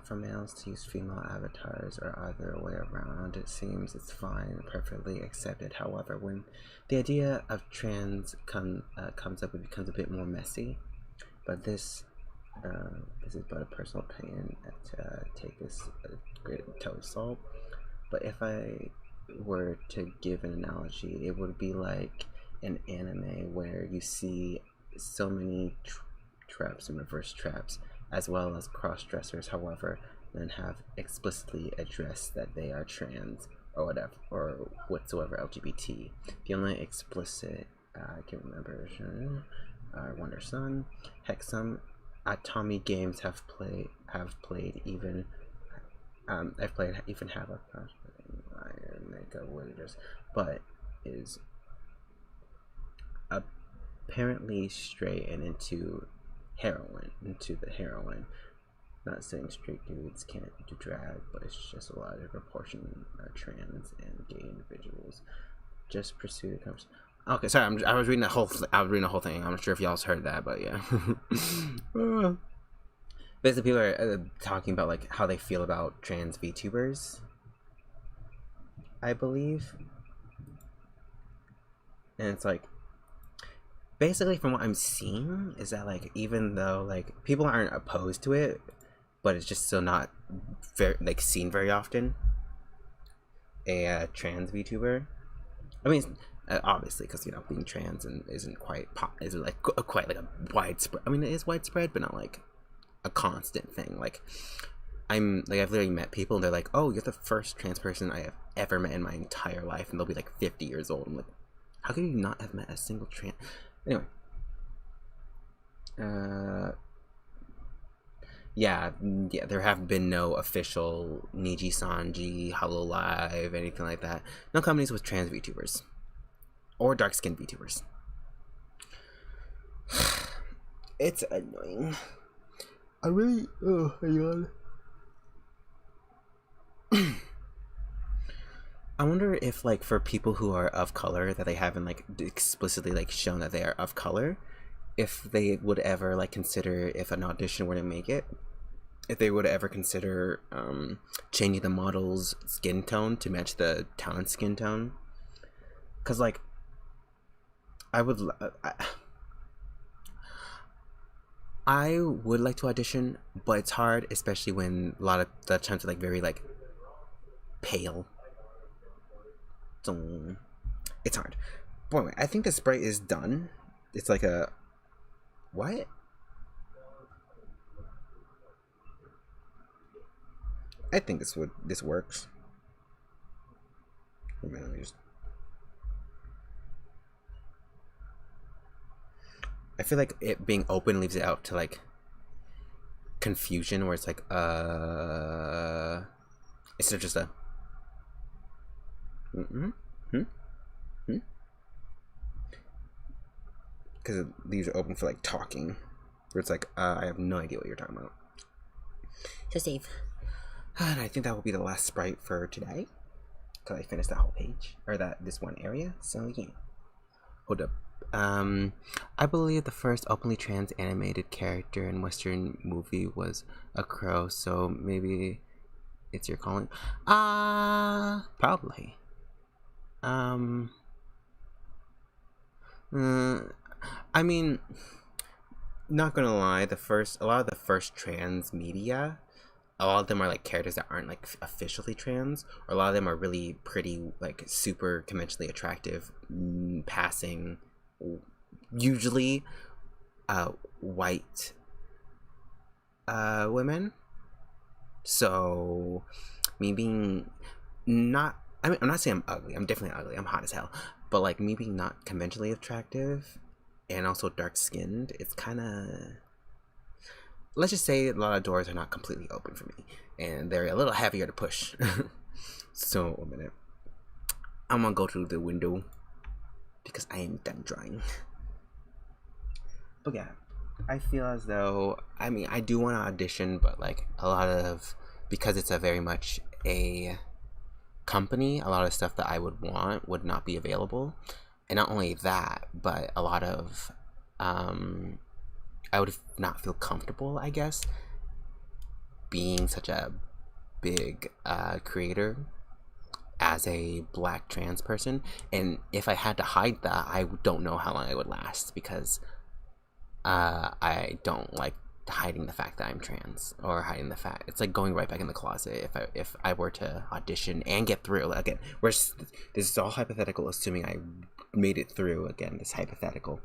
For males to use female avatars or other way around, it seems it's fine, perfectly accepted. However, when the idea of trans comes up, it becomes a bit more messy. But this is but a personal opinion. Take this great total salt. But if I were to give an analogy, it would be like an anime where you see so many traps and reverse traps, as well as cross-dressers, however, then have explicitly addressed that they are trans or whatever, or whatsoever LGBT. The only explicit I can remember are Wonder Sun, heck, some Tommy games have played even I've played even have a Mega Wizards, but is apparently straight and into the heroine. Not saying straight dudes can't do drag, but it's just a larger proportion of trans and gay individuals just pursue the conversation. Okay, sorry, I was reading the whole thing. I'm not sure if y'all's heard that, but yeah. Basically, people are talking about like how they feel about trans VTubers, I believe, and it's like, basically from what I'm seeing is that like even though like people aren't opposed to it, but it's just still not very like seen very often. A trans VTuber. I mean, obviously, because you know being trans and isn't like quite like a widespread. I mean, it is widespread, but not like a constant thing. Like I've literally met people and they're like, "Oh, you're the first trans person I have ever met in my entire life," and they'll be like 50 years old. I'm like, how can you not have met a single trans? Anyway, yeah, there have been no official Niji Sanji, Hololive, anything like that. No companies with trans VTubers or dark skinned VTubers. It's annoying. I really, oh my god. I wonder if like for people who are of color that they haven't like explicitly like shown that they are of color, if they would ever like consider, if an audition were to make it, if they would ever consider changing the model's skin tone to match the talent skin tone. Because like I would like to audition, but it's hard, especially when a lot of the times are like very like pale. So it's hard. Boy, I think the Sprite is done. It's like a what? I think this works. Wait a minute, let me just. I feel like it being open leaves it out to like confusion, where it's like instead of just a because it leaves it open for like talking, where it's like I have no idea what you're talking about. So Steve, And I think that will be the last Sprite for today. because I finished that whole page or this one area. So yeah. Hold up. I believe the first openly trans animated character in Western movie was a crow, so maybe it's your calling. Probably. I mean, not gonna lie, a lot of the first trans media, a lot of them are like characters that aren't like officially trans, or a lot of them are really pretty, like super conventionally attractive, passing, usually white women. So me being not, I mean, I'm not saying I'm ugly, I'm definitely ugly, I'm hot as hell, but like me being not conventionally attractive and also dark skinned, it's kind of, let's just say a lot of doors are not completely open for me, and they're a little heavier to push. So, a minute. I'm gonna go through the window because I am done drawing. But yeah, I feel as though, I mean, I do want to audition, but like a lot of, because it's a very much a company, a lot of stuff that I would want would not be available. And not only that, but a lot of, I would not feel comfortable, I guess, being such a big creator as a black trans person. And if I had to hide that, I don't know how long I would last, because I don't like hiding the fact that I'm trans, or hiding the fact, it's like going right back in the closet if I were to audition and get through. Again, this is all hypothetical, assuming I made it through. Again, this hypothetical,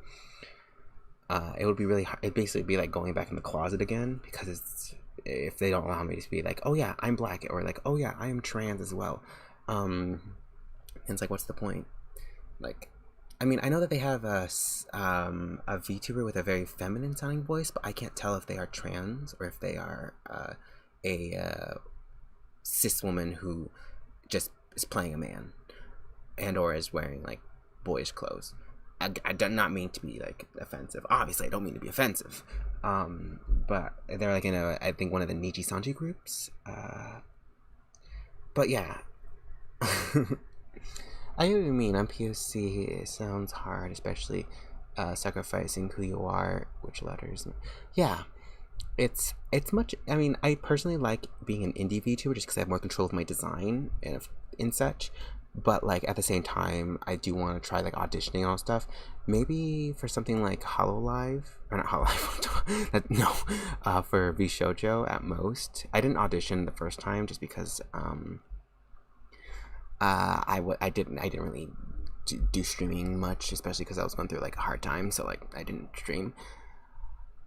it would be really hard. It'd basically be like going back in the closet again, because it's, if they don't allow me to be like, oh yeah, I'm black, or like, oh yeah, I am trans as well, and it's like, what's the point? Like, I mean, I know that they have a VTuber with a very feminine sounding voice, but I can't tell if they are trans or if they are a cis woman who just is playing a man and or is wearing like boyish clothes. I do not mean to be like offensive. Obviously, I don't mean to be offensive. But they're like in I think one of the Nichi Sanji groups. But yeah. I hear what you mean. On POC, it sounds hard, especially sacrificing who you are, which letters. Yeah, it's much. I mean, I personally like being an indie VTuber just because I have more control of my design and such. But like at the same time, I do want to try like auditioning and all stuff. Maybe for something like Hololive, or not Hololive. No, for VShojo at most. I didn't audition the first time just because I didn't really do streaming much, especially because I was going through like a hard time, so like I didn't stream.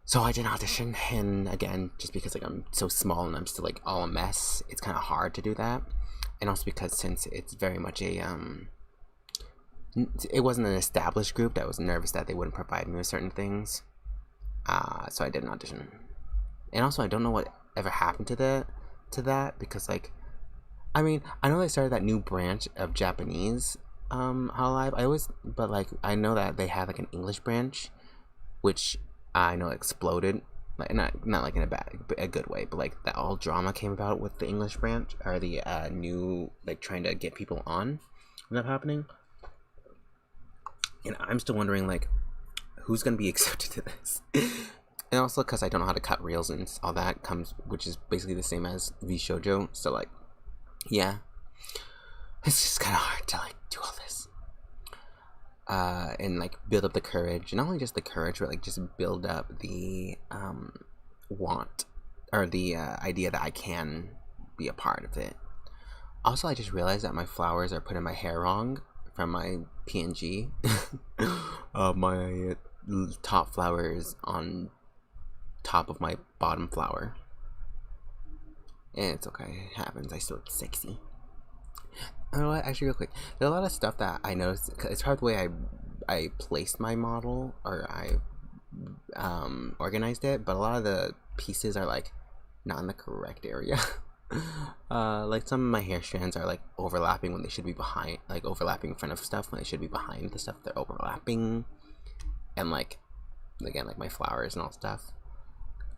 So I didn't audition, and again, just because like I'm so small and I'm still like all a mess, it's kind of hard to do that. And also because since it's very much a it wasn't an established group, I was nervous that they wouldn't provide me with certain things. So I didn't audition. And also I don't know what ever happened to that because like, I mean, I know they started that new branch of Japanese Hololive. But like I know that they had like an English branch, which I know exploded. Like not like in a good way, but like that all drama came about with the English branch, or the new, like trying to get people on that happening. And I'm still wondering like who's gonna be accepted to this. And also because I don't know how to cut reels and all that which is basically the same as VShojo. So like, yeah, it's just kind of hard to like do all this and like build up the courage, and not only just the courage, but like just build up the want, or the idea that I can be a part of it. Also, I just realized that my flowers are put in my hair wrong from my PNG. My top flower is on top of my bottom flower, and it's okay, it happens. I still look sexy. You know what? Actually, real quick, there's a lot of stuff that I noticed. It's hard the way I placed my model, or I organized it, but a lot of the pieces are like not in the correct area. Like some of my hair strands are like overlapping when they should be behind, like overlapping in front of stuff when they should be behind the stuff they're overlapping, and like again, like my flowers and all stuff.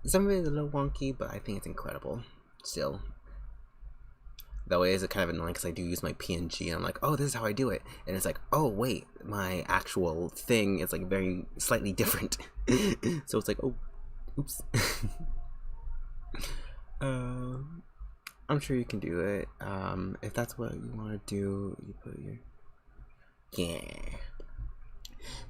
Some of it is a little wonky, but I think it's incredible still. Though it is kind of annoying because I do use my PNG and I'm like, oh, this is how I do it. And it's like, oh, wait, my actual thing is like very slightly different. So it's like, oh, oops. I'm sure you can do it. If that's what you want to do, you put your... Yeah.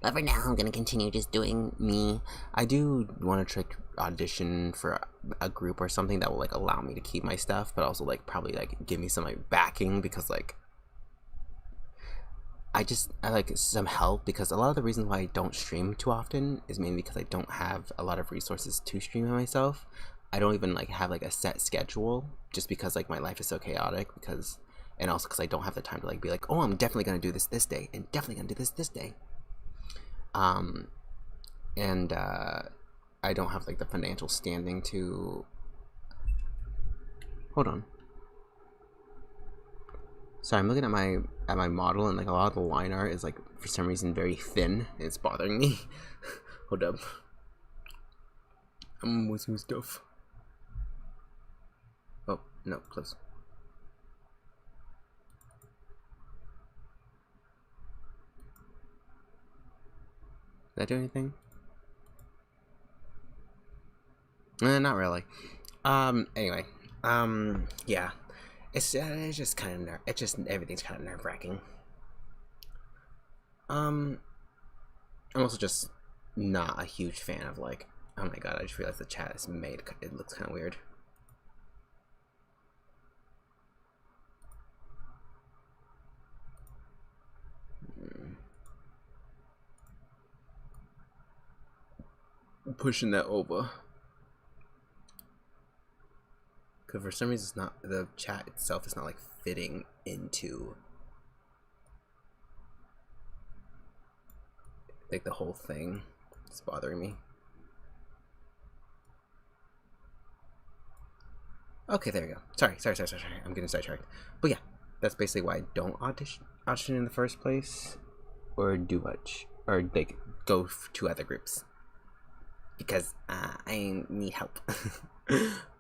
But for now, I'm gonna continue just doing me. I do want to try audition for a group or something that will like allow me to keep my stuff, but also like probably like give me some like backing, because like I like some help, because a lot of the reasons why I don't stream too often is mainly because I don't have a lot of resources to stream myself. I don't even like have like a set schedule, just because like my life is so chaotic, because and also because I don't have the time to like be like, oh, I'm definitely gonna do this day and definitely gonna do this day. And I don't have like the financial standing to... Hold on. Sorry, I'm looking at my model, and like a lot of the line art is like for some reason very thin. It's bothering me. Hold up. I'm missing stuff. Oh, no, close. Did I do anything? Not really. Anyway. Yeah. It's just kind of everything's kind of nerve-wracking. I'm also just not a huge fan of like, oh my god, I just realized the chat is made, it looks kind of weird. Pushing that over, because for some reason it's not, the chat itself is not like fitting into like the whole thing. It's bothering me. Okay, there we go. Sorry. I'm getting sidetracked. But yeah, that's basically why I don't audition in the first place, or do much, or like go to other groups, because I need help.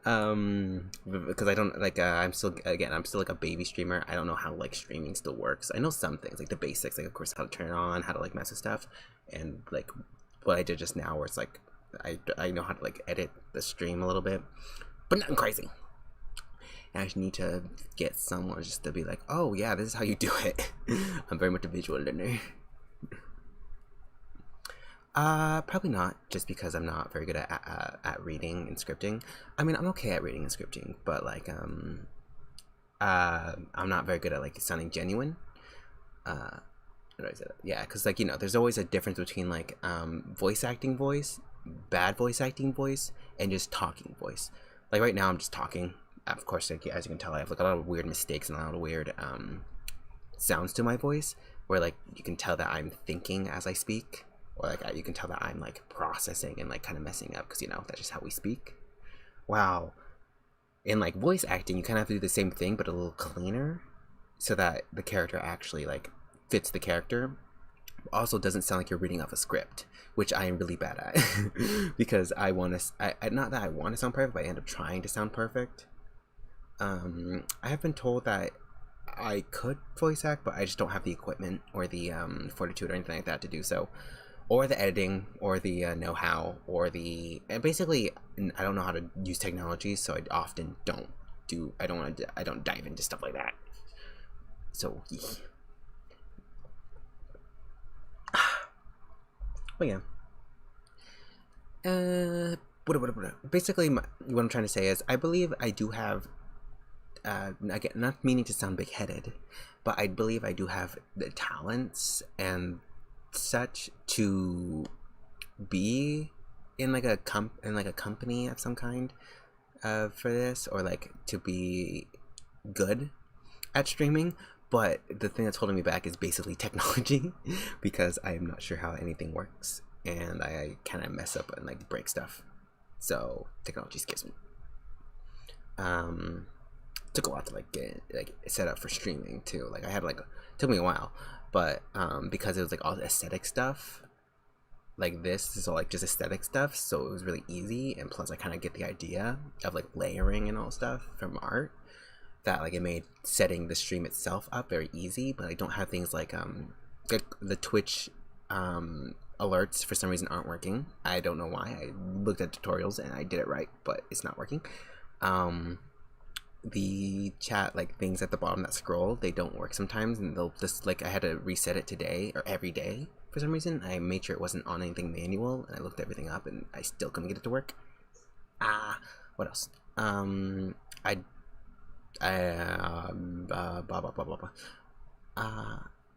Because I don't like I'm still like a baby streamer. I don't know how like streaming still works. I know some things, like the basics, like of course how to turn it on, how to like mess with stuff, and like what I did just now, where it's like I know how to like edit the stream a little bit, but nothing crazy. And I just need to get someone just to be like, oh yeah, this is how you do it. I'm very much a visual learner. Probably not, just because I'm not very good at reading and scripting. I mean, I'm okay at reading and scripting, but like, I'm not very good at like sounding genuine. How do I say that? Yeah, because like, you know, there's always a difference between like, voice acting voice, bad voice acting voice, and just talking voice. Like right now, I'm just talking. Of course, like, as you can tell, I have like a lot of weird mistakes and a lot of weird sounds to my voice, where like you can tell that I'm thinking as I speak, or like you can tell that I'm like processing and like kind of messing up, because you know that's just how we speak. Wow. In like voice acting, you kind of have to do the same thing but a little cleaner, so that the character actually like fits the character, also doesn't sound like you're reading off a script, which I am really bad at. Because I want to, not that I want to sound perfect, but I end up trying to sound perfect. I have been told that I could voice act, but I just don't have the equipment or the fortitude or anything like that to do so, or the editing, or the know-how, or the basically I don't know how to use technology, so I often don't do. I don't dive into stuff like that. So, yeah. But yeah. Basically, what I'm trying to say is, I believe I do have. Again, not meaning to sound big-headed, but I believe I do have the talents and such to be in like a company of some kind for this, or like to be good at streaming. But the thing that's holding me back is basically technology, because I am not sure how anything works, and I kind of mess up and like break stuff. So technology scares me. Took a lot to like get like set up for streaming too. Like I had like took me a while, but because it was like all aesthetic stuff, like this is all like just aesthetic stuff, so it was really easy. And plus I kind of get the idea of like layering and all stuff from art, that like it made setting the stream itself up very easy, but I don't have things like the Twitch alerts for some reason aren't working. I don't know why. I looked at tutorials and I did it right, but it's not working. The chat like things at the bottom that scroll, they don't work sometimes, and they'll just like I had to reset it today or every day for some reason. I made sure it wasn't on anything manual, and I looked everything up, and I still couldn't get it to work. What else? Blah blah blah blah blah.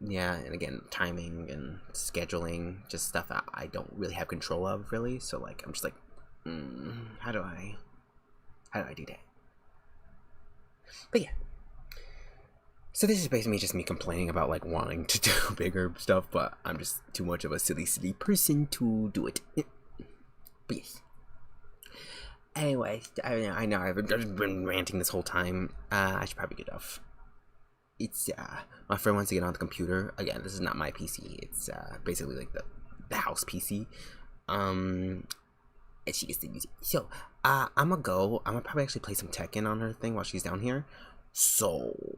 Yeah, and again, timing and scheduling, just stuff that I don't really have control of, really. So like, I'm just like, how do I do that? But yeah. So this is basically just me complaining about like wanting to do bigger stuff, but I'm just too much of a silly person to do it. But yes. Anyways, I know I've been ranting this whole time. I should probably get off. It's my friend wants to get on the computer again. This is not my PC. It's basically like the house PC. And she gets to use it. So I'm gonna go. I'm gonna probably actually play some Tekken on her thing while she's down here. So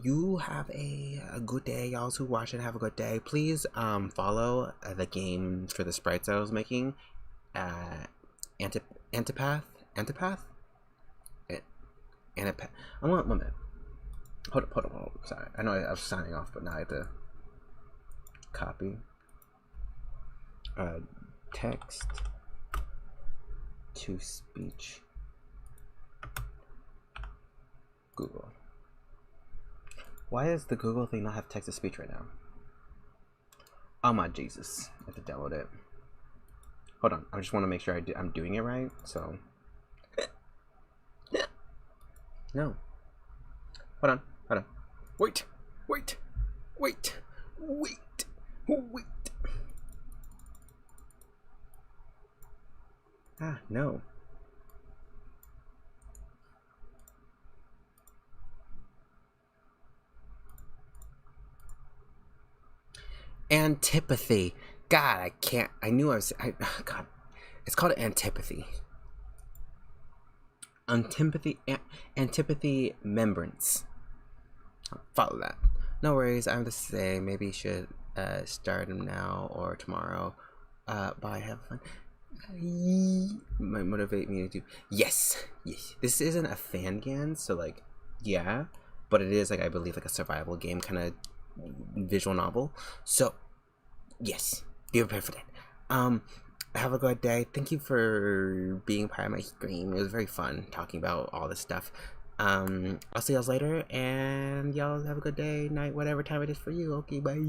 you have a good day, y'all who watch it. Have a good day. Please follow the game for the sprites I was making. Antipath. I'm one minute. Hold up. Sorry, I know I was signing off, but now I have to copy text to speech. Google. Why does the Google thing not have text to speech right now? Oh my Jesus! I have to download it. Hold on, I just want to make sure I'm doing it right. So no. Hold on. Wait. No. Antipathy. God, I can't. I knew I was. God, it's called antipathy. Antipathy membrance. Follow that. No worries. I'm the same. Maybe you should start them now or tomorrow. Bye. Have fun. Might motivate me to do. Yes. This isn't a fan gan, so like, yeah, but it is like I believe like a survival game kind of visual novel. So yes, be prepared for that. Have a good day. Thank you for being part of my stream. It was very fun talking about all this stuff. I'll see y'all later, and y'all have a good day, night, whatever time it is for you. Okay, bye.